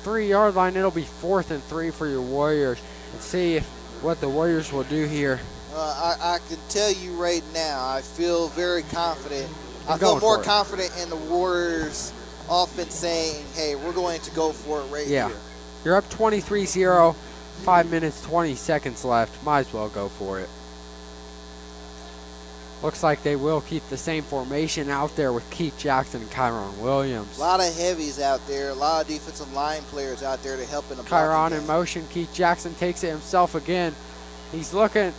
3-yard line. It'll be 4th and 3 for your Warriors. Let's see what the Warriors will do here. I can tell you right now, I feel very confident. I I'm feel going more for it. confident in the Warriors offense saying, hey, we're going to go for it right Yeah. here. You're up 23-0, 5 minutes, 20 seconds left. Might as well go for it. Looks like they will keep the same formation out there with Keith Jackson and Kyron Williams. A lot of heavies out there, a lot of defensive line players out there to help in the blocking Kyron game. in motion. Keith Jackson takes it himself again. He's looking.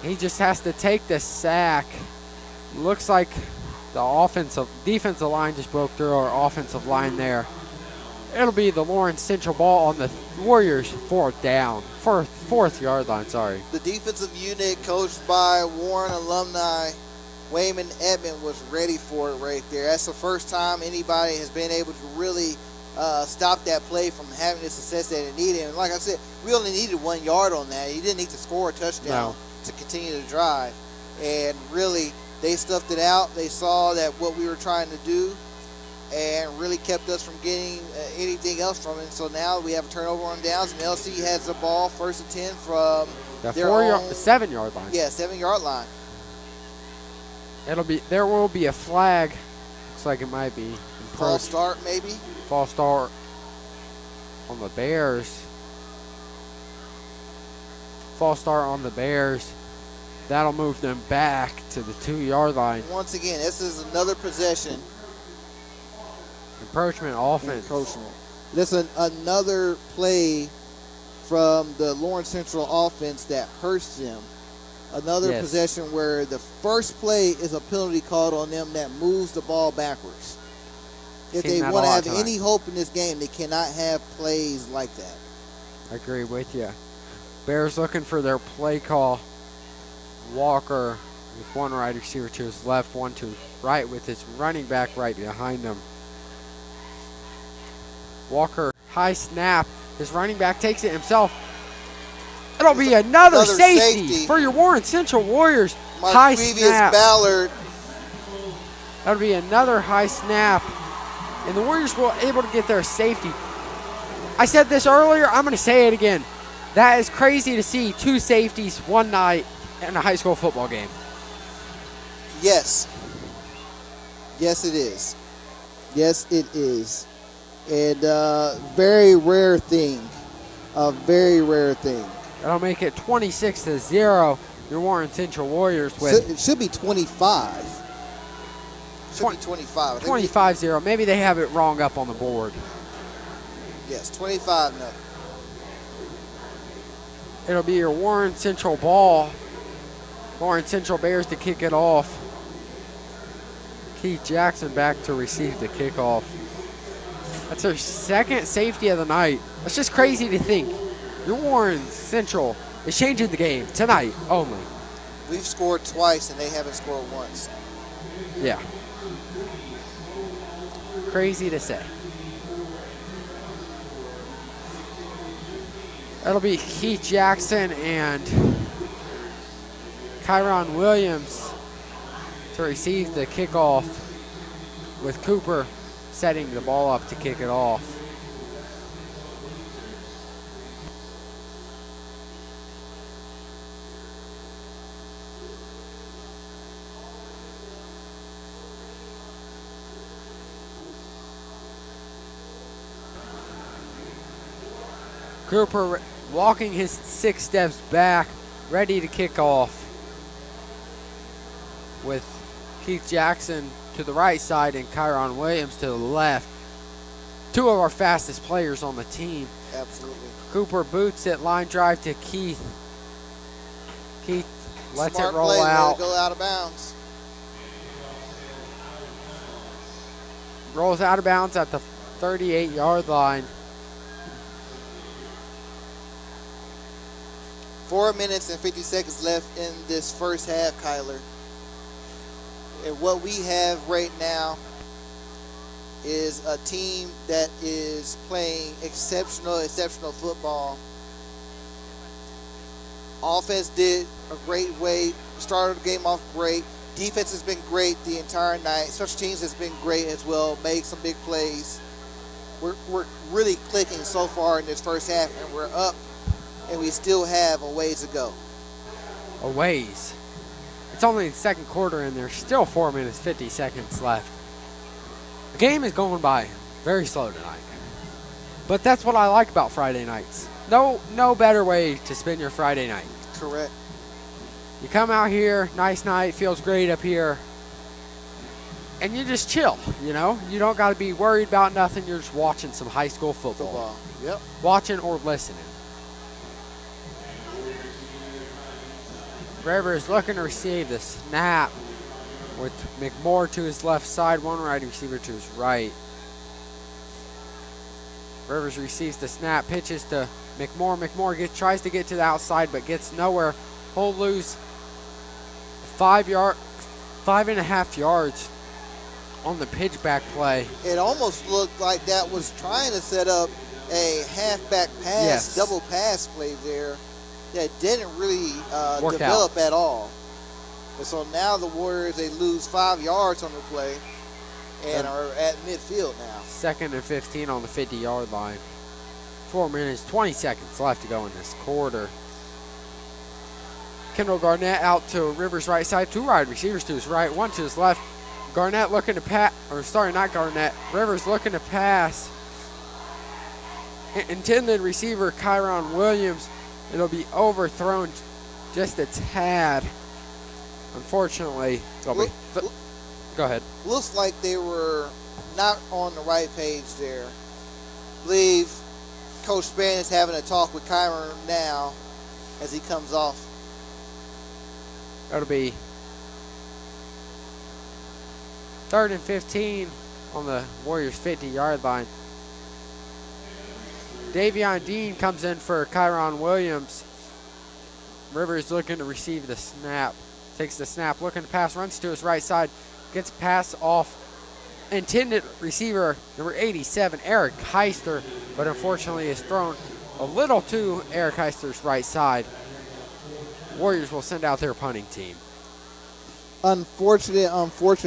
He just has to take the sack. Looks like the defensive line just broke through our offensive line there. It'll be the Lawrence Central ball on the Warriors' fourth yard line, sorry. The defensive unit coached by Warren alumni Wayman Edmond was ready for it right there. That's the first time anybody has been able to really stop that play from having the success that it needed. And like I said, we only needed 1 yard on that. He didn't need to score a touchdown to continue to drive. And really, they stuffed it out. They saw that what we were trying to do and really kept us from getting anything else from it. So now we have a turnover on downs, and LC has the ball, 1st and 10 from The their 7-yard line. Yeah, 7-yard line. There will be a flag. Looks like it might be. False start, maybe. False start on the Bears. False start on the Bears. That'll move them back to the 2-yard line. Once again, this is another possession. Encroachment offense. Encroachment. This is another play from the Lawrence Central offense that hurts them. Another possession where the first play is a penalty called on them that moves the ball backwards. If they want to have any hope in this game, they cannot have plays like that. I agree with you. Bears looking for their play call. Walker with one right receiver to his left, one to right with his running back right behind him. Walker, high snap. His running back takes it himself. It'll be another safety for your Warren Central Warriors. High snap. Ballard. That'll be another high snap. And the Warriors were able to get their safety. I said this earlier. I'm going to say it again. That is crazy to see 2 safeties one night in a high school football game. Yes. Yes, it is. Yes, it is. And very rare thing. A very rare thing. That'll make it 26-0. Your Warren Central Warriors with. It should be 25. Should be 25. 25-0. Maybe they have it wrong up on the board. Yes, 25 no. It'll be your Warren Central ball. Warren Central Bears to kick it off. Keith Jackson back to receive the kickoff. That's their second safety of the night. That's just crazy to think. Your Warren Central is changing the game tonight only. We've scored twice and they haven't scored once. Yeah. Crazy to say. That'll be Keith Jackson and Kyron Williams to receive the kickoff, with Cooper setting the ball up to kick it off. Cooper walking his 6 steps back, ready to kick off, with Keith Jackson to the right side and Kyron Williams to the left. 2 of our fastest players on the team. Absolutely. Cooper boots it, line drive to Keith. Keith lets Smart it roll play, out. let it go out of bounds. Rolls out of bounds at the 38-yard line. 4 minutes and 50 seconds left in this first half, Kyler. And what we have right now is a team that is playing exceptional football. Offense did a great way, started the game off great. Defense has been great the entire night. Special teams has been great as well, made some big plays. we're really clicking so far in this first half, and we're up, and we still have a ways to go. A ways. It's only the second quarter, and there's still 4 minutes, 50 seconds left. The game is going by very slow tonight. But that's what I like about Friday nights. No better way to spend your Friday night. Correct. You come out here, nice night, feels great up here, and you just chill, you know? You don't got to be worried about nothing. You're just watching some high school football. Yep. Watching or listening. Rivers looking to receive the snap with McMoore to his left side, one right receiver to his right. Rivers receives the snap, pitches to McMoore. McMoore tries to get to the outside, but gets nowhere. He'll lose 5.5 yards on the pitchback play. It almost looked like that was trying to set up a halfback pass, Yes. double pass play there that didn't really Work develop at all. And so now the Warriors, they lose 5 yards on the play and are at midfield now. 2nd and 15 on the 50-yard line. 4 minutes, 20 seconds left to go in this quarter. Kendall Garnett out to Rivers' right side. 2 wide receivers to his right, 1 to his left. Garnett looking to pass, or sorry, not Garnett. Rivers looking to pass. Intended receiver Kyron Williams. It'll be overthrown just a tad. Unfortunately, go ahead. Looks like they were not on the right page there. Believe Coach Spann is having a talk with Kyron now as he comes off. That'll be 3rd and 15 on the Warriors' 50-yard line. Davion Dean comes in for Kyron Williams. Rivers looking to receive the snap. Takes the snap, looking to pass, runs to his right side, gets a pass off intended receiver, number 87, Eric Heister, but unfortunately is thrown a little to Eric Heister's right side. Warriors will send out their punting team. Unfortunately,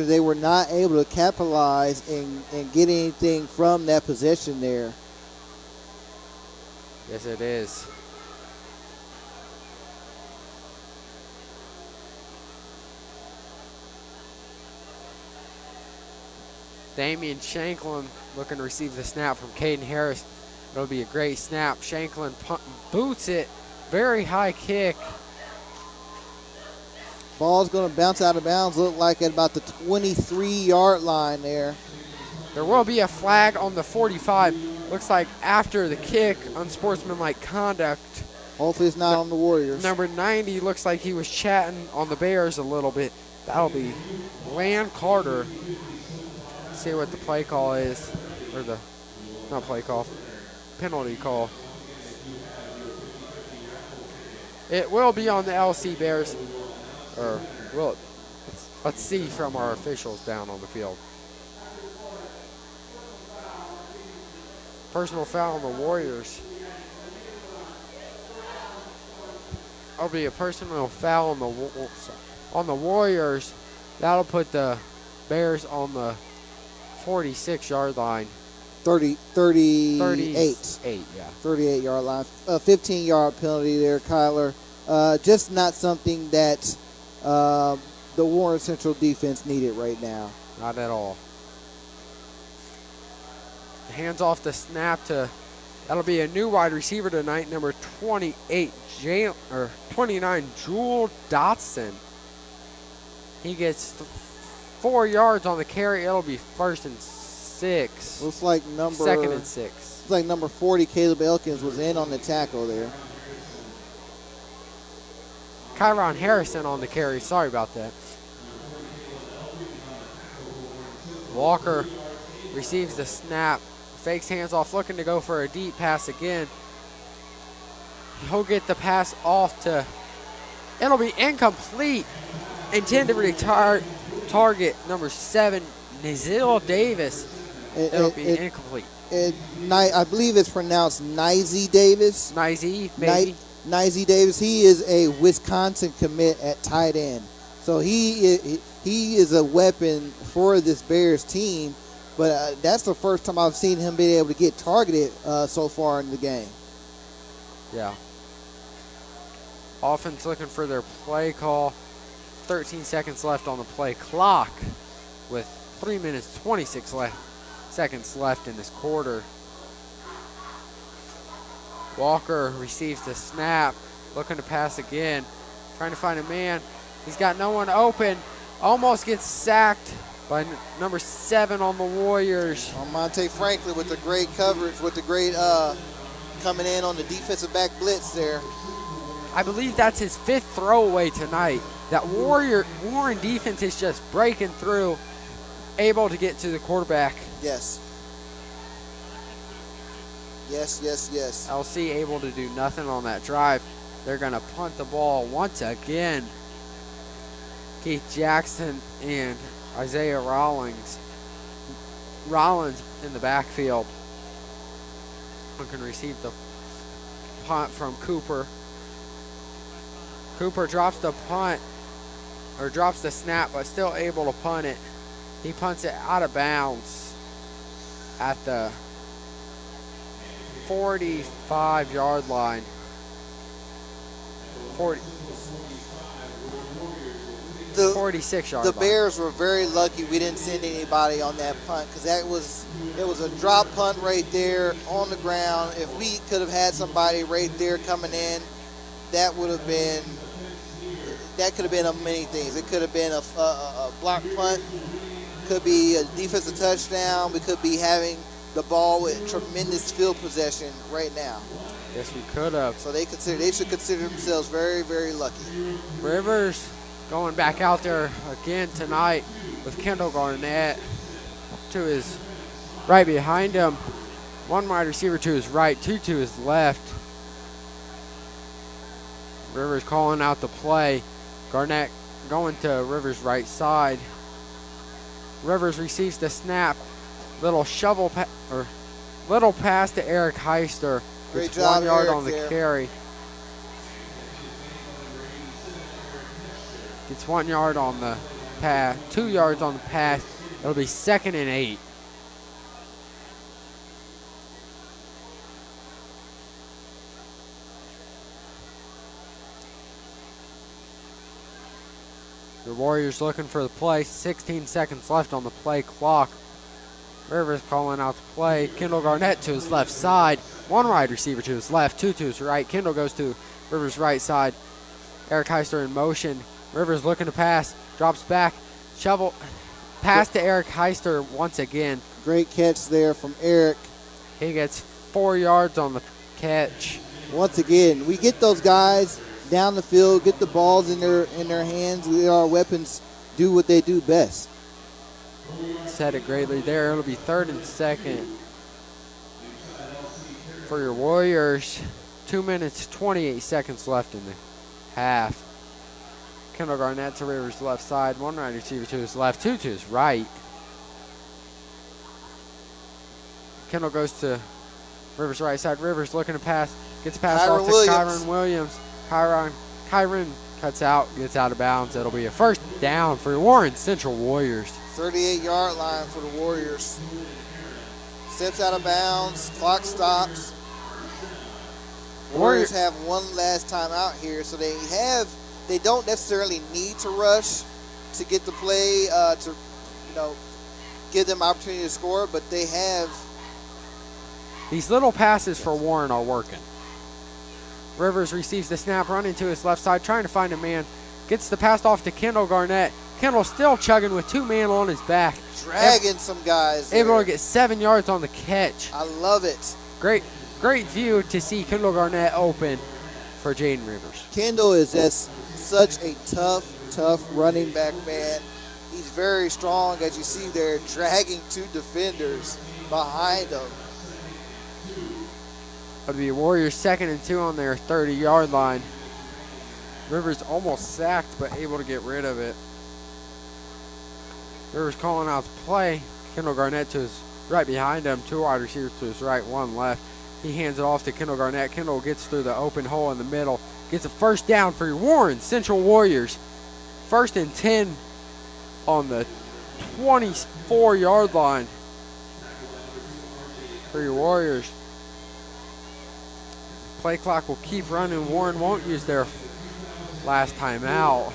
they were not able to capitalize and get anything from that possession there. Yes, it is. Damian Shanklin looking to receive the snap from Caden Harris. It'll be a great snap. Shanklin boots it. Very high kick. Ball's going to bounce out of bounds, look like at about the 23-yard line there. There will be a flag on the 45. Looks like after the kick, unsportsmanlike conduct. Hopefully it's not on the Warriors. Number 90 looks like he was chatting on the Bears a little bit. That'll be Land Carter. See what the play call is, or the, not play call, penalty call. It will be on the LC Bears, or will it? Let's see from our officials down on the field. Personal foul on the Warriors. That'll be a personal foul on the Warriors. That'll put the Bears on the 46-yard line. 38. 38, yeah. 38-yard line. 15-yard penalty there, Kyler. Just not something that the Warren Central defense needed right now. Not at all. Hands off the snap to, that'll be a new wide receiver tonight, number 28, 29, Jewel Dotson. He gets 4 yards on the carry. It'll be 1st and 6. Looks like 2nd and 6. Looks like number 40, Caleb Elkins, was in on the tackle there. Kyron Harrison on the carry. Sorry about that. Walker receives the snap. Fakes hands off, looking to go for a deep pass again. He'll get the pass off to, it'll be incomplete. Intended to target number 7, Nazil Davis. It'll be incomplete. I believe it's pronounced Nizy Davis. Nizy, maybe. Nizy Davis. He is a Wisconsin commit at tight end. So he is a weapon for this Bears team. but that's the first time I've seen him be able to get targeted so far in the game. Yeah. Offense looking for their play call. 13 seconds left on the play clock with 3 minutes 26 seconds left in this quarter. Walker receives the snap, looking to pass again, trying to find a man. He's got no one open. Almost gets sacked by number 7 on the Warriors. Monte Franklin with the great coverage, with the great coming in on the defensive back blitz there. I believe that's his 5th throwaway tonight. That Warren defense is just breaking through, able to get to the quarterback. Yes. Yes. LC able to do nothing on that drive. They're going to punt the ball once again. Keith Jackson and Isaiah Rollins in the backfield. Who can receive the punt from Cooper. Cooper drops the punt, or drops the snap, but still able to punt it. He punts it out of bounds at the 45-yard line. 46-yard line. The Bears were very lucky we didn't send anybody on that punt, because it was a drop punt right there on the ground. If we could have had somebody right there coming in, that could have been many things. It could have been a block punt, could be a defensive touchdown. We could be having the ball with tremendous field possession right now. Yes, we could have. So they should consider themselves very, very lucky. Rivers going back out there again tonight with Kendall Garnett to his right behind him. One wide receiver to his right, two to his left. Rivers calling out the play. Garnett going to Rivers' right side. Rivers receives the snap. Little pass to Eric Heister. Great Gets job, 1 yard Eric, on the there. carry. Gets 1 yard on the pass, 2 yards on the pass. It'll be 2nd and 8. The Warriors looking for the play. 16 seconds left on the play clock. Rivers calling out the play. Kendall Garnett to his left side. One wide receiver to his left, two to his right. Kendall goes to Rivers' right side. Eric Heister in motion. Rivers looking to pass. Drops back. Shovel. Pass to Eric Heister once again. Great catch there from Eric. He gets 4 yards on the catch. Once again, we get those guys down the field, get the balls in their hands. Our weapons do what they do best. Said it greatly there. It'll be 3rd and 2nd for your Warriors. 2 minutes, 28 seconds left in the half. Kendall Garnett to Rivers' left side. One wide receiver to his left, two to his right. Kendall goes to Rivers' right side. Rivers looking to pass. Gets passed off to Kyron Williams. Kyron cuts out, gets out of bounds. It'll be a first down for your Warren Central Warriors. 38-yard line for the Warriors. Steps out of bounds. Clock stops. Warriors have one last time out here, so they don't necessarily need to rush to get the play to give them opportunity to score, but they have. These little passes for Warren are working. Rivers receives the snap, running to his left side, trying to find a man. Gets the pass off to Kendall Garnett. Kendall still chugging with 2 men on his back. Dragging some guys. Able to get 7 yards on the catch. I love it. Great view to see Kendall Garnett open for Jaden Rivers. Kendall is just such a tough running back, man. He's very strong, as you see there, dragging 2 defenders behind him. It'll be Warriors 2nd and 2 on their 30-yard line. Rivers almost sacked, but able to get rid of it. Rivers calling out the play. Kendall Garnett to his right behind him. 2 wide receivers to his right, 1 left. He hands it off to Kendall Garnett. Kendall gets through the open hole in the middle. Gets a first down for your Warren Central Warriors. 1st and 10 on the 24-yard line. for your Warriors. Play clock will keep running. Warren won't use their last timeout.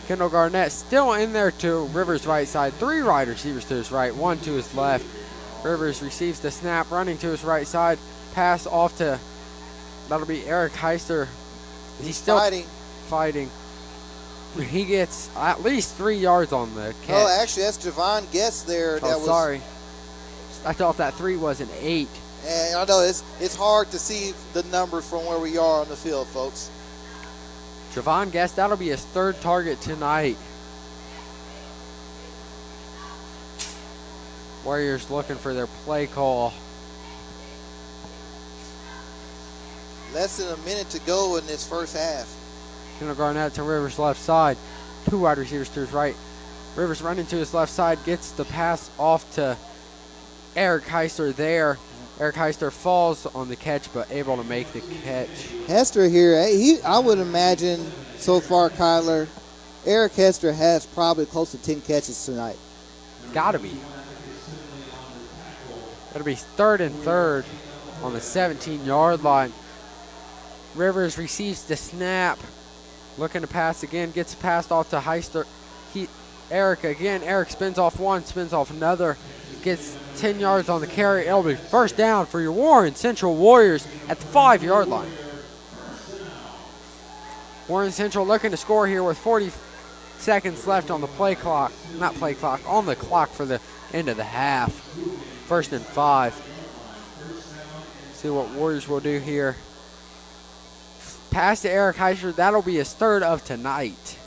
Kendall Garnett still in there to Rivers' right side. 3 wide receivers to his right, 1 to his left. Rivers receives the snap, running to his right side. Pass off to, that'll be Eric Heister. He's still fighting. He gets at least 3 yards on the catch. Oh, actually, that's Javon Guess there. Sorry. I thought that 3 was an 8. And I know it's hard to see the numbers from where we are on the field, folks. Javon Guest, that'll be his 3rd target tonight. Warriors looking for their play call. Less than a minute to go in this first half. Kendall Garnett to Rivers' left side. 2 wide receivers to his right. Rivers running to his left side, gets the pass off to Eric Heister there. Eric Heister falls on the catch, but able to make the catch. Hester here, I would imagine so far, Kyler, Eric Hester has probably close to 10 catches tonight. Gotta be. It'll be 3rd and 3rd on the 17-yard line. Rivers receives the snap. Looking to pass again. Gets passed off to Heister. Eric again. Eric spins off one, spins off another. Gets 10 yards on the carry. It'll be first down for your Warren Central Warriors at the 5-yard line. Warren Central looking to score here with 40 seconds left on the play clock. Not play clock, on the clock for the end of the half. 1st and 5. See what Warriors will do here. Pass to Eric Heiser. That'll be his 3rd of tonight.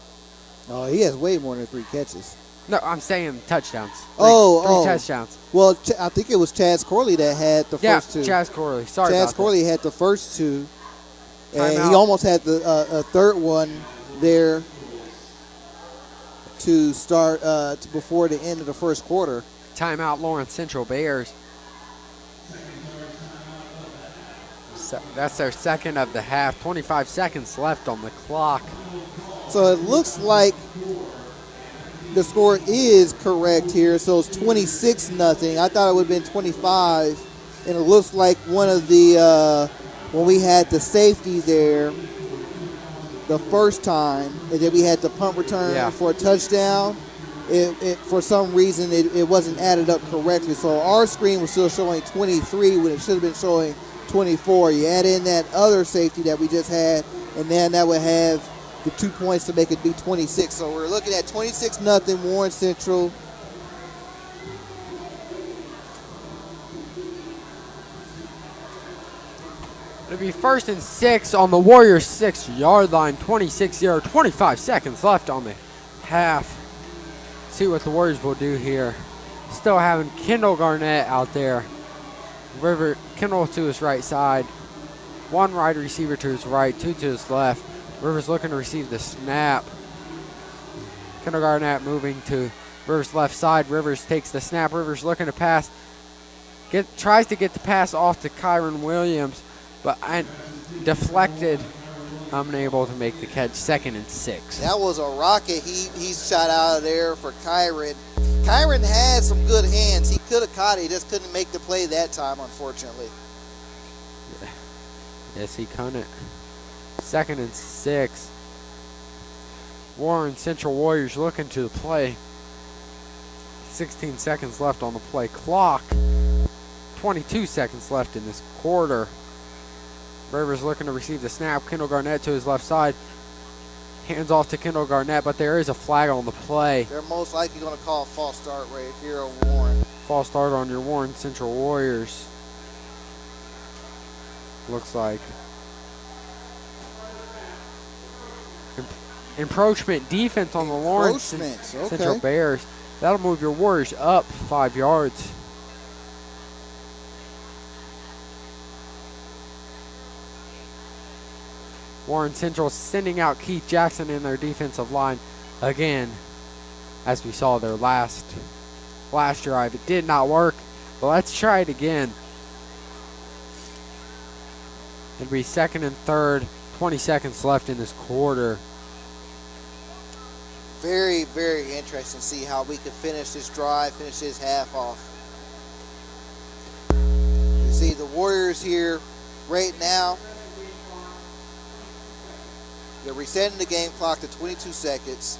Oh, he has way more than 3 catches. No, I'm saying touchdowns. Three touchdowns. Well, I think it was Chaz Corley that had the first 2. Yeah, Chaz Corley. Sorry Chaz about Corley that. had the first 2. And Timeout. he almost had the a 3rd one there to start before the end of the first quarter. Timeout, Lawrence Central Bears. That's their 2nd of the half. 25 seconds left on the clock. So it looks like the score is correct here. So it's 26-0. I thought it would have been 25. And it looks like one of the, when we had the safety there the first time, and then we had the punt return for a touchdown, it for some reason it wasn't added up correctly. So our screen was still showing 23 when it should have been showing 24. You add in that other safety that we just had, and then that would have the 2 points to make it be 26. So we're looking at 26-0 Warren Central. It'll be 1st and 6 on the Warriors' 6-yard line. 26-0, 25 seconds left on the half. See what the Warriors will do here. Still having Kendall Garnett out there. Kendall to his right side. 1 wide receiver to his right, 2 to his left. Rivers looking to receive the snap. Kendall Garnett moving to Rivers' left side. Rivers takes the snap. Rivers looking to pass. Tries to get the pass off to Kyron Williams, but deflected. Unable to make the catch. 2nd and 6. That was a rocket he shot out of there for Kyron. Kyron had some good hands. He could have caught it. He just couldn't make the play that time, unfortunately. Yes, he couldn't. 2nd and 6. Warren Central Warriors looking to the play. 16 seconds left on the play clock. 22 seconds left in this quarter. Rivers looking to receive the snap. Kendall Garnett to his left side. Hands off to Kendall Garnett, but there is a flag on the play. They're most likely going to call a false start right here on Warren. False start on your Warren Central Warriors. Looks like. Encroachment defense on the Lawrence Central Bears. That'll move your Warriors up 5 yards. Warren Central sending out Keith Jackson in their defensive line again, as we saw their last drive. It did not work, but let's try it again. It'll be 2nd and 3rd, 20 seconds left in this quarter. Very, very interesting to see how we can finish this drive, finish this half off. You see the Warriors here right now. They're resetting the game clock to 22 seconds.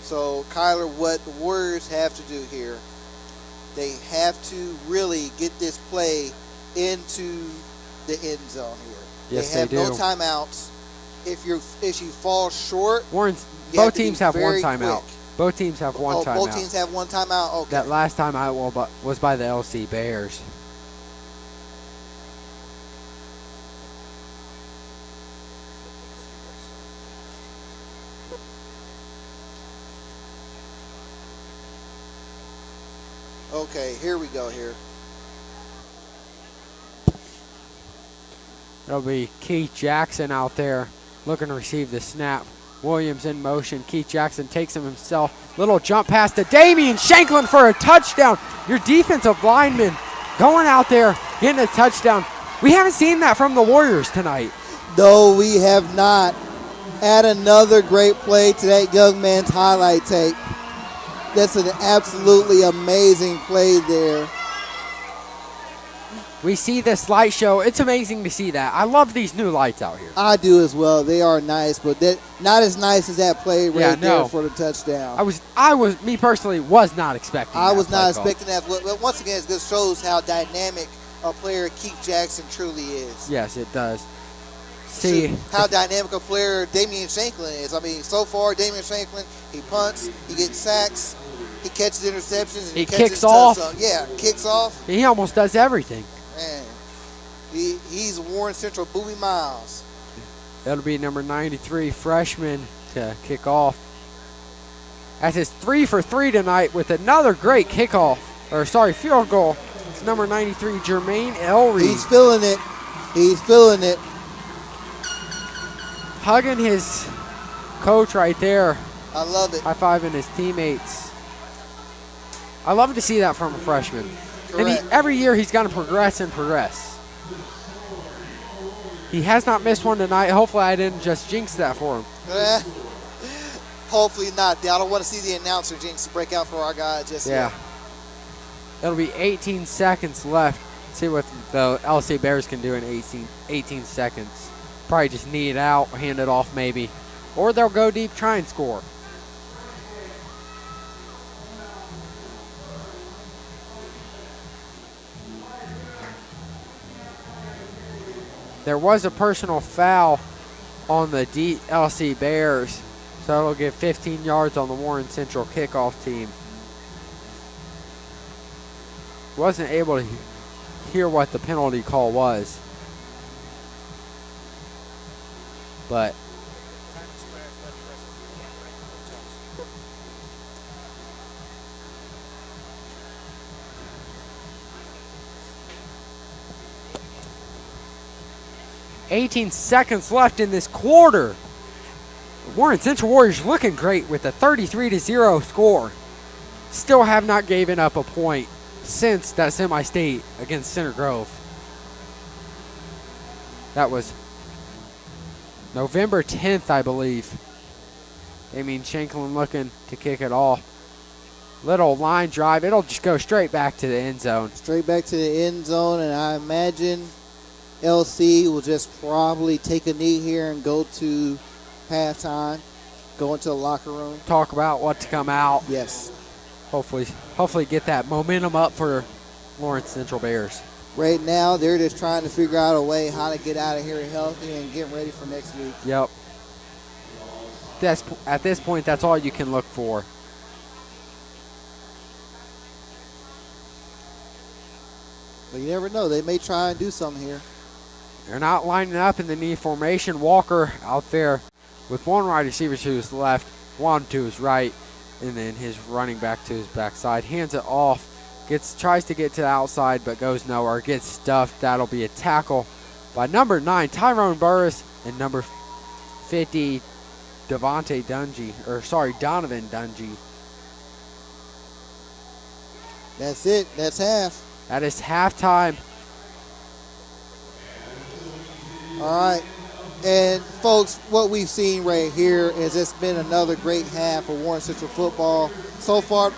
So, Kyler, what the Warriors have to do here, they have to really get this play into the end zone here. Yes, they have they no do. timeouts. If you fall short, Both teams have one timeout. quick. Both teams have one timeout. Both teams have one timeout. Okay. That last timeout was by the LC Bears. Okay, here we go here. It'll be Keith Jackson out there looking to receive the snap. Williams in motion. Keith Jackson takes him himself. Little jump pass to Damian Shanklin for a touchdown. Your defensive lineman going out there, getting a touchdown. We haven't seen that from the Warriors tonight. No, we have not. Add another great play to that young man's highlight tape. That's an absolutely amazing play there. We see this light show. It's amazing to see that. I love these new lights out here. I do as well. They are nice, but not as nice as that play right there for the touchdown. Me personally, was not expecting that. I was not expecting that. But once again, it just shows how dynamic a player Keith Jackson truly is. Yes, it does. See how dynamic a player Damian Shanklin is. I mean, so far, Damian Shanklin, he punts, he gets sacks, he catches interceptions, and he catches kicks off. Yeah, kicks off. He almost does everything. Man, he's Warren Central Boobie Miles. That'll be number 93 freshman to kick off. That's his 3 for 3 tonight with another great field goal. It's number 93 Jermaine Elreed. He's feeling it. He's feeling it. Hugging his coach right there. I love it. High-fiving his teammates. I love to see that from a freshman. Correct. And every year he's going to progress and progress. He has not missed one tonight. Hopefully I didn't just jinx that for him. Hopefully not. I don't want to see the announcer jinx break out for our guy just yet. It'll be 18 seconds left. See what the LC Bears can do in 18 seconds. Probably just knee it out, hand it off maybe. Or they'll go deep, try and score. There was a personal foul on the LC Bears, so it'll give 15 yards on the Warren Central kickoff team. Wasn't able to hear what the penalty call was, but .18 seconds left in this quarter. Warren Central Warriors looking great with a 33-0 score. Still have not given up a point since that semi-state against Center Grove. That was November 10th, I believe. Damian Shanklin looking to kick it off. Little line drive. It'll just go straight back to the end zone. Straight back to the end zone, and I imagine LC will just probably take a knee here and go to halftime, go into the locker room. Talk about what to come out. Yes. Hopefully get that momentum up for Lawrence Central Bears. Right now, they're just trying to figure out a way how to get out of here healthy and get ready for next week. Yep. At this point, that's all you can look for. But you never know. They may try and do something here. They're not lining up in the knee formation. Walker out there with one wide receiver to his left, one to his right, and then his running back to his backside. Hands it off. Tries to get to the outside, but goes nowhere. Gets stuffed. That'll be a tackle by number 9, Tyrone Burris, and number 50, Donovan Dungy. That's it. That's half. That is halftime. All right. And folks, what we've seen right here is it's been another great half for Warren Central football. So far,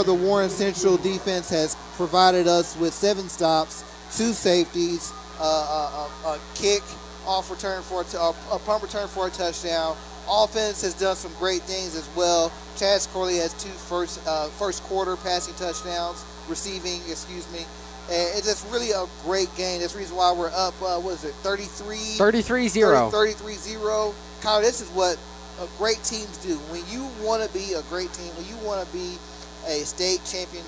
the Warren Central defense has provided us with 7 stops, 2 safeties, a kick off return for a punt return for a touchdown. Offense has done some great things as well. Chaz Corley has 2 first quarter passing touchdowns, receiving, And it's just really a great game. That's the reason why we're up, 33? 33-0. 33-0. Kyle, this is what great teams do. When you want to be a great team, when you want to be a state champion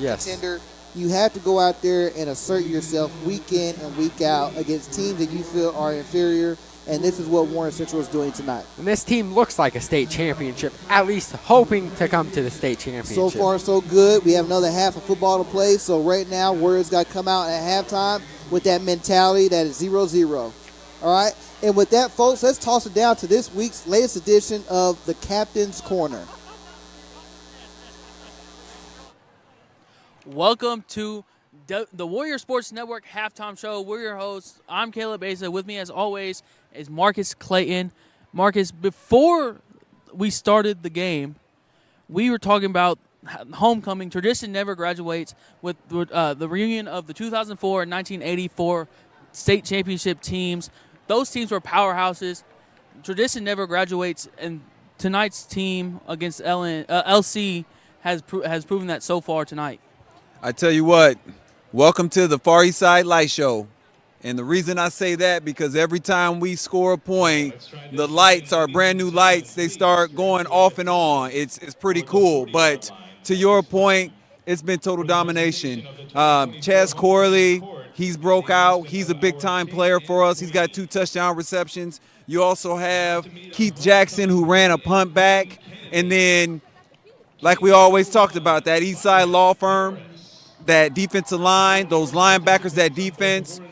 contender, you have to go out there and assert yourself week in and week out against teams that you feel are inferior. And this is what Warren Central is doing tonight. And this team looks like a state championship, at least hoping to come to the state championship. So far, so good. We have another half of football to play. So right now, Warriors got to come out at halftime with that mentality that is 0-0. All right? And with that, folks, let's toss it down to this week's latest edition of the Captain's Corner. Welcome to the Warrior Sports Network halftime show. We're your hosts. I'm Caleb Asa. With me, as always, is Marcus Clayton. Marcus, before we started the game, we were talking about homecoming. Tradition never graduates with the reunion of the 2004 and 1984 state championship teams. Those teams were powerhouses. Tradition never graduates, and tonight's team against LC has proven that so far tonight. I tell you what, welcome to the Far East Side Light Show. And the reason I say that, because every time we score a point, the lights, our brand new lights, they start going off and on. It's pretty cool. But to your point, it's been total domination. Chaz Corley, he's broke out. He's a big-time player for us. He's got 2 touchdown receptions. You also have Keith Jackson, who ran a punt back. And then, like we always talked about, that East Side law firm, that defensive line, those linebackers, that defense.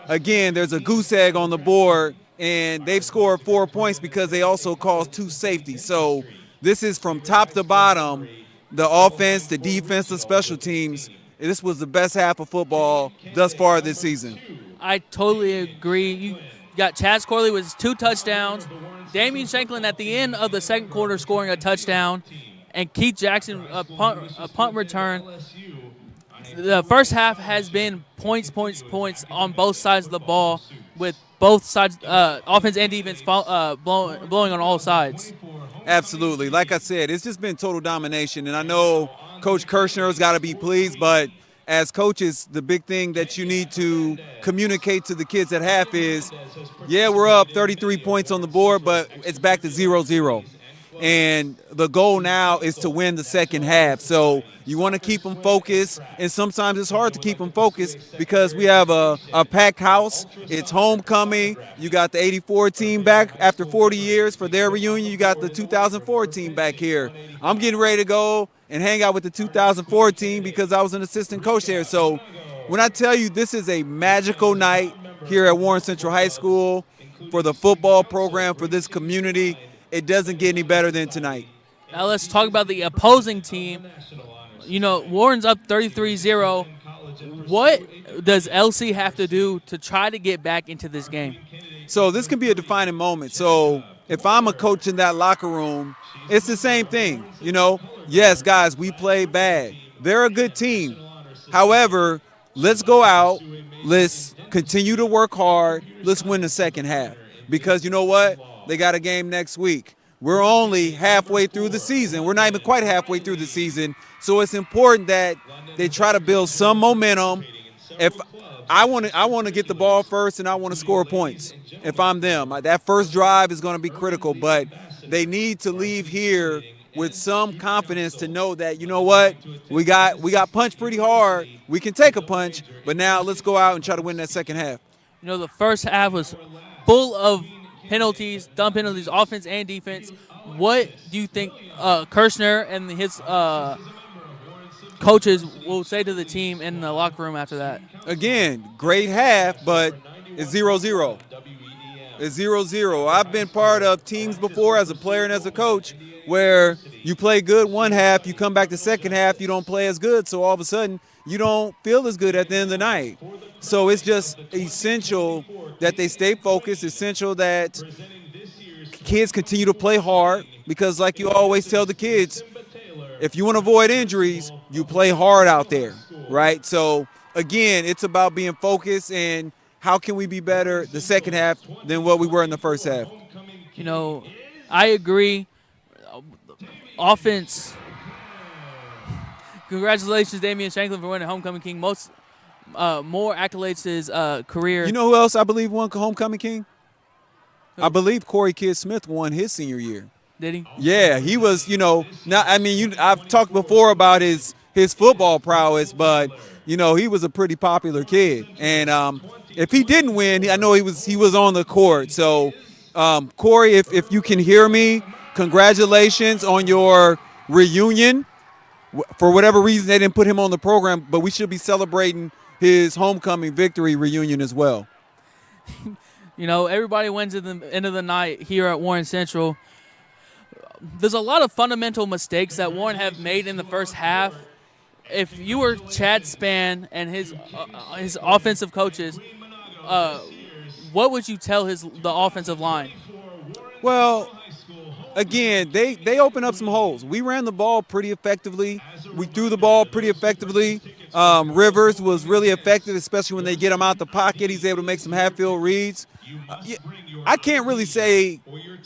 Again, there's a goose egg on the board, and they've scored 4 points because they also caused 2 safeties. So this is from top to bottom, the offense, the defense, the special teams. This was the best half of football thus far this season. I totally agree. You got Chaz Corley with his 2 touchdowns, Damian Shanklin at the end of the second quarter scoring a touchdown, and Keith Jackson a punt return. The first half has been points on both sides of the ball, with both sides, offense and defense, blowing on all sides. Absolutely. Like I said, it's just been total domination. And I know Coach Kirshner's got to be pleased, but as coaches, the big thing that you need to communicate to the kids at half is, yeah, we're up 33 points on the board, but it's back to 0-0. And the goal now is to win the second half. So you want to keep them focused, and sometimes it's hard to keep them focused because we have a packed house. It's homecoming. You got the 84 team back after 40 years for their reunion. You got the 2004 team back here. I'm getting ready to go and hang out with the 2004 team because I was an assistant coach there. So when I tell you this is a magical night here at Warren Central High School for the football program, for this community, it doesn't get any better than tonight. Now let's talk about the opposing team. You know, Warren's up 33-0. What does LC have to do to try to get back into this game? So this can be a defining moment. So if I'm a coach in that locker room, it's the same thing. You know, yes, guys, we play bad. They're a good team. However, let's go out. Let's continue to work hard. Let's win the second half. Because you know what? They got a game next week. We're only halfway through the season. We're not even quite halfway through the season. So it's important that they try to build some momentum. If I want to get the ball first and I want to score points. If I'm them, that first drive is going to be critical, but they need to leave here with some confidence to know that, you know what, we got punched pretty hard. We can take a punch, but now let's go out and try to win that second half. You know, the first half was full of penalties, dumb penalties, offense and defense. What do you think Kirshner and his coaches will say to the team in the locker room after that? Again, great half, but it's 0-0. It's 0-0. I've been part of teams before as a player and as a coach where you play good one half, you come back the second half, you don't play as good, so all of a sudden you don't feel as good at the end of the night. So it's just essential that they stay focused. Essential that kids continue to play hard because, like you always tell the kids, if you want to avoid injuries, you play hard out there, right? So, again, it's about being focused and how can we be better the second half than what we were in the first half. You know, I agree. Offense. Congratulations, Damian Shanklin, for winning Homecoming King. More accolades to his career. You know who else I believe won Homecoming King? Who? I believe Corey Kidd-Smith won his senior year. Did he? Yeah, he was, I've talked before about his football prowess, but, he was a pretty popular kid. And if he didn't win, I know he was on the court. So, Corey, if you can hear me, congratulations on your reunion. For whatever reason, they didn't put him on the program, but we should be celebrating his homecoming victory reunion as well. Everybody wins at the end of the night here at Warren Central. There's a lot of fundamental mistakes that Warren have made in the first half. If you were Chad Spann and his offensive coaches, what would you tell the offensive line? Well, again, they opened up some holes. We ran the ball pretty effectively. We threw the ball pretty effectively. Rivers was really effective, especially when they get him out the pocket. He's able to make some half-field reads. I can't really say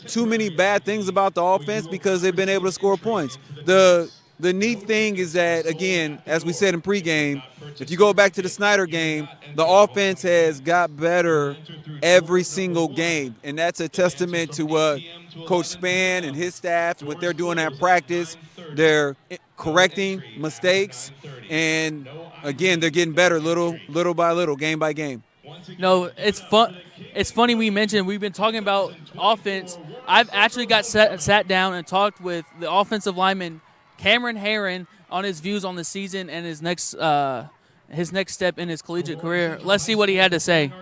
too many bad things about the offense because they've been able to score points. The neat thing is that, again, as we said in pregame, if you go back to the Snyder game, the offense has got better every single game, and that's a testament to what Coach Spann and his staff, what they're doing at practice. They're correcting mistakes, and, again, they're getting better little by little, game by game. No, it's fun. It's funny we've been talking about offense. I've actually got sat down and talked with the offensive lineman Cameron Herron on his views on the season and his next step in his collegiate career. Let's see what he had to say.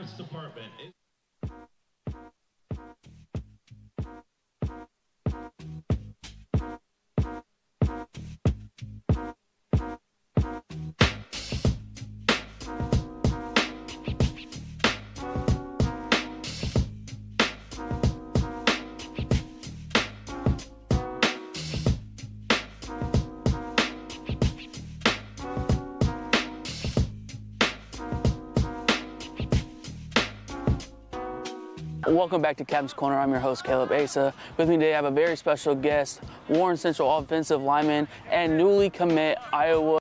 Welcome back to Captain's Corner. I'm your host, Caleb Asa. With me today, I have a very special guest, Warren Central offensive lineman and newly commit Iowa.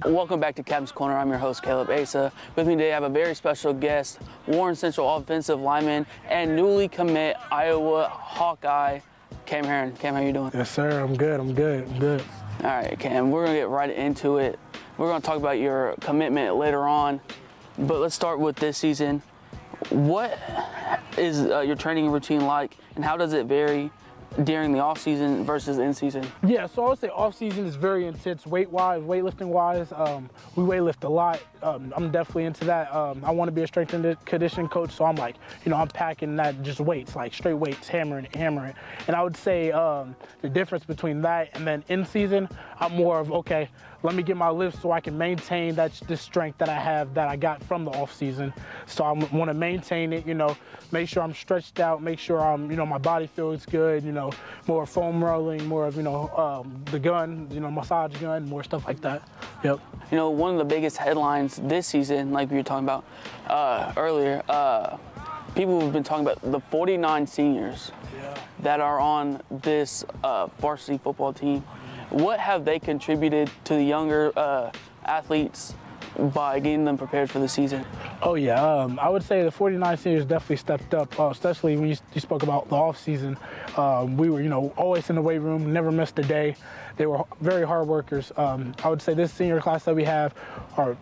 Welcome back to Captain's Corner. I'm your host, Caleb Asa. With me today, I have a very special guest, Warren Central offensive lineman and newly commit Iowa Hawkeye, Cam Herron. Cam, how you doing? Yes, sir. I'm good. All right, Cam, we're going to get right into it. We're going to talk about your commitment later on, but let's start with this season. What is your training routine like, and how does it vary during the off season versus in season? Yeah, so I would say off season is very intense weight-wise, weightlifting wise. We weightlift a lot. I'm definitely into that. I want to be a strength and conditioning coach, so I'm like, I'm packing that just weights, like straight weights, hammering. And I would say the difference between that and then in season, I'm more of, okay, let me get my lifts so I can maintain this strength that I have that I got from the off season. So I want to maintain it, make sure I'm stretched out, make sure I'm, my body feels good, more foam rolling, more of, the gun, massage gun, more stuff like that. Yep. One of the biggest headlines this season, like we were talking about earlier, people have been talking about the 49 seniors that are on this varsity football team. What have they contributed to the younger athletes by getting them prepared for the season? Oh, yeah. I would say the 49 seniors definitely stepped up, especially when you spoke about the offseason. We were, always in the weight room, never missed a day. They were very hard workers. I would say this senior class that we have are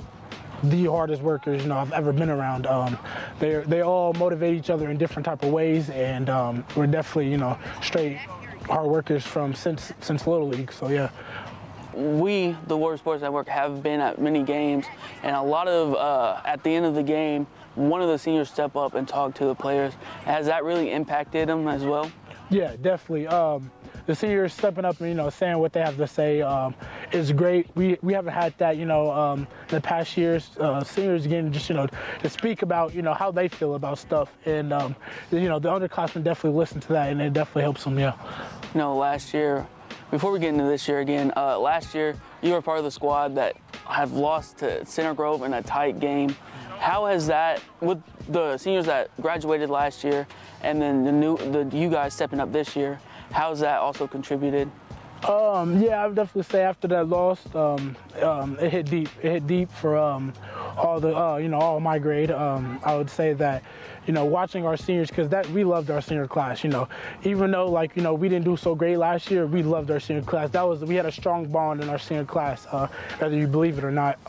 the hardest workers, I've ever been around. They all motivate each other in different type of ways, and we're definitely, straight hard workers since Little League, so yeah. We, the Warrior Sports Network, have been at many games, and a lot of, at the end of the game, one of the seniors step up and talk to the players. Has that really impacted them as well? Yeah, definitely. The seniors stepping up and, saying what they have to say is great. We haven't had that, in the past years. Seniors getting just, to speak about, how they feel about stuff. And, the underclassmen definitely listen to that, and it definitely helps them, yeah. Last year, before we get into this year again, last year you were part of the squad that have lost to Center Grove in a tight game. How has that, with the seniors that graduated last year and then you guys stepping up this year, how has that also contributed? Yeah, I would definitely say after that loss, it hit deep. It hit deep for all my grade. I would say that, watching our seniors, because we loved our senior class. Even though we didn't do so great last year, we loved our senior class. We had a strong bond in our senior class, whether you believe it or not.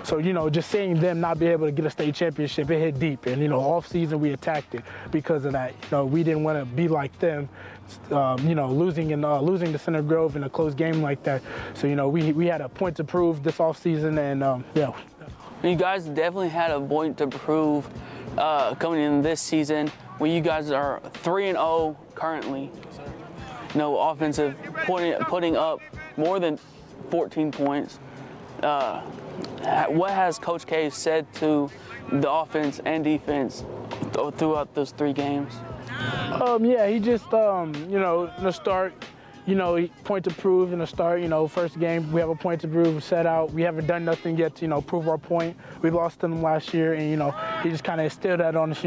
So just seeing them not be able to get a state championship, it hit deep. And off season we attacked it because of that. We didn't want to be like them. Losing to Center Grove in a close game like that. So, we had a point to prove this offseason, and yeah. You guys definitely had a point to prove coming in this season when you guys are 3-0 currently. Offensive, putting up more than 14 points. What has Coach K said to the offense and defense throughout those 3 games? Yeah, he just, in the start, point to prove in the start, first game, we have a point to prove, set out. We haven't done nothing yet to, prove our point. We lost to them last year, and, he just kind of instilled that on us,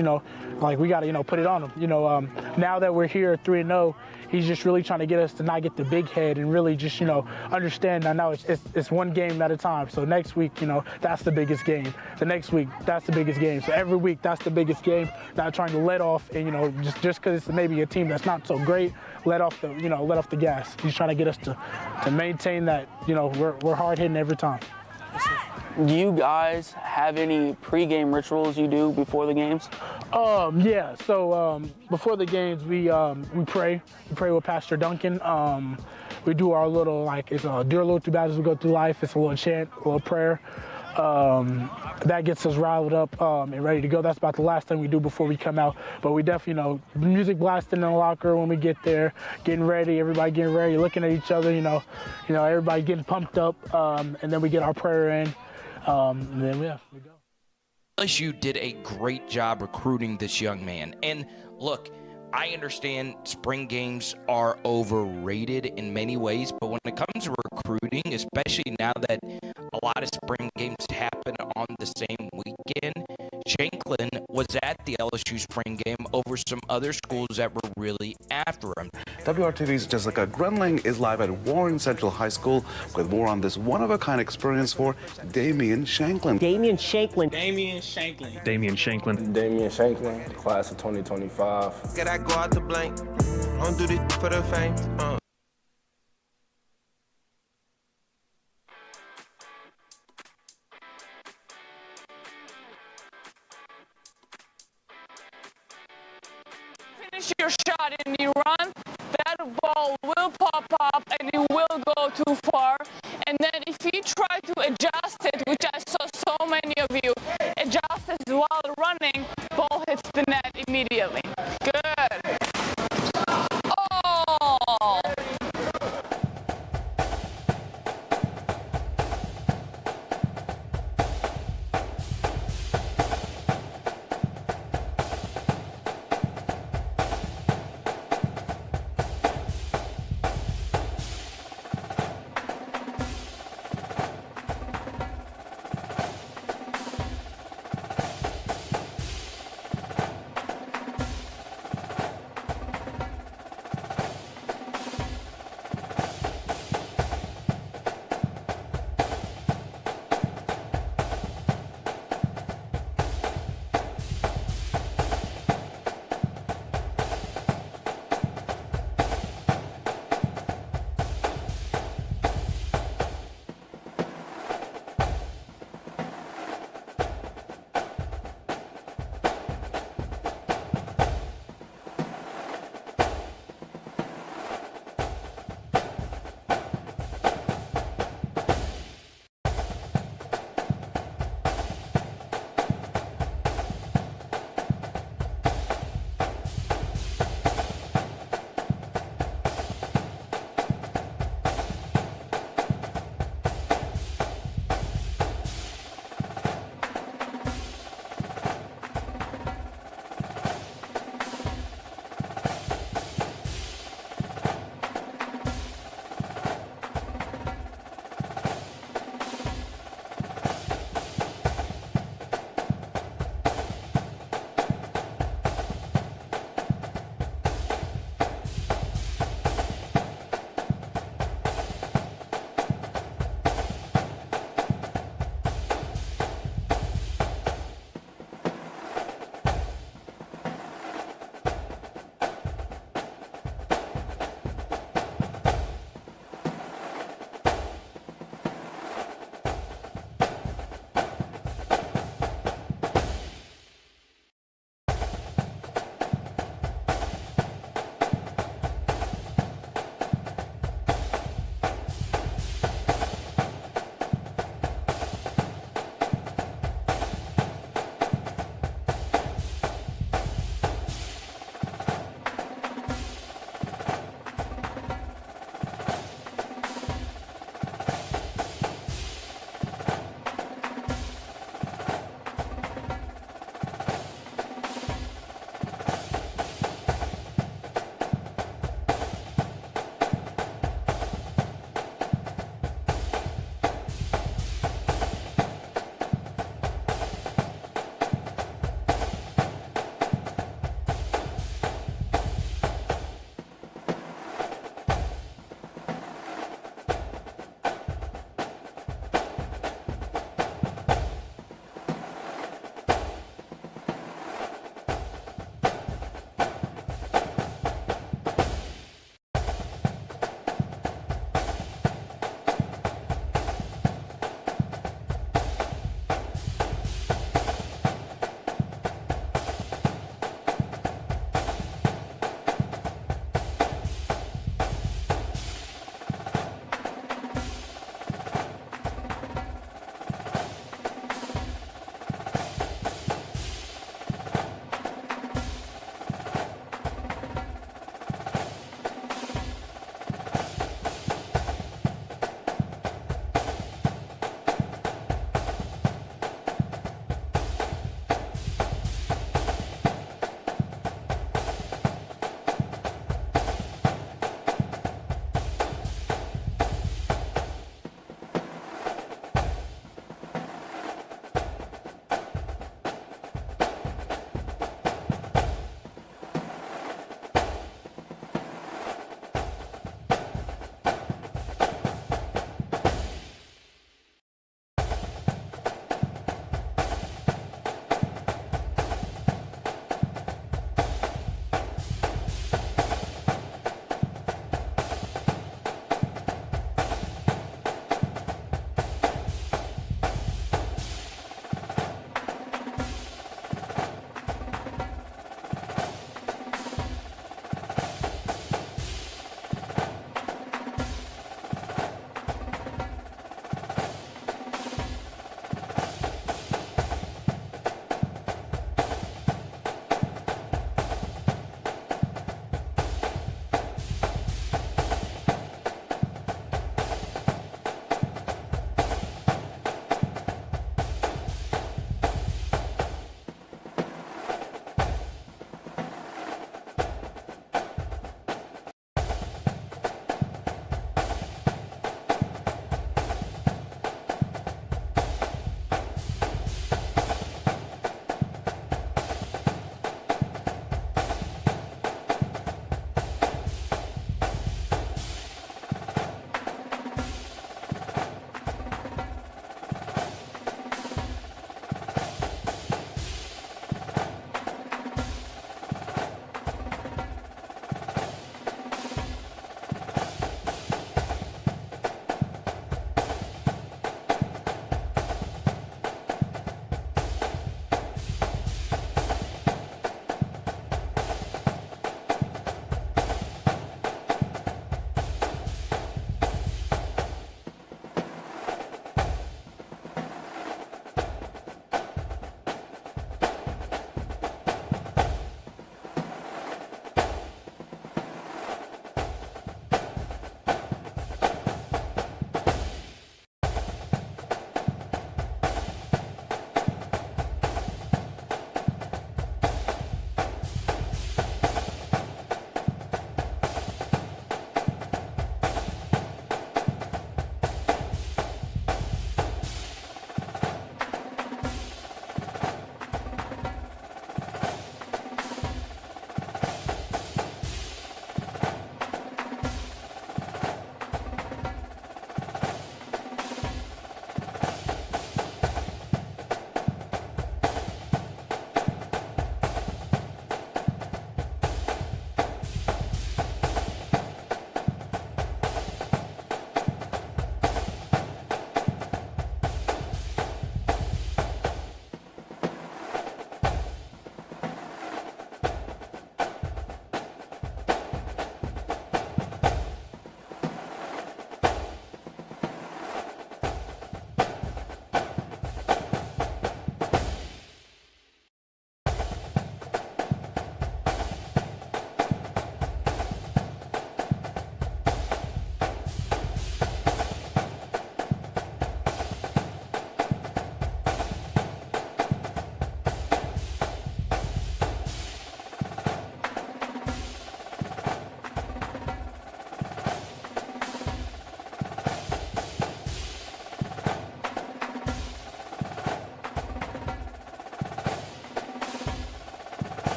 like we got to, put it on them. Now that we're here 3-0, he's just really trying to get us to not get the big head and really just, understand that now it's one game at a time. So next week, that's the biggest game. The next week, that's the biggest game. So every week, that's the biggest game. Not trying to let off and, just because it's maybe a team that's not so great, let off the gas. He's trying to get us to maintain that, we're hard hitting every time. Do you guys have any pregame rituals you do before the games? Yeah. So before the games, we pray. We pray with Pastor Duncan. We do our little it's dear Lord, too bad as we go through life. It's a little chant, a little prayer. That gets us riled up and ready to go. That's about the last thing we do before we come out. But we definitely, music blasting in the locker when we get there, getting ready, everybody getting ready, looking at each other, everybody getting pumped up, and then we get our prayer in, and then we go. LSU did a great job recruiting this young man. And look, I understand spring games are overrated in many ways, but when it comes to recruiting, especially now that a lot of spring games happen on the same weekend, Shanklin was at the LSU spring game over some other schools that were really after him. WRTV's Jessica Grenling is live at Warren Central High School with more on this one-of-a-kind experience for Damian Shanklin. Damian Shanklin. Damian Shanklin. Damian Shanklin. Damian Shanklin, class of 2025. Get I go out the blank. I don't do this for the fame. Finish your shot and you run, that ball will pop up and it will go too far. And then if you try to adjust it, which I saw so many of you adjust it while running, ball hits the net immediately. Good. Oh!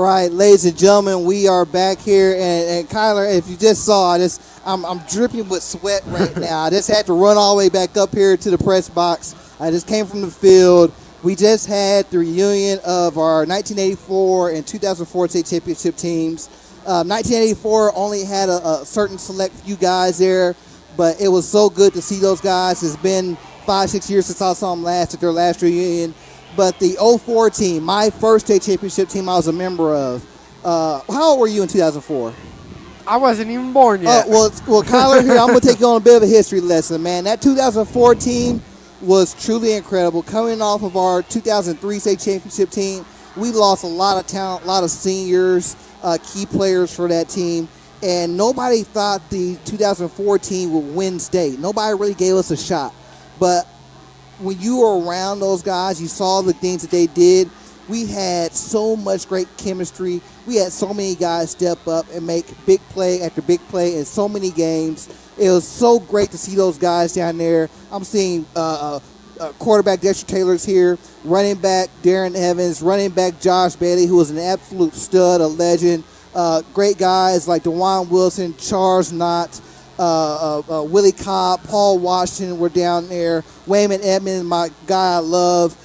right, ladies and gentlemen, we are back here, and Kyler, if you just saw, I'm dripping with sweat right now. I just had to run all the way back up here to the press box. I just came from the field. We just had the reunion of our 1984 and 2004 state championship teams. 1984 only had a certain select few guys there, but it was so good to see those guys. It's been 5-6 years since I saw them last at their last reunion. But the 04 team, my first state championship team I was a member of. How old were you in 2004? I wasn't even born yet. Well, Kyler, here, I'm going to take you on a bit of a history lesson, man. That 2004 team was truly incredible. Coming off of our 2003 state championship team, we lost a lot of talent, a lot of seniors, key players for that team. And nobody thought the 2004 team would win state. Nobody really gave us a shot. But when you were around those guys, you saw the things that they did. We had so much great chemistry. We had so many guys step up and make big play after big play in so many games. It was so great to see those guys down there. I'm seeing quarterback Dexter Taylor's here, running back Darren Evans, running back Josh Bailey, who was an absolute stud, a legend. Great guys like DeJuan Wilson, Charles Knott, Willie Cobb, Paul Washington were down there. Wayman Edmonds, my guy I love.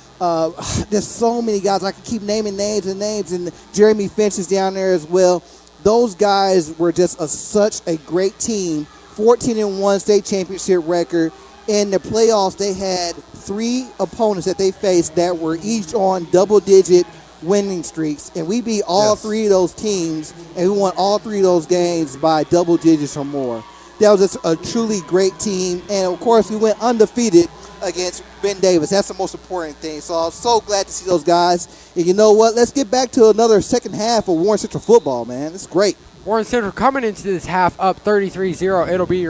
There's so many guys. I can keep naming names, and Jeremy Finch is down there as well. Those guys were just such a great team. 14-1 state championship record. In the playoffs, they had 3 opponents that they faced that were each on double-digit winning streaks, and we beat all 3 of those teams, and we won all 3 of those games by double digits or more. That was just a truly great team, and of course we went undefeated against Ben Davis. That's the most important thing. So I was so glad to see those guys. And you know what? Let's get back to another second half of Warren Central football, man. It's great. Warren Central coming into this half up 33-0. It'll be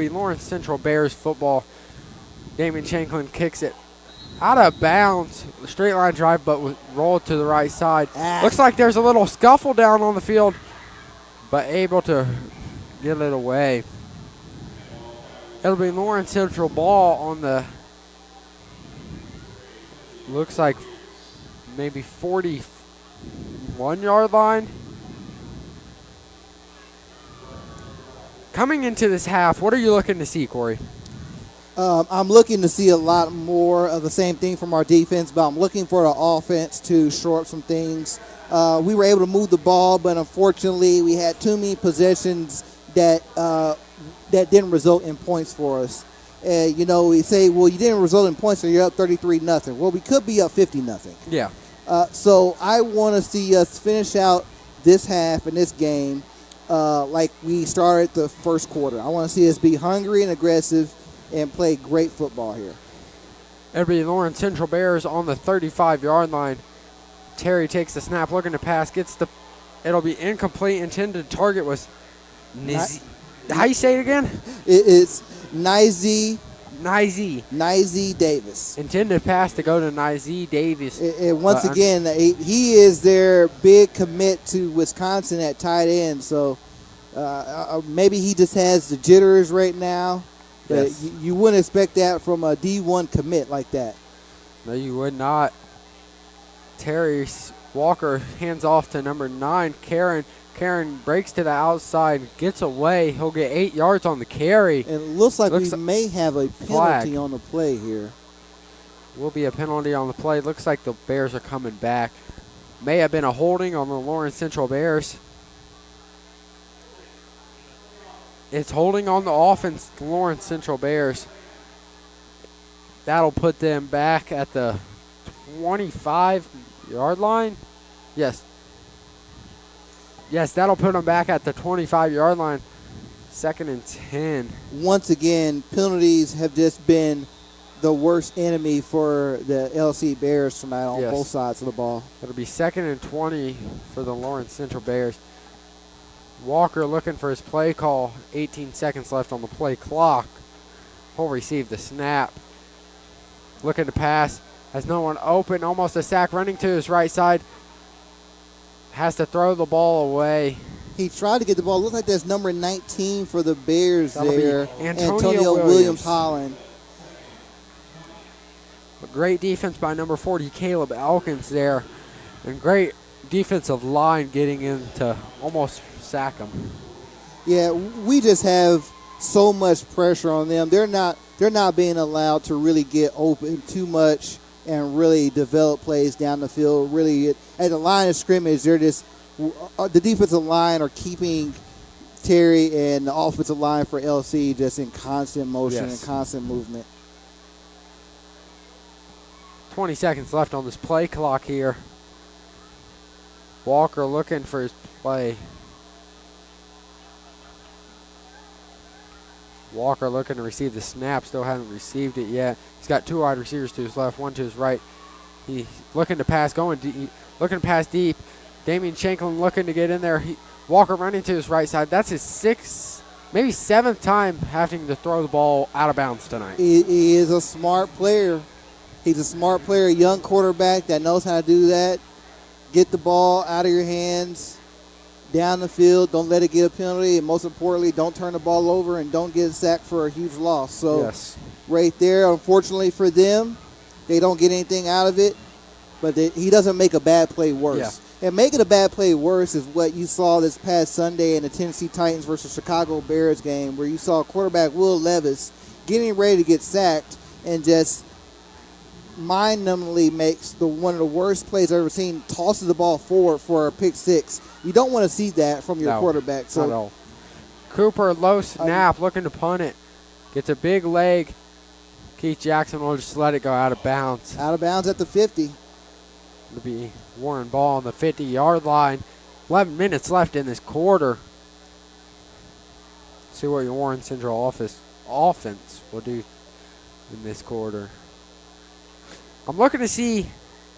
Lawrence Central Bears football. Damian Shanklin kicks it out of bounds. Straight line drive, but rolled to the right side. Looks like there's a little scuffle down on the field, but able to get it away. It'll be Lawrence Central ball on the, looks like maybe 41-yard line. Coming into this half, what are you looking to see, Corey? I'm looking to see a lot more of the same thing from our defense, but I'm looking for the offense to shore up some things. We were able to move the ball, but unfortunately we had too many possessions that didn't result in points for us. You know, we say, well, you didn't result in points, so you're up 33-0. Well, we could be up 50-0. Yeah. So I want to see us finish out this half in this game like we started the first quarter. I want to see us be hungry and aggressive and play great football here. It'll be Lawrence Central Bears on the 35-yard line. Terry takes the snap, looking to pass, it'll be incomplete. Intended target was how you say it again? It's Nizy Davis. Intended pass to go to Nizy Davis. And once again, he is their big commit to Wisconsin at tight end. So maybe he just has the jitters right now. But Yes. you wouldn't expect that from a D1 commit like that. No, you would not. Terry Walker hands off to number 9, Karen. Karen breaks to the outside, gets away. He'll get 8 yards on the carry. And it looks like we may have a penalty on the play here. Will be a penalty on the play. Looks like the Bears are coming back. May have been a holding on the Lawrence Central Bears. It's holding on the offense, the Lawrence Central Bears. That'll put them back at the 25-yard line. Yes. Yes, that'll put them back at the 25-yard line. 2nd and 10. Once again, penalties have just been the worst enemy for the LC Bears tonight on both sides of the ball. It'll be 2nd and 20 for the Lawrence Central Bears. Walker looking for his play call. 18 seconds left on the play clock. He'll receive the snap. Looking to pass. Has no one open. Almost a sack, running to his right side. Has to throw the ball away. He tried to get the ball. Looks like that's number 19 for the Bears. That'll there. be Antonio Williams Holland. A great defense by number 40, Caleb Elkins there. And great defensive line getting in to almost sack them. Yeah, we just have so much pressure on them. They're not being allowed to really get open too much and really develop plays down the field. Really, at the line of scrimmage, they're just the defensive line are keeping Terry and the offensive line for LC just in constant motion and constant movement. 20 seconds left on this play clock here. Walker looking for his play. Walker looking to receive the snap. Still hasn't received it yet. He's got 2 wide receivers to his left, 1 to his right. He's looking to pass, looking to pass deep. Damian Shanklin looking to get in there. Walker running to his right side. That's his 6th, maybe 7th time having to throw the ball out of bounds tonight. He is a smart player. He's a smart player, a young quarterback that knows how to do that. Get the ball out of your hands, down the field. Don't let it get a penalty. And most importantly, don't turn the ball over and don't get sacked for a huge loss. So right there, unfortunately for them, they don't get anything out of it. But he doesn't make a bad play worse. Yeah. And making a bad play worse is what you saw this past Sunday in the Tennessee Titans versus Chicago Bears game, where you saw quarterback Will Levis getting ready to get sacked and just mind-numbingly makes one of the worst plays I've ever seen, tosses the ball forward for a pick 6. You don't want to see that from your quarterback. So not at all. Cooper, low snap, looking to punt it. Gets a big leg. Keith Jackson will just let it go out of bounds. Out of bounds at the 50. It'll be Warren ball on the 50-yard line. 11 minutes left in this quarter. See what your Warren Central offense will do in this quarter. I'm looking to see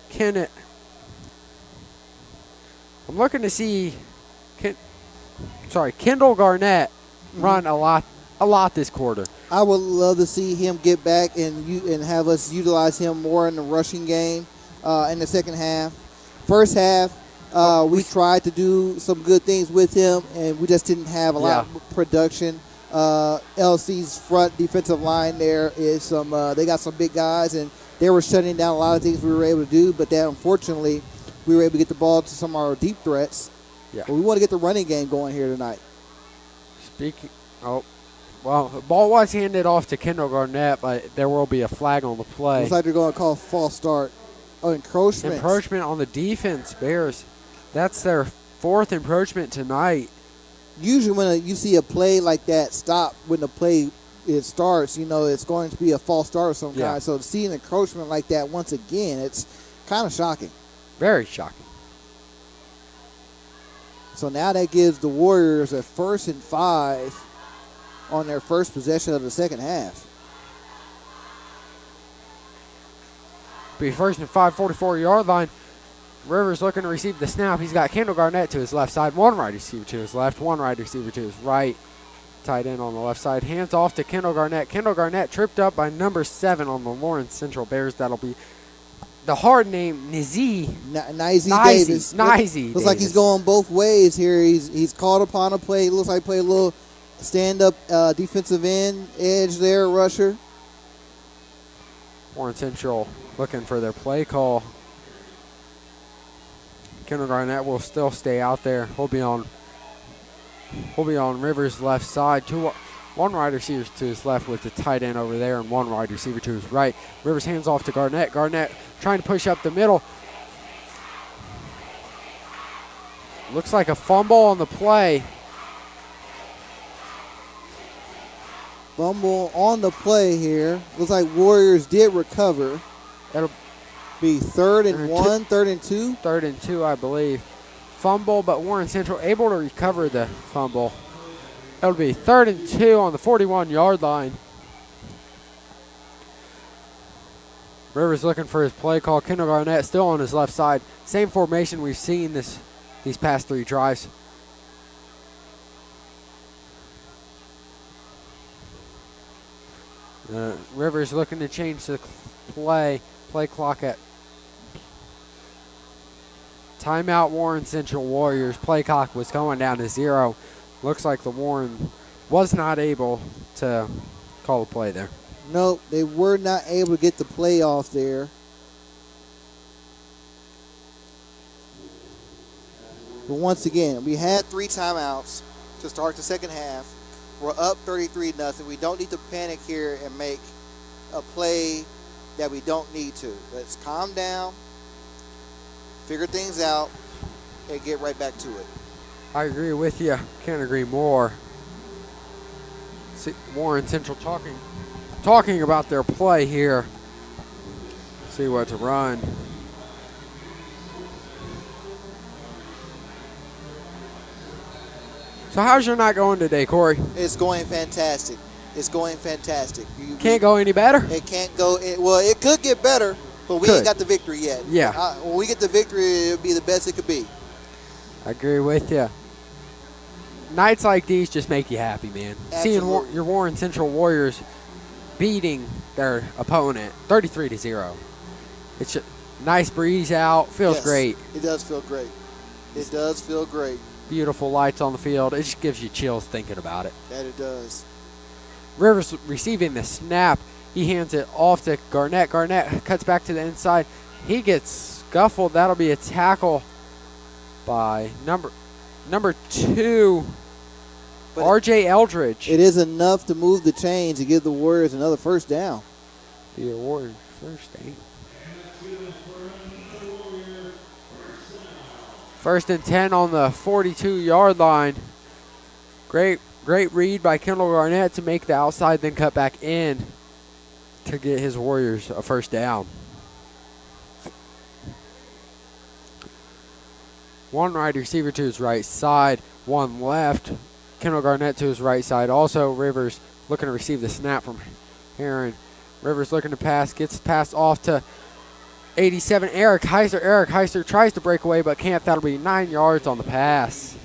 Kendall Garnett run a lot this quarter. I would love to see him get back and have us utilize him more in the rushing game in the second half. First half, we tried to do some good things with him, and we just didn't have a lot of production. LC's front defensive line there is they got some big guys, and they were shutting down a lot of things we were able to do, but then unfortunately we were able to get the ball to some of our deep threats. Yeah. But we want to get the running game going here tonight. The ball was handed off to Kendall Garnett, but there will be a flag on the play. Looks like they're going to call a false start. Oh, encroachment. Encroachment on the defense, Bears. That's their 4th encroachment tonight. Usually when you see a play like that stop when the play starts, it's going to be a false start of some kind. So to see an encroachment like that once again, it's kind of shocking. Very shocking. So now that gives the Warriors a 1st and 5 on their first possession of the second half. Be 1st and 5, 44-yard line. Rivers looking to receive the snap. He's got Kendall Garnett to his left side. 1 wide receiver to his left. 1 wide receiver to his right. Tight end on the left side. Hands off to Kendall Garnett. Kendall Garnett tripped up by number 7 on the Lawrence Central Bears. That'll be the hard name, Nizie Davis. Looks like he's going both ways here. He's called upon a play. Looks like play a little stand-up defensive end edge there, rusher. Warren Central looking for their play call. Kendall Garnett will still stay out there. He'll be on Rivers' left side. 1 wide receiver to his left with the tight end over there and 1 wide receiver to his right. Rivers hands off to Garnett. Garnett trying to push up the middle. Looks like a fumble on the play. Fumble on the play here. Looks like Warriors did recover. That'll be 3rd and 1, 3rd and 2? 3rd and 2, I believe. Fumble, but Warren Central able to recover the fumble. It'll be 3rd and 2 on the 41-yard line. Rivers looking for his play call. Kendall Garnett still on his left side. Same formation we've seen these past 3 drives. Rivers looking to change the play clock at timeout. Warren Central Warriors. Play clock was going down to 0. Looks like the Warren was not able to call a play there. Nope, they were not able to get the play off there. But once again, we had 3 timeouts to start the second half. We're up 33-0. We don't need to panic here and make a play that we don't need to. Let's calm down, figure things out, and get right back to it. I agree with you. Can't agree more. See, Warren Central talking about their play here. See what to run. So how's your night going today, Corey? It's going fantastic. It's going fantastic. Can't go any better? It can't go. Well, it could get better, but we ain't got the victory yet. Yeah. When we get the victory, it'll be the best it could be. I agree with you. Nights like these just make you happy, man. Absolutely. Seeing your Warren Central Warriors beating their opponent 33-0. It's a nice breeze out. Feels great. It does feel great. It does feel great. Beautiful lights on the field. It just gives you chills thinking about it. That it does. Rivers receiving the snap. He hands it off to Garnett. Garnett cuts back to the inside. He gets scuffled. That'll be a tackle by number 2, but R.J. Eldridge. It is enough to move the chains to give the Warriors another first down. The Warriors first down. 1st and 10 on the 42-yard line. Great read by Kendall Garnett to make the outside, then cut back in to get his Warriors a first down. One wide receiver to his right side, one left. Kendall Garnett to his right side. Also, Rivers looking to receive the snap from Heron. Rivers looking to pass, gets passed off to 87, Eric Heister. Eric Heister tries to break away but can't. That'll be 9 yards on the pass.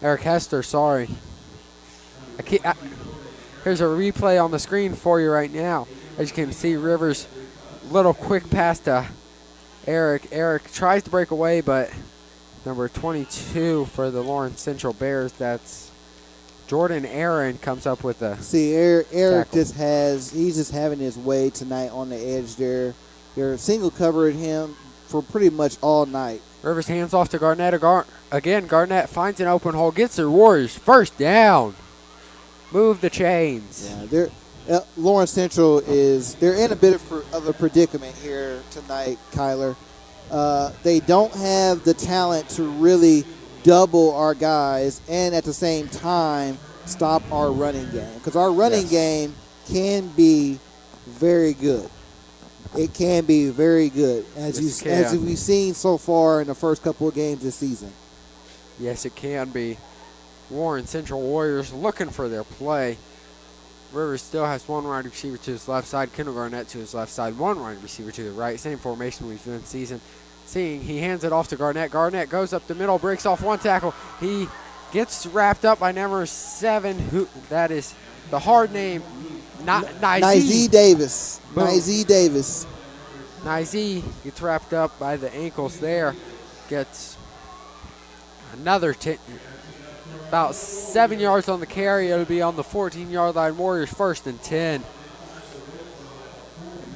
Eric Hester, sorry. Here's a replay on the screen for you right now. As you can see, Rivers' little quick pass to Eric. Eric tries to break away, but number 22 for the Lawrence Central Bears, that's Jordan Aaron, comes up with a Eric tackle. he's just having his way tonight on the edge there. They're single covering him for pretty much all night. Rivers hands off to Garnett. Again, Garnett finds an open hole, gets the Warriors first down. Move the chains. Yeah, Lawrence Central they're in a bit of a predicament here tonight, Kyler. They don't have the talent to really double our guys and at the same time stop our running game, because our running game can be very good. It can be very good, as we've seen so far in the first couple of games this season. Yes, it can be. Warren Central Warriors looking for their play. Rivers still has one wide receiver to his left side. Kendall Garnett to his left side. One wide receiver to the right. Same formation we've been seeing. He hands it off to Garnett. Garnett goes up the middle, breaks off one tackle. He gets wrapped up by number 7. That is the hard name, Nyzee Davis. Nyzee Davis. Nyzee gets wrapped up by the ankles there. Gets another about 7 yards on the carry. It'll be on the 14-yard line. Warriors 1st and 10.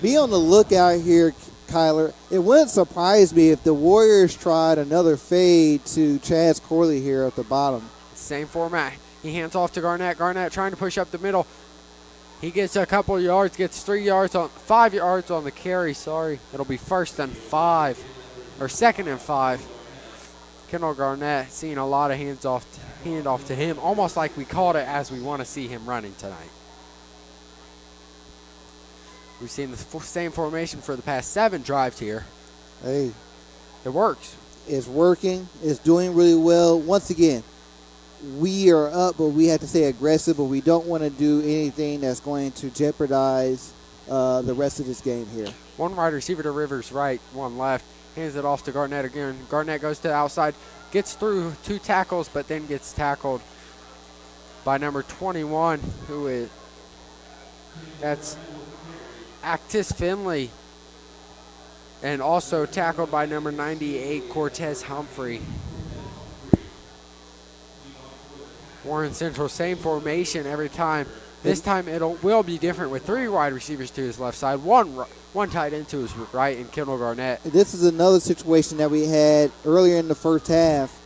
Be on the lookout here, Kyler. It wouldn't surprise me if the Warriors tried another fade to Chaz Corley here at the bottom. Same format. He hands off to Garnett. Garnett trying to push up the middle. He gets a couple of yards, gets 5 yards on the carry, sorry. It'll be 1st and 5, or 2nd and 5. Kendall Garnett seeing a lot of handoff to him, almost like we called it as we want to see him running tonight. We've seen the same formation for the past 7 drives here. Hey. It works. It's working. It's doing really well. Once again, we are up, but we have to stay aggressive, but we don't want to do anything that's going to jeopardize the rest of this game here. One wide receiver to Rivers right, one left. Hands it off to Garnett again. Garnett goes to the outside, gets through 2 tackles, but then gets tackled by number 21, that's Actis Finley. And also tackled by number 98, Cortez Humphrey. Warren Central, same formation every time. This time it will be different with 3 wide receivers to his left side, one one tight end to his right in Kendall Garnett. This is another situation that we had earlier in the first half.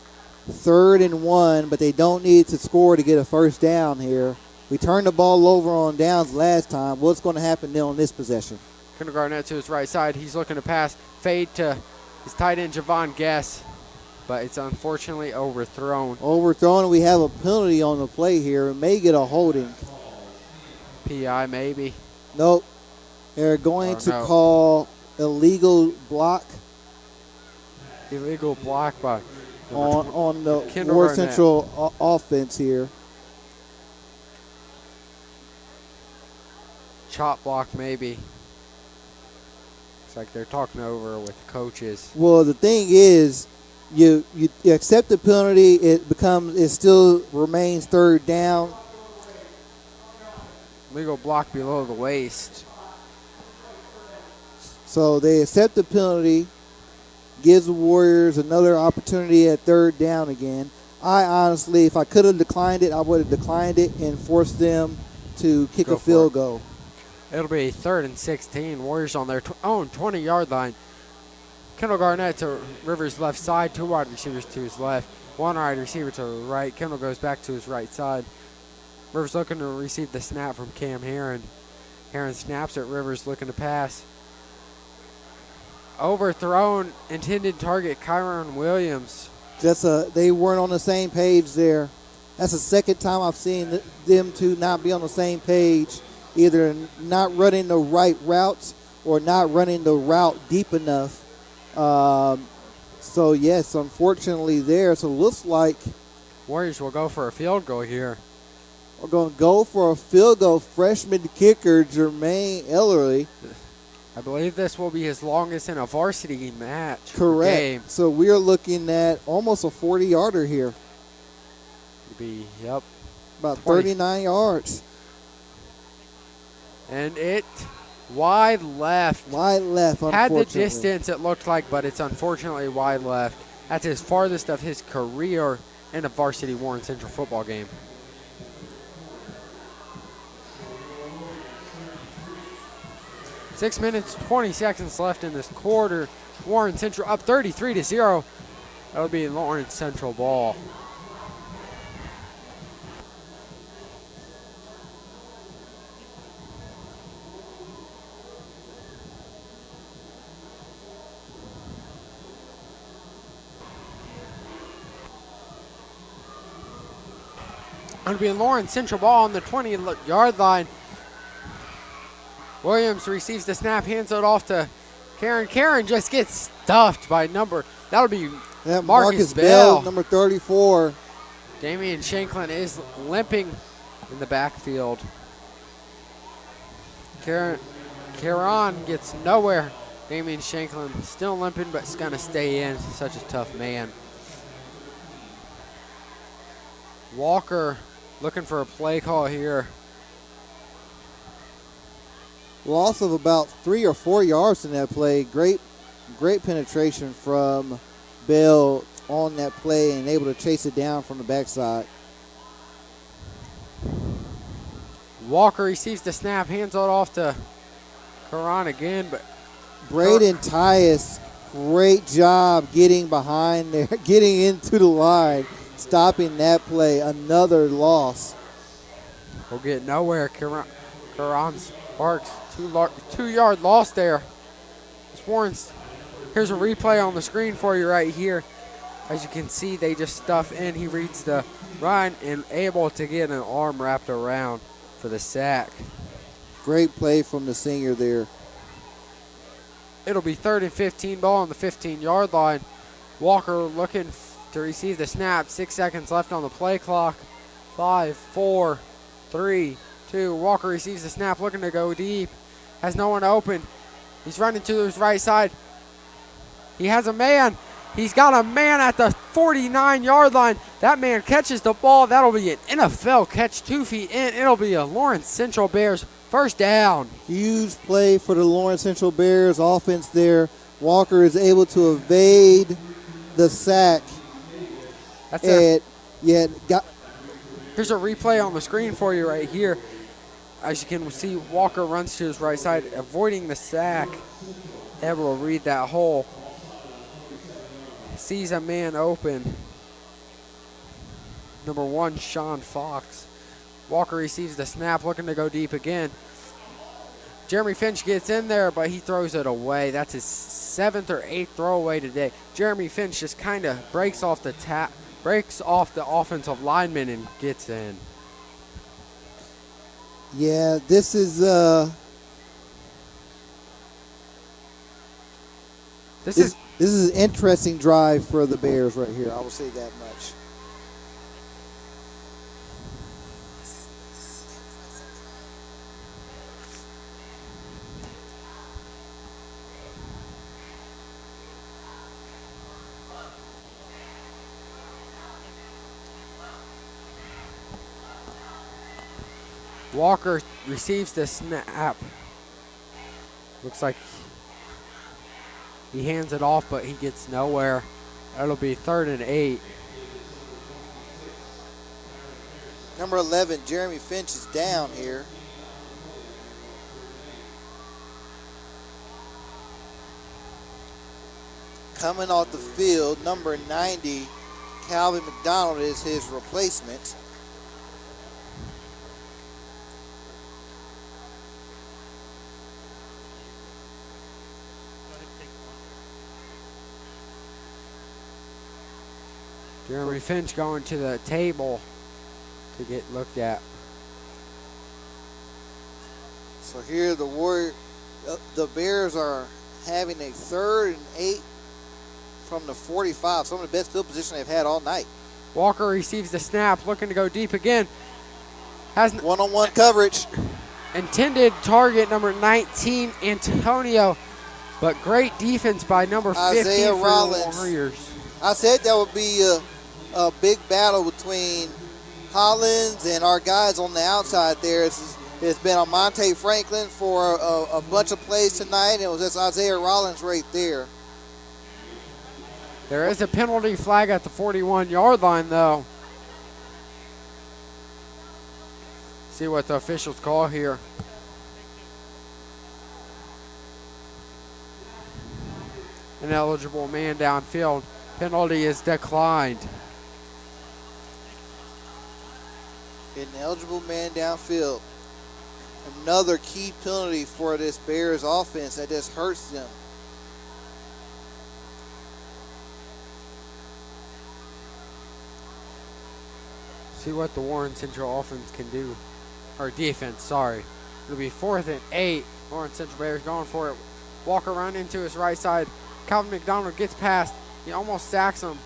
3rd and 1, but they don't need to score to get a first down here. We turned the ball over on downs last time. What's going to happen then on this possession? Kendall Garnett to his right side. He's looking to pass. Fade to his tight end, Javon Guess, but it's unfortunately overthrown. Overthrown, and we have a penalty on the play here. We may get a holding. PI maybe. Nope. They're going to call illegal block. Illegal block by on the Kendall Warren Garnett. Central offense here. Chop block maybe. It's like they're talking over with coaches. Well, the thing is, you accept the penalty. It still remains 3rd down. Legal block below the waist. So they accept the penalty. Gives the Warriors another opportunity at 3rd down again. I honestly, if I could have declined it, I would have declined it and forced them to kick a field goal. It'll be 3rd and 16. Warriors on their own 20-yard line. Kendall Garnett to Rivers' left side. 2 wide receivers to his left. 1 wide receiver to the right. Kendall goes back to his right side. Rivers looking to receive the snap from Cam Heron. Heron snaps it. Rivers looking to pass. Overthrown. Intended target, Kyron Williams. They weren't on the same page there. That's the second time I've seen them two not be on the same page. Either not running the right routes or not running the route deep enough. So, yes, unfortunately there. So, it looks like Warriors will go for a field goal here. We're going to go for a field goal. Freshman kicker Jermaine Ellery. I believe this will be his longest in a varsity match. Correct. Game. So, we are looking at almost a 40-yarder here. Yep. About 39 yards. And it wide left. Wide left, unfortunately. Had the distance, it looked like, but it's unfortunately wide left. That's his farthest of his career in a varsity Warren Central football game. Six minutes, 20 seconds left in this quarter. Warren Central up 33-0. That'll be Lawrence Central ball. Going to be Lawrence Central ball on the 20-yard line. Williams receives the snap, hands it off to Karen. Karen just gets stuffed by that'll be Marcus Bell. Number 34. Damian Shanklin is limping in the backfield. Karen gets nowhere. Damian Shanklin still limping, but is going to stay in. Such a tough man. Walker looking for a play call here. Loss of about 3 or 4 yards in that play. Great penetration from Bell on that play and able to chase it down from the backside. Walker receives the snap, hands it off to Karan again, but Braden Tyus, great job getting behind there, getting into the line, stopping that play. Another loss. We'll get nowhere. Karan Sparks, 2-yard loss there. Here's a replay on the screen for you right here. As you can see, they just stuff in. He reads the run and able to get an arm wrapped around for the sack. Great play from the senior there. It'll be 3rd and 15, ball on the 15-yard line. Walker looking to receive the snap. 6 seconds left on the play clock. 5, 4, 3, 2. Walker receives the snap, looking to go deep. Has no one open. He's running to his right side. He has a man. He's got a man at the 49-yard line. That man catches the ball. That'll be an NFL catch, 2 feet in. It'll be a Lawrence Central Bears first down. Huge play for the Lawrence Central Bears offense there. Walker is able to evade the sack. Here's a replay on the screen for you right here. as you can see, Walker runs to his right side, avoiding the sack. Able to read that hole. Sees a man open. Number 1, Sean Fox. Walker receives the snap, looking to go deep again. Jeremy Finch gets in there, but he throws it away. That's his 7th or 8th throwaway today. Jeremy Finch just kind of breaks off the offensive lineman and gets in. Yeah, this is this is an interesting drive for the Bears right here. I will say that much. Walker receives the snap. Looks like he hands it off, but he gets nowhere. That'll be 3rd and 8. Number 11, Jeremy Finch is down here. Coming off the field, number 90, Calvin McDonald is his replacement. Jeremy Finch going to the table to get looked at. So here the Bears are having a 3rd and 8 from the 45. Some of the best field position they've had all night. Walker receives the snap, looking to go deep again. Has one-on-one coverage. Intended target number 19, Antonio, but great defense by number 15 Isaiah for Rollins. the Warriors. I said that would be a big battle between Hollins and our guys on the outside there. It's been a Monte Franklin for a bunch of plays tonight, and it was just Isaiah Rollins right there. There is a penalty flag at the 41-yard line, though. See what the officials call here. An eligible man downfield. Penalty is declined. Ineligible man downfield. Another key penalty for this Bears offense that just hurts them. See what the Warren Central offense can do. Or defense, sorry. It'll be 4th and 8. Warren Central Bears going for it. Walker run into his right side. Calvin McDonald gets past. He almost sacks him.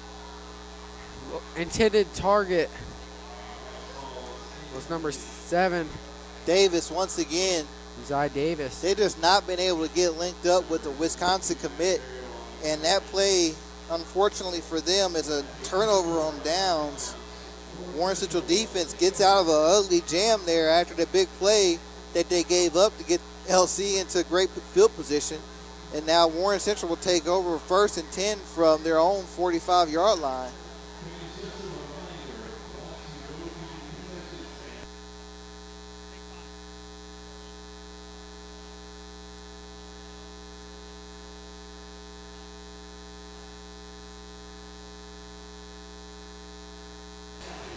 Intended target was number 7. Davis once again. Uzziah Davis. They just not been able to get linked up with the Wisconsin commit. And that play, unfortunately for them, is a turnover on downs. Warren Central defense gets out of an ugly jam there after the big play that they gave up to get LC into great field position. And now Warren Central will take over 1st and 10 from their own 45-yard line.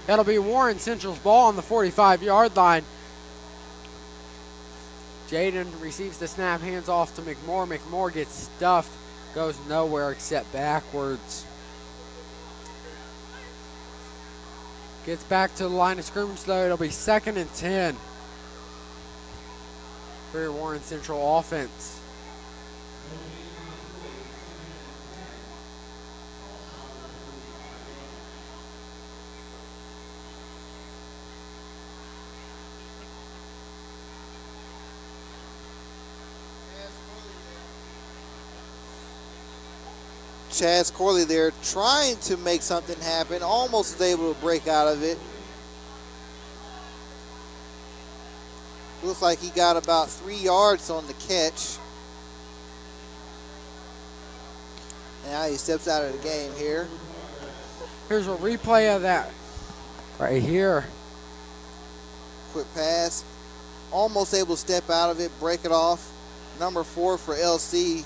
That'll be Warren Central's ball on the 45-yard line. Jaden receives the snap, hands off to McMorr. McMorr gets stuffed, goes nowhere except backwards. Gets back to the line of scrimmage, though. It'll be 2nd and 10 for your Warren Central offense. Chaz Corley there trying to make something happen, almost was able to break out of it. Looks like he got about 3 yards on the catch. And now he steps out of the game here. Here's a replay of that right here. Quick pass. almost able to step out of it, break it off. Number 4 for LC,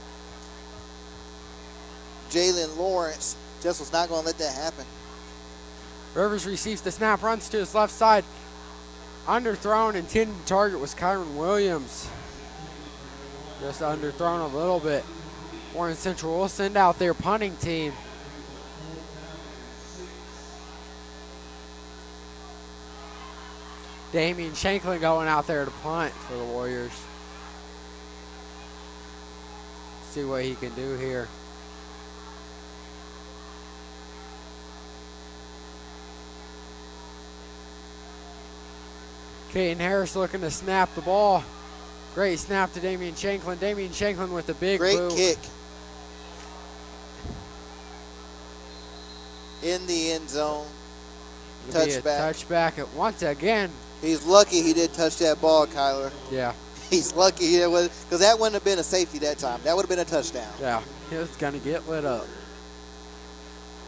Jalen Lawrence, just was not going to let that happen. Rivers receives the snap, runs to his left side. Underthrown, intended target was Kyron Williams. Just underthrown a little bit. Warren Central will send out their punting team. Damian Shanklin going out there to punt for the Warriors. See what he can do here. Caden Harris looking to snap the ball. Great snap to Damian Shanklin. Damian Shanklin with the big Great boot. kick. In the end zone. It'll be a Touchback. touchback once again. He's lucky he didn't touch that ball, Kyler. Yeah. He's lucky he was, because that wouldn't have been a safety that time. That would have been a touchdown. Yeah, he was going to get lit up.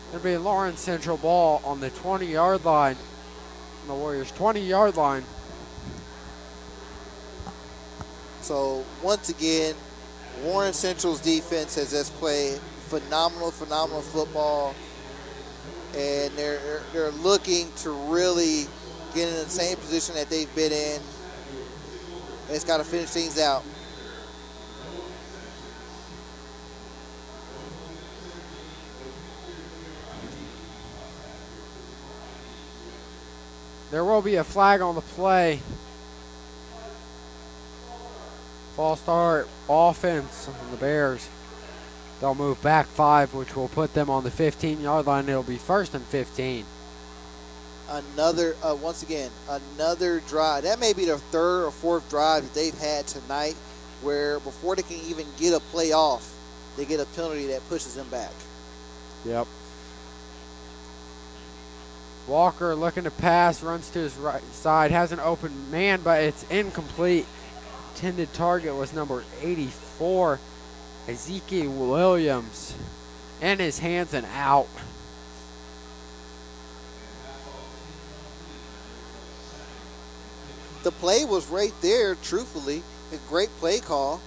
It'll be a Lawrence Central ball on the 20-yard line. On the Warriors' 20-yard line. So, once again, Warren Central's defense has just played phenomenal football. And they're looking to really get in the same position that they've been in. They just got to finish things out. There will be a flag on the play. False start offense on the Bears. They'll move back 5, which will put them on the 15-yard line. It'll be 1st and 15. Once again, another drive. That may be the 3rd or 4th drive that they've had tonight where before they can even get a play off, they get a penalty that pushes them back. Yep. Walker looking to pass, runs to his right side, has an open man, but it's incomplete. Intended target was number 84, Ezekiel Williams. In his hands and out. The play was right there, truthfully. A great play call.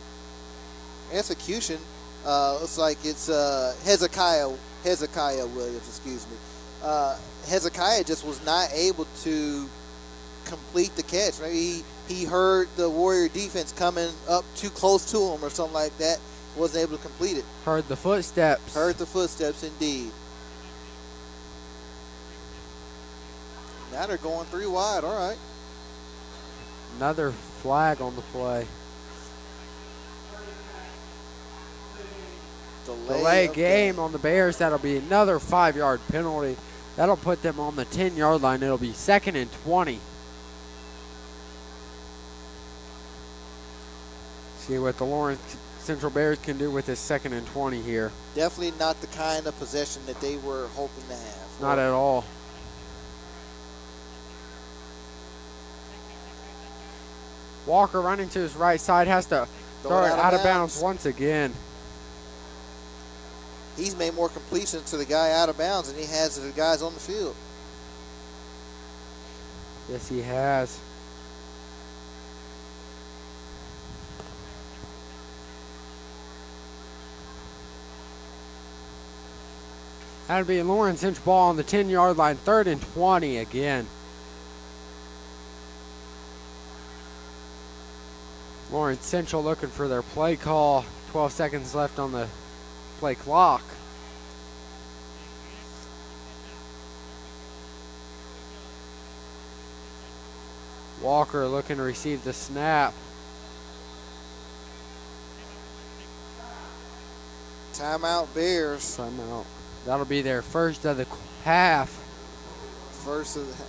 Execution. Looks like it's Hezekiah Williams, excuse me. Hezekiah just was not able to complete the catch. Maybe he heard the Warrior defense coming up too close to him or something like that. Wasn't able to complete it. Heard the footsteps. Heard the footsteps, indeed. Now they're going 3 wide. All right. Another flag on the play. Delay game on the Bears. That'll be another 5-yard penalty. That'll put them on the 10-yard line. It'll be 2nd and 20. See what the Lawrence Central Bears can do with this 2nd and 20 here. Definitely not the kind of possession that they were hoping to have. Not at all. Walker running to his right side, has to throw it out of bounds once again. He's made more completions to the guy out of bounds than he has to the guys on the field. Yes, he has. That'll be a Lawrence Central ball on the 10-yard line, 3rd and 20 again. Lawrence Central looking for their play call. 12 seconds left on the play clock. Walker looking to receive the snap. Timeout Bears. Timeout. That'll be their first of the half. First of the half.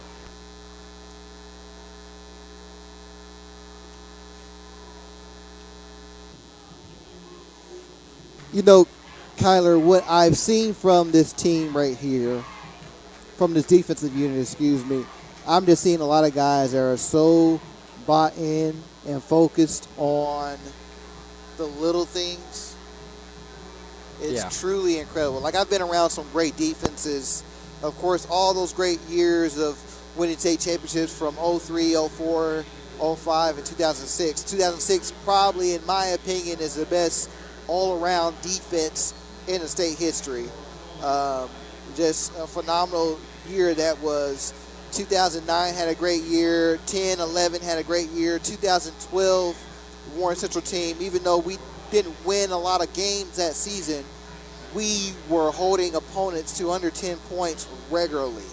You know, Kyler, what I've seen from this team right here, from this defensive unit, excuse me, I'm just seeing a lot of guys that are so bought in and focused on the little things. It's truly incredible. Like, I've been around some great defenses. Of course, all those great years of winning state championships from 03, 04, 05 and 2006. 2006 probably, in my opinion, is the best all-around defense in the state history. Just a phenomenal year that was. 2009 had a great year. 10, 11 had a great year. 2012 Warren Central team, even though we didn't win a lot of games that season, we were holding opponents to under 10 points regularly.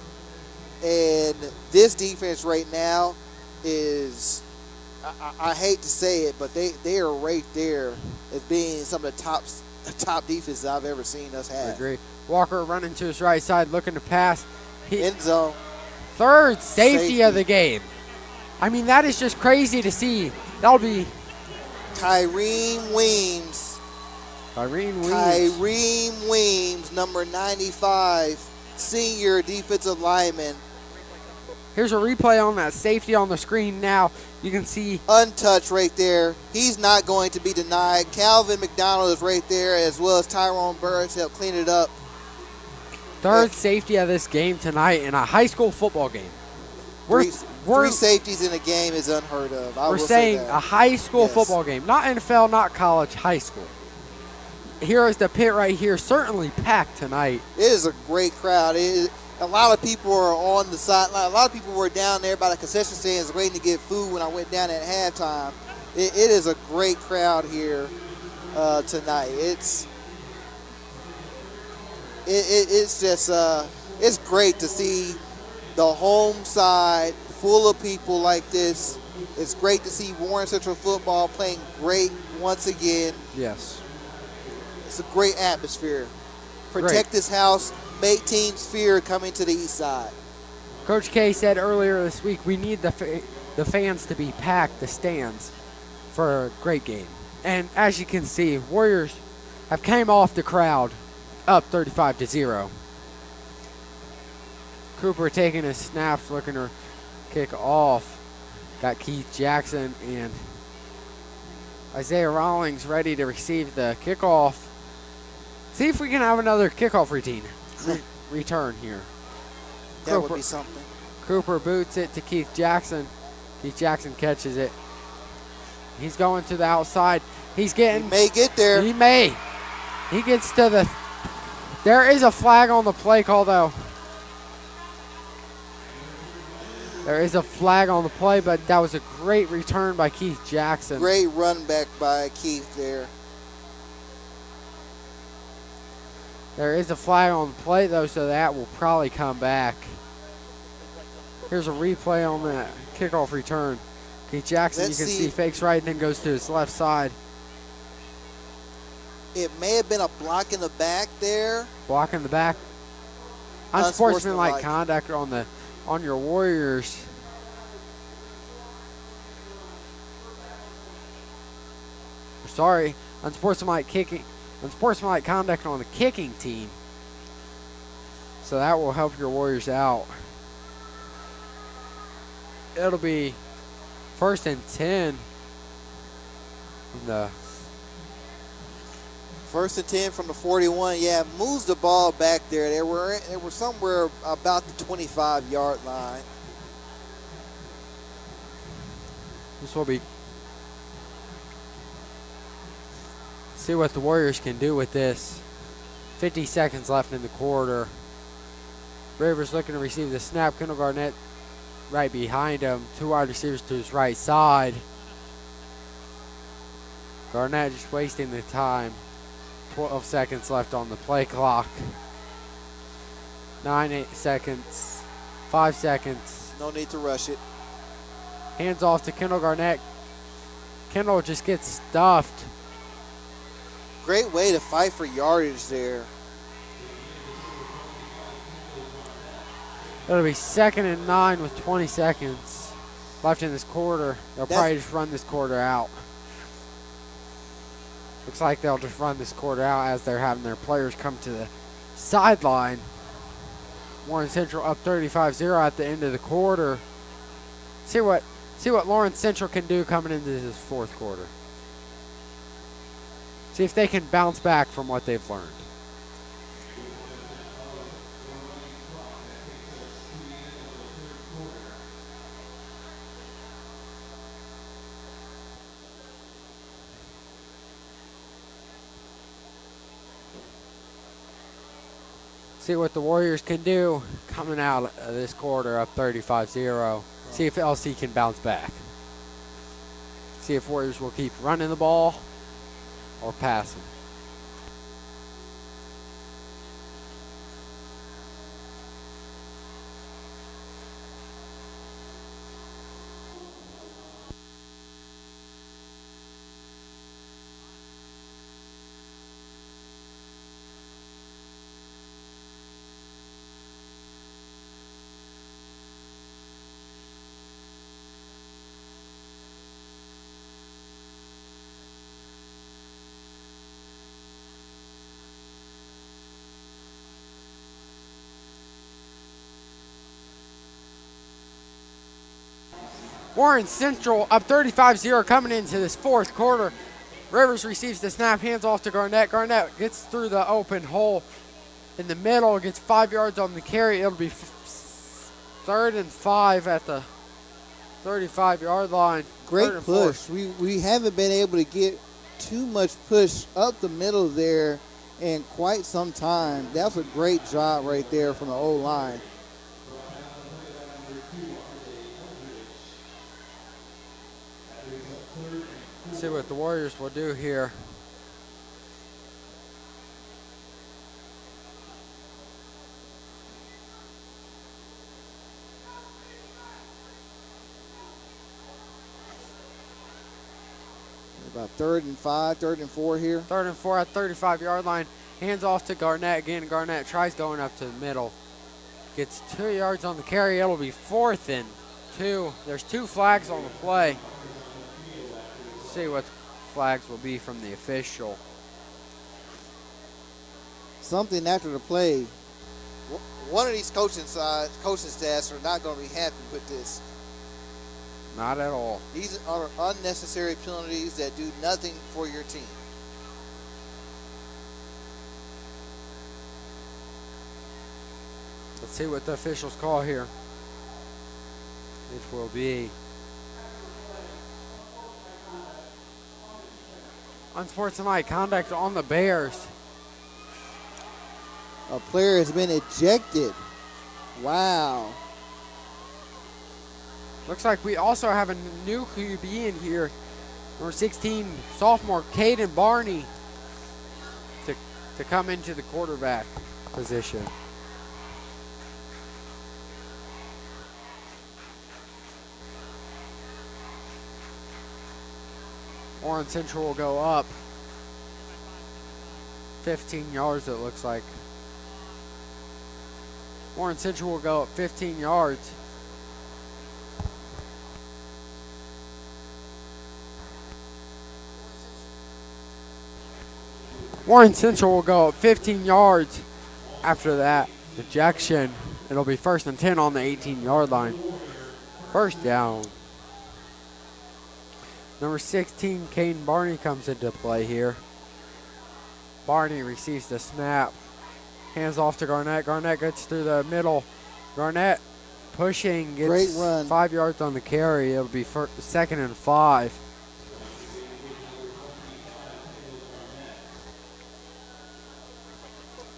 And this defense right now is, I hate to say it, but they are right there as being some of the top defenses I've ever seen us have. I agree. Walker running to his right side, looking to pass. End zone. Third safety of the game. I mean, that is just crazy to see. That'll be Kyrene Weems. Kyrene Weems, number 95, senior defensive lineman. Here's a replay on that safety on the screen now. You can see untouched right there. He's not going to be denied. Calvin McDonald is right there, as well as Tyrone Burns helped clean it up. Third safety of this game tonight in a high school football game. Three safeties in a game is unheard of. We're saying a high school football game, not NFL, not college, high school. Here is the pit right here, certainly packed tonight. It is a great crowd. A lot of people are on the sideline. A lot of people were down there by the concession stands waiting to get food when I went down at halftime. It is a great crowd here tonight. It's just it's great to see the home side full of people like this. It's great to see Warren Central football playing great once again. Yes. It's a great atmosphere. Protect this house, make teams fear coming to the east side. Coach K said earlier this week we need the fans to be packed, the stands, for a great game. And as you can see, Warriors have came off the crowd up 35-0. Cooper taking his snaps, looking to kick off. Got Keith Jackson and Isaiah Rawlings ready to receive the kickoff. See if we can have another kickoff routine return here. That would be something. Cooper boots it to Keith Jackson. Keith Jackson catches it. He's going to the outside. He's getting. He may get there. He may. He gets to the. There is a flag on the play call, though. There is a flag on the play, but that was a great return by Keith Jackson. Great run back by Keith there. There is a flag on the play, though, so that will probably come back. Here's a replay on that kickoff return. Keith Jackson, you can see fakes right and then goes to his left side. It may have been a block in the back there. Block in the back. Unsportsmanlike conduct on your Warriors. Sorry, unsportsmanlike conduct on the kicking team. So that will help your Warriors out. It'll be 1st and 10. First and 10 from the 41. Yeah, moves the ball back there. They were somewhere about the 25-yard line. This will be. See what the Warriors can do with this. 50 seconds left in the quarter. Rivers looking to receive the snap. Kendall Garnett right behind him. 2 wide receivers to his right side. Garnett just wasting the time. 12 seconds left on the play clock. 8 seconds. 5 seconds. No need to rush it. Hands off to Kendall Garnett. Kendall just gets stuffed. Great way to fight for yardage there. It'll be 2nd and 9 with 20 seconds left in this quarter. They'll probably just run this quarter out. Looks like they'll just run this quarter out as they're having their players come to the sideline. Warren Central up 35-0 at the end of the quarter. See what Lawrence Central can do coming into this 4th quarter. See if they can bounce back from what they've learned. See what the Warriors can do coming out of this quarter up 35-0. See if LC can bounce back. See if Warriors will keep running the ball or passing. Warren Central up 35-0 coming into this fourth quarter. Rivers receives the snap, hands off to Garnett. Garnett gets through the open hole in the middle, gets 5 yards on the carry. It'll be 3rd and 5 at the 35-yard line. Great push. We haven't been able to get too much push up the middle there in quite some time. That's a great job right there from the O-line. See what the Warriors will do here. About 3rd and 5, 3rd and 4 here. 3rd and 4 at 35-yard line. Hands off to Garnett. Again, Garnett tries going up to the middle. Gets 2 yards on the carry. It'll be 4th and 2. There's 2 flags on the play. See what flags will be from the official. Something after the play. One of these coaching staffs are not going to be happy with this. Not at all. These are unnecessary penalties that do nothing for your team. Let's see what the officials call here. It will be unsportsmanlike conduct on the Bears. A player has been ejected. Wow. Looks like we also have a new QB in here. Number 16, sophomore Caden Barney to come into the quarterback position. Warren Central will go up 15 yards, it looks like. Warren Central will go up 15 yards. Warren Central will go up 15 yards after that ejection. It'll be 1st and 10 on the 18-yard line. First down. Number 16, Caden Barney comes into play here. Barney receives the snap. Hands off to Garnett. Garnett gets through the middle. Garnett pushing, gets great run. 5 yards on the carry. It'll be 2nd and 5.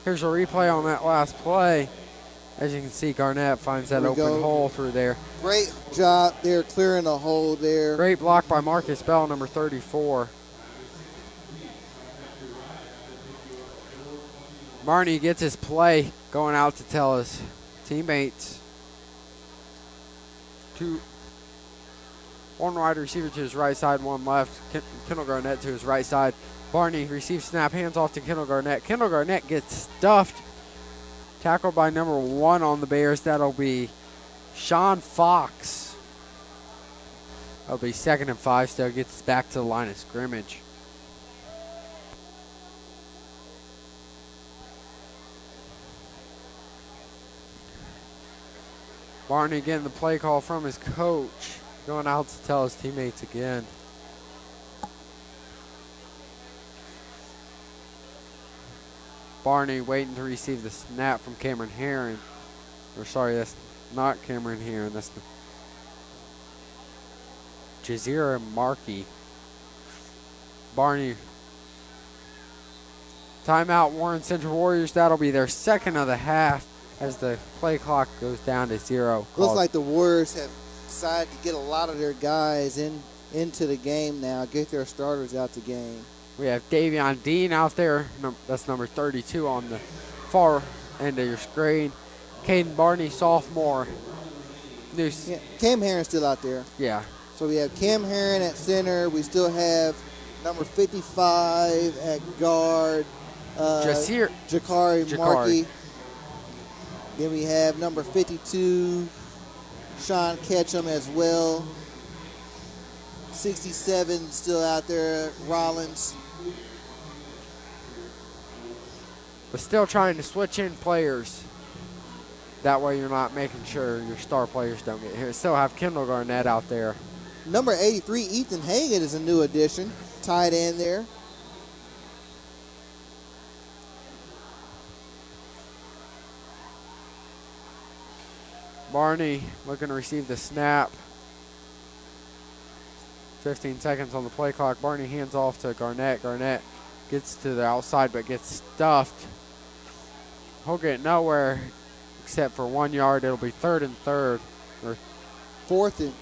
Here's a replay on that last play. As you can see, Garnett finds that open hole through there. Great job there clearing the hole there. Great block by Marcus Bell, number 34. Barney gets his play going out to tell his teammates. One wide receiver to his right side, one left. Kendall Garnett to his right side. Barney receives snap, hands off to Kendall Garnett. Kendall Garnett gets stuffed. Tackled by number 1 on the Bears. That'll be Sean Fox. That'll be 2nd and 5 still. Gets back to the line of scrimmage. Barney getting the play call from his coach. Going out to tell his teammates again. Barney waiting to receive the snap from Cameron Heron. Or sorry, that's not Cameron Heron. That's the Jazira Markey. Barney Timeout, Warren Central Warriors. That'll be their second of the half as the play clock goes down to 0. Looks like the Warriors have decided to get a lot of their guys into the game now, get their starters out the game. We have Davion Dean out there. That's number 32 on the far end of your screen. Caden Barney, sophomore. Cam Herron's still out there. Yeah. So we have Cam Herron at center. We still have number 55 at guard. Jakari Markey. Then we have number 52, Sean Ketchum as well. 67 still out there, Rollins. But still trying to switch in players. That way you're not making sure your star players don't get hit. Still have Kendall Garnett out there. Number 83, Ethan Hagan is a new addition, tight end there. Barney looking to receive the snap. 15 seconds on the play clock. Barney hands off to Garnett. Garnett gets to the outside but gets stuffed. He'll get nowhere except for 1 yard. It'll be 3rd and 3. Or fourth and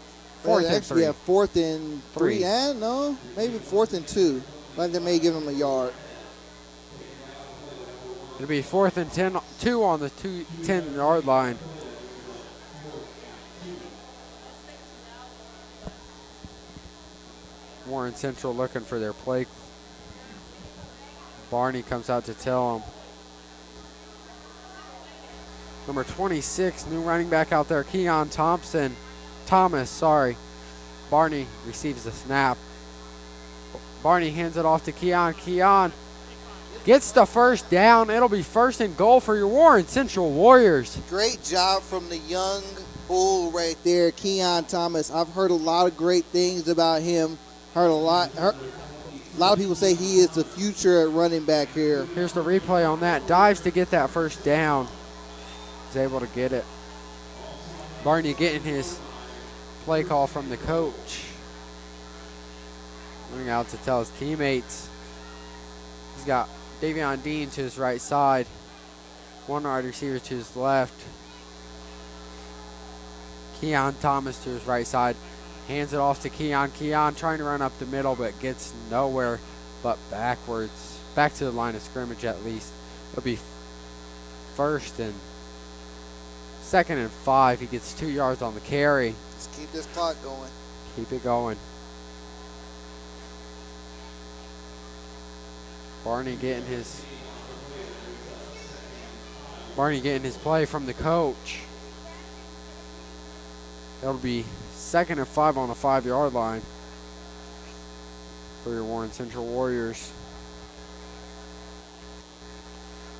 3. Yeah, 4th and 3. No, maybe 4th and 2. But they may give him a yard. It'll be 4th and 2 on the 10-yard line. Warren Central looking for their play. Barney comes out to tell them. Number 26, new running back out there, Keon Thomas. Barney receives the snap. Barney hands it off to Keon. Keon gets the first down. It'll be 1st and goal for your Warren Central Warriors. Great job from the young bull right there, Keon Thomas. I've heard a lot of great things about him. A lot of people say he is the future at running back here. Here's the replay on that. Dives to get that first down. He's able to get it. Barney getting his play call from the coach. Running out to tell his teammates. He's got Davion Dean to his right side. One wide receiver to his left. Keon Thomas to his right side. Hands it off to Keon. Keon trying to run up the middle, but gets nowhere but backwards. Back to the line of scrimmage at least. It'll be 2nd and 5. He gets 2 yards on the carry. Let's keep this clock going. Keep it going. Barney getting his play from the coach. It'll be 2nd and 5 on the 5-yard line for your Warren Central Warriors.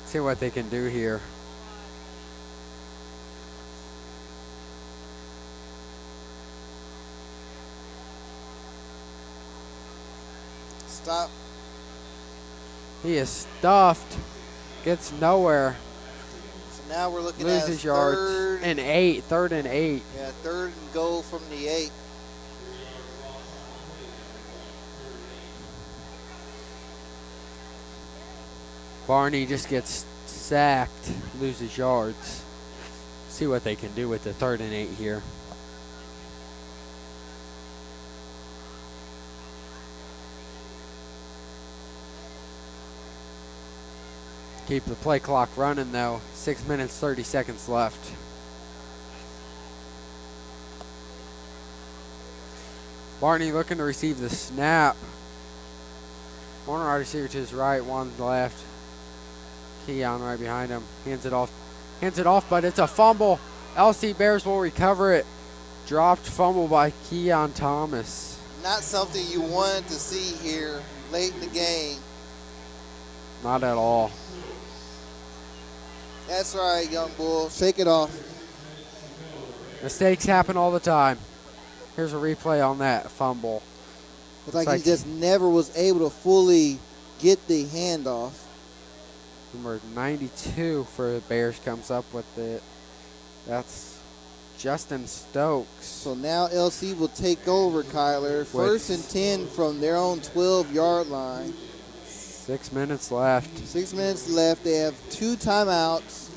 See what they can do here. Stop. He is stuffed. Gets nowhere. So now we're looking Loses at yards. 3rd and 8. 3rd and 8. Yeah, 3rd and goal from the 8. Barney just gets sacked, loses yards. See what they can do with the 3rd and 8 here. Keep the play clock running though. 6 minutes, 30 seconds left. Barney looking to receive the snap. One wide receiver to his right, one left. Keon right behind him. Hands it off, but it's a fumble. LC Bears will recover it. Dropped fumble by Keon Thomas. Not something you wanted to see here late in the game. Not at all. That's right, young bull. Shake it off. Mistakes happen all the time. Here's a replay on that fumble. It's like he just never was able to fully get the handoff. Number 92 for the Bears comes up with it. That's Justin Stokes. So now LC will take over, Kyler. 1st and 10 from their own 12-yard line. 6 minutes left. 6 minutes left. They have 2 timeouts.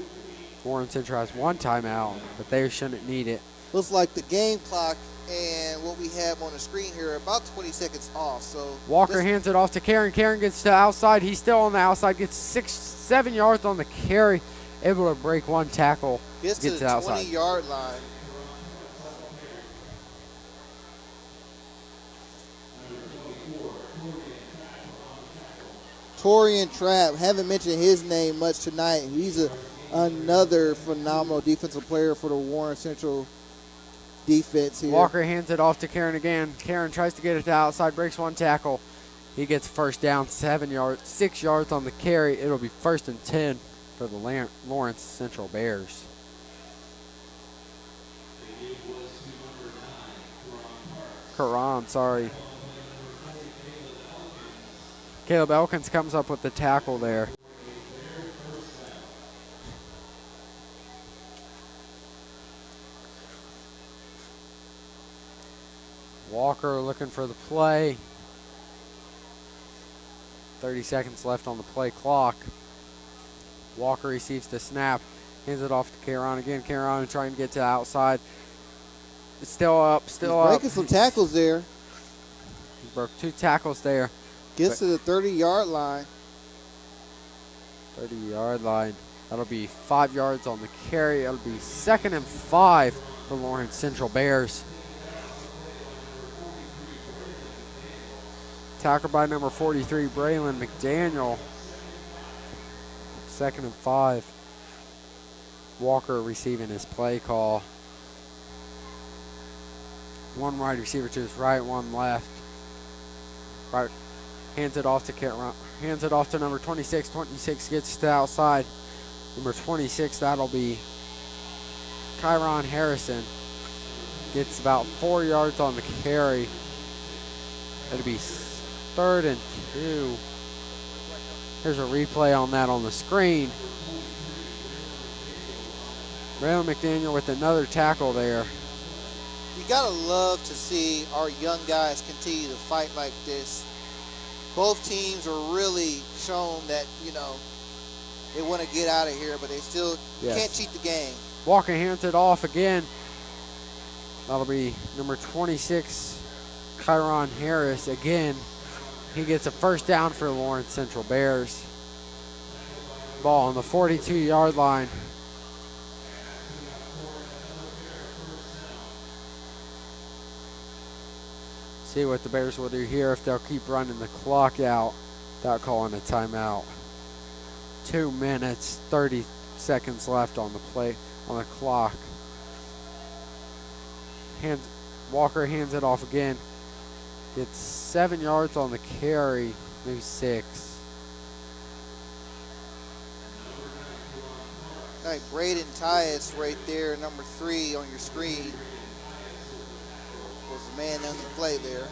Warren Central has 1 timeout, but they shouldn't need it. Looks like the game clock and what we have on the screen here are about 20 seconds off. So Walker hands it off to Karen. Karen gets to the outside. He's still on the outside. Gets 7 yards on the carry. Able to break 1 tackle. Gets to the 20-yard line. Torian Trapp, haven't mentioned his name much tonight. He's another phenomenal defensive player for the Warren Central defense here. Walker hands it off to Karen again. Karen tries to get it to the outside, breaks 1 tackle. He gets first down, 6 yards on the carry. It'll be 1st and 10 for the Lawrence Central Bears. Karan, sorry. Caleb Elkins comes up with the tackle there. Walker looking for the play. 30 seconds left on the play clock. Walker receives the snap, hands it off to Caron again. Caron trying to get to the outside. It's still up, still up. Breaking some tackles there. He broke 2 tackles there. Gets to the 30-yard line. 30-yard line. That'll be 5 yards on the carry. It'll be 2nd and 5 for Lawrence Central Bears. Tackle by number 43, Braylon McDaniel. 2nd and 5. Walker receiving his play call. 1 wide receiver to his right, 1 left. Right, hands it off to hands it off to number 26. 26 gets to the outside. Number 26, that'll be Kyron Harrison. Gets about 4 yards on the carry. It'll be 3rd and 2. Here's a replay on that on the screen. Braylon McDaniel with another tackle there. You gotta love to see our young guys continue to fight like this. Both teams are really shown that, you know, they want to get out of here, but they still can't cheat the game. Walker hands it off again. That'll be number 26, Kyron Harris again. He gets a first down for the Lawrence Central Bears. Ball on the 42-yard line. See what the Bears will do here, if they'll keep running the clock out without calling a timeout. 2 minutes, 30 seconds left on the play on the clock. Walker hands it off again. Gets 7 yards on the carry, maybe 6. All right, Braden Tyus right there, number 3 on your screen. Was the man on the play there.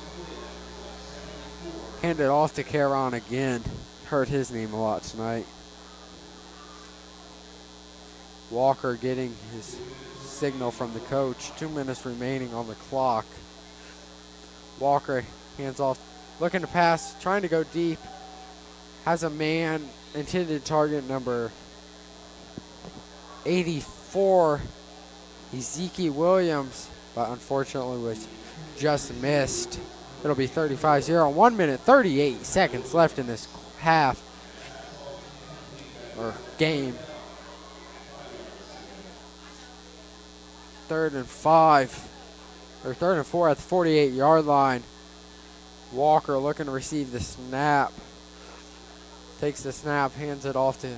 Hand it off to Caron again. Heard his name a lot tonight. Walker getting his signal from the coach. 2 minutes remaining on the clock. Walker hands off, looking to pass, trying to go deep. Has a man, intended target number 84, Ezekiel Williams, but unfortunately was just missed. It'll be 35-0. 1 minute, 38 seconds left in this half or game. 3rd and 5, or 3rd and 4 at the 48-yard line. Walker looking to receive the snap. Takes the snap, hands it off to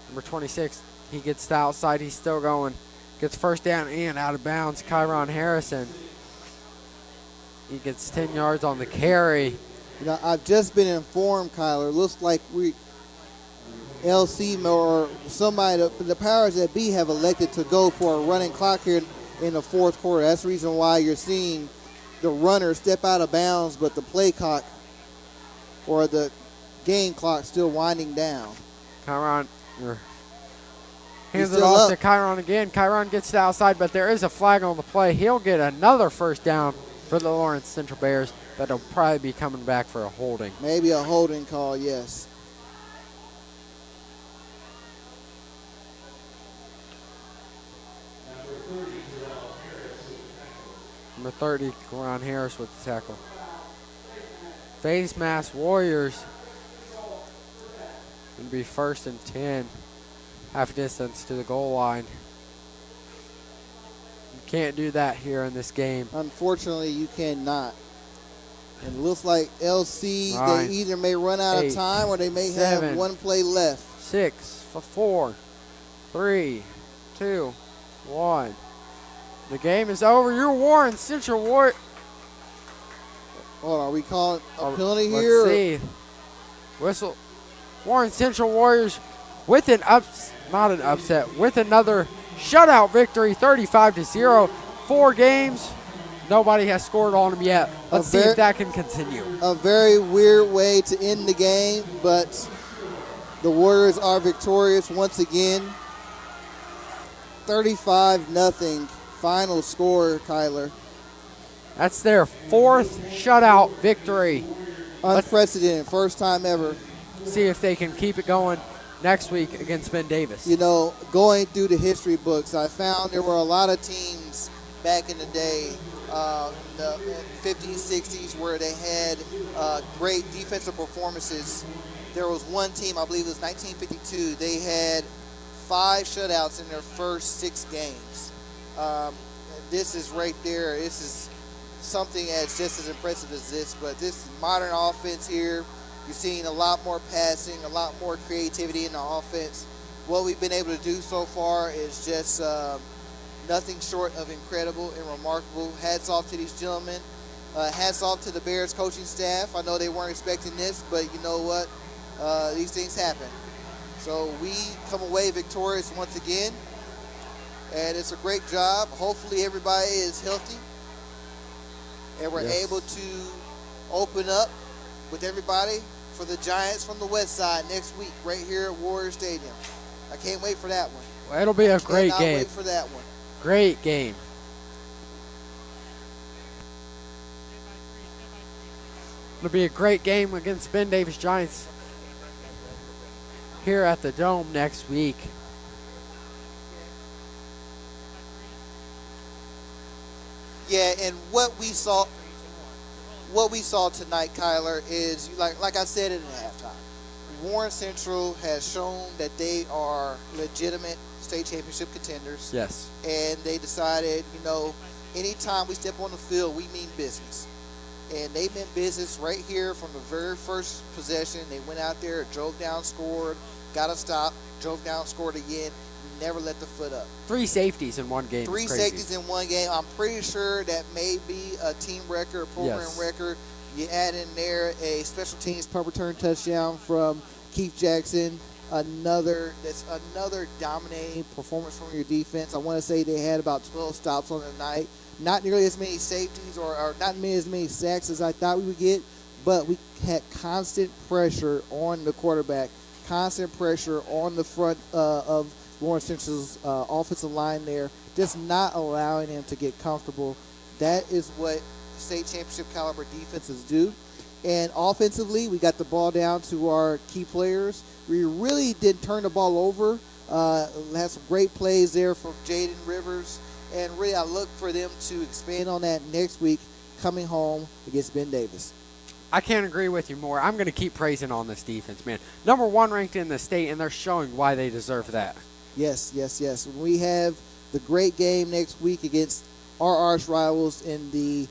number 26. He gets to outside, he's still going. Gets first down and out of bounds, Kyron Harrison. He gets 10 yards on the carry. You know, I've just been informed, Kyler. Looks like LC or somebody, the powers that be, have elected to go for a running clock here in the 4th quarter. That's the reason why you're seeing the runner step out of bounds, but the play clock or the game clock still winding down. Kyron hands it off to Kyron again. Kyron gets to the outside, but there is a flag on the play. He'll get another first down for the Lawrence Central Bears, but he'll probably be coming back for a holding. Maybe a holding call, yes. Number 30, Karan Harris with the tackle. Face mask Warriors. Going to be 1st and 10. Half distance to the goal line. You can't do that here in this game. Unfortunately, you cannot. And it looks like LC, 9, they either may run out 8, of time or they may 7, have one play left. 6, 4, 3, 2, 1. The game is over. Your Warren Central Warriors. Hold on, are we calling a penalty Let's here? see. Whistle. Warren Central Warriors with an not an upset, with another shutout victory, 35-0. 4 games. Nobody has scored on them yet. Let's see if that can continue. A very weird way to end the game, but the Warriors are victorious once again. 35-0 final score, Kyler. That's their 4th shutout victory. Unprecedented, first time ever. See if they can keep it going next week against Ben Davis. You know, going through the history books, I found there were a lot of teams back in the day, the 50s, 60s, where they had great defensive performances. There was one team, I believe it was 1952, they had 5 shutouts in their first 6 games. This is right there. This is something that's just as impressive as this, but this modern offense here, you're seeing a lot more passing, a lot more creativity in the offense. What we've been able to do so far is just nothing short of incredible and remarkable. Hats off to these gentlemen. Hats off to the Bears coaching staff. I know they weren't expecting this, but you know what? These things happen. So we come away victorious once again, and it's a great job. Hopefully everybody is healthy, and we're able to open up with everybody for the Giants from the West Side next week right here at Warrior Stadium. I can't wait for that one. Well, it'll be a great game. Wait for that one. Great game. It'll be a great game against Ben Davis Giants here at the Dome next week. Yeah, and what we saw tonight, Kyler, is like I said in halftime. Warren Central has shown that they are legitimate state championship contenders. Yes. And they decided, you know, anytime we step on the field, we mean business. And they meant business right here from the very first possession. They went out there, drove down, scored, got a stop, drove down, scored again, never let the foot up. 3 safeties in one game. 3 safeties in one game. I'm pretty sure that may be a team record, program record. You add in there a special teams punt return touchdown from Keith Jackson. Another dominating performance from your defense. I want to say they had about 12 stops on the night. Not nearly as many safeties or not as many sacks as I thought we would get, but we had constant pressure on the quarterback, constant pressure on the front of Lawrence Central's offensive line there, just not allowing him to get comfortable. That is what state championship caliber defenses do. And offensively, we got the ball down to our key players. We really did turn the ball over. Had some great plays there from Jaden Rivers. And really, I look for them to expand on that next week coming home against Ben Davis. I can't agree with you more. I'm going to keep praising on this defense, man. Number 1 ranked in the state, and they're showing why they deserve that. Yes. We have the great game next week against our arch rivals in the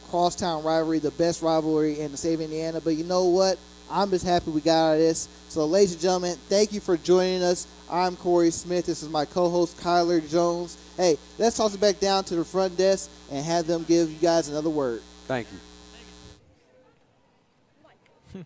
crosstown rivalry, the best rivalry in the state of Indiana. But you know what? I'm just happy we got out of this. So, ladies and gentlemen, thank you for joining us. I'm Corey Smith. This is my co-host, Kyler Jones. Hey, let's toss it back down to the front desk and have them give you guys another word. Thank you.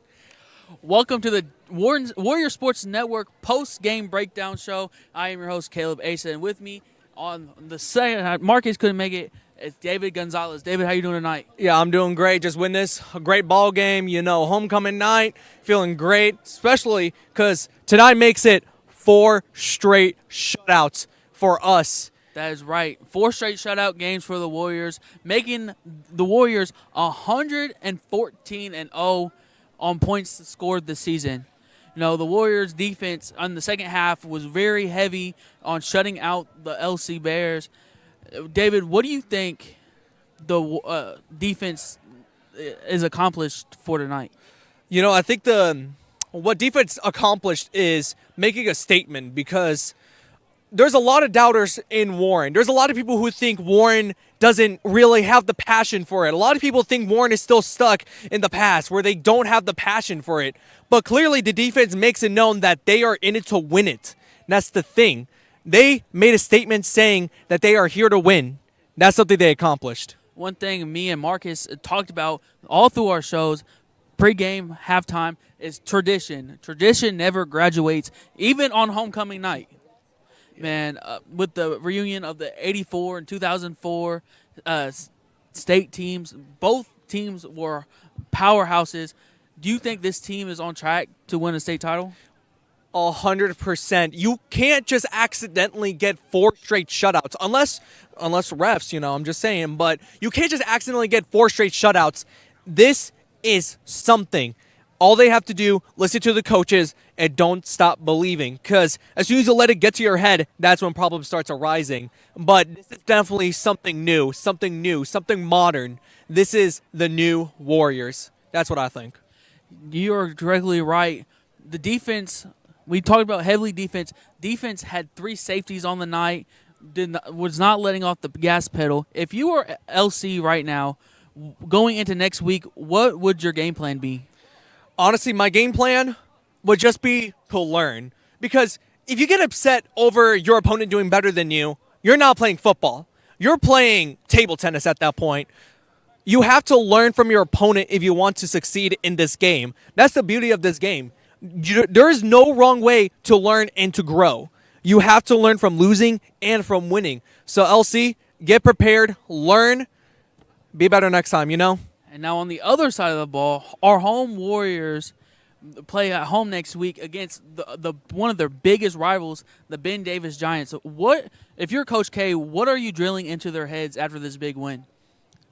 Welcome to the Warrior Sports Network post-game breakdown show. I am your host, Caleb Asa, and with me on the second, Marcus couldn't make it, it's David Gonzalez. David, how you doing tonight? Yeah, I'm doing great. Just win this. A great ball game. You know, homecoming night. Feeling great, especially because tonight makes it 4 straight shutouts for us. That is right. 4 straight shutout games for the Warriors, making the Warriors 114-0 on points scored this season. You know, the Warriors' defense on the second half was very heavy on shutting out the LC Bears. David, what do you think the defense is accomplished for tonight? You know, I think what defense accomplished is making a statement, because there's a lot of doubters in Warren. There's a lot of people who think Warren doesn't really have the passion for it. A lot of people think Warren is still stuck in the past where they don't have the passion for it. But clearly the defense makes it known that they are in it to win it. And that's the thing. They made a statement saying that they are here to win. That's something they accomplished. One thing me and Marcus talked about all through our shows, pregame, halftime, is tradition. Tradition never graduates, even on homecoming night. Man, with the reunion of the 84 and 2004 state teams, both teams were powerhouses. Do you think this team is on track to win a state title? 100%. You can't just accidentally get 4 straight shutouts unless refs, I'm just saying, but you can't just accidentally get 4 straight shutouts. This is something. All they have to do, listen to the coaches and don't stop believing, because as soon as you let it get to your head, that's when problems starts arising. But this is definitely something new, something modern. This is the new Warriors. That's what I think. You're directly right. The defense, we talked about heavily defense. Defense had 3 safeties on the night, was not letting off the gas pedal. If you were LC right now, going into next week, what would your game plan be? Honestly, my game plan would just be to learn. Because if you get upset over your opponent doing better than you, you're not playing football. You're playing table tennis at that point. You have to learn from your opponent if you want to succeed in this game. That's the beauty of this game. There is no wrong way to learn and to grow. You have to learn from losing and from winning. So, LC, get prepared, learn, be better next time, And now on the other side of the ball, our home Warriors play at home next week against the one of their biggest rivals, the Ben Davis Giants. What, if you're Coach K, what are you drilling into their heads after this big win?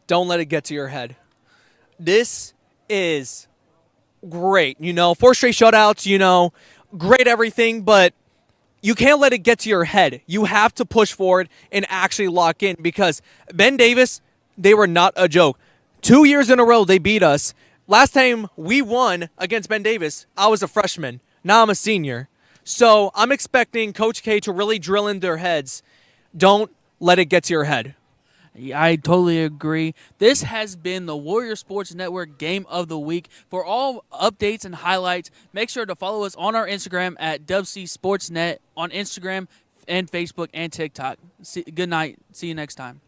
Don't let it get to your head. This is great. 4 straight shutouts, great everything, but you can't let it get to your head. You have to push forward and actually lock in, because Ben Davis, they were not a joke. 2 years in a row, they beat us. Last time we won against Ben Davis, I was a freshman. Now I'm a senior. So I'm expecting Coach K to really drill in their heads. Don't let it get to your head. I totally agree. This has been the Warrior Sports Network Game of the Week. For all updates and highlights, make sure to follow us on our Instagram at WC Sportsnet on Instagram and Facebook and TikTok. Good night. See you next time.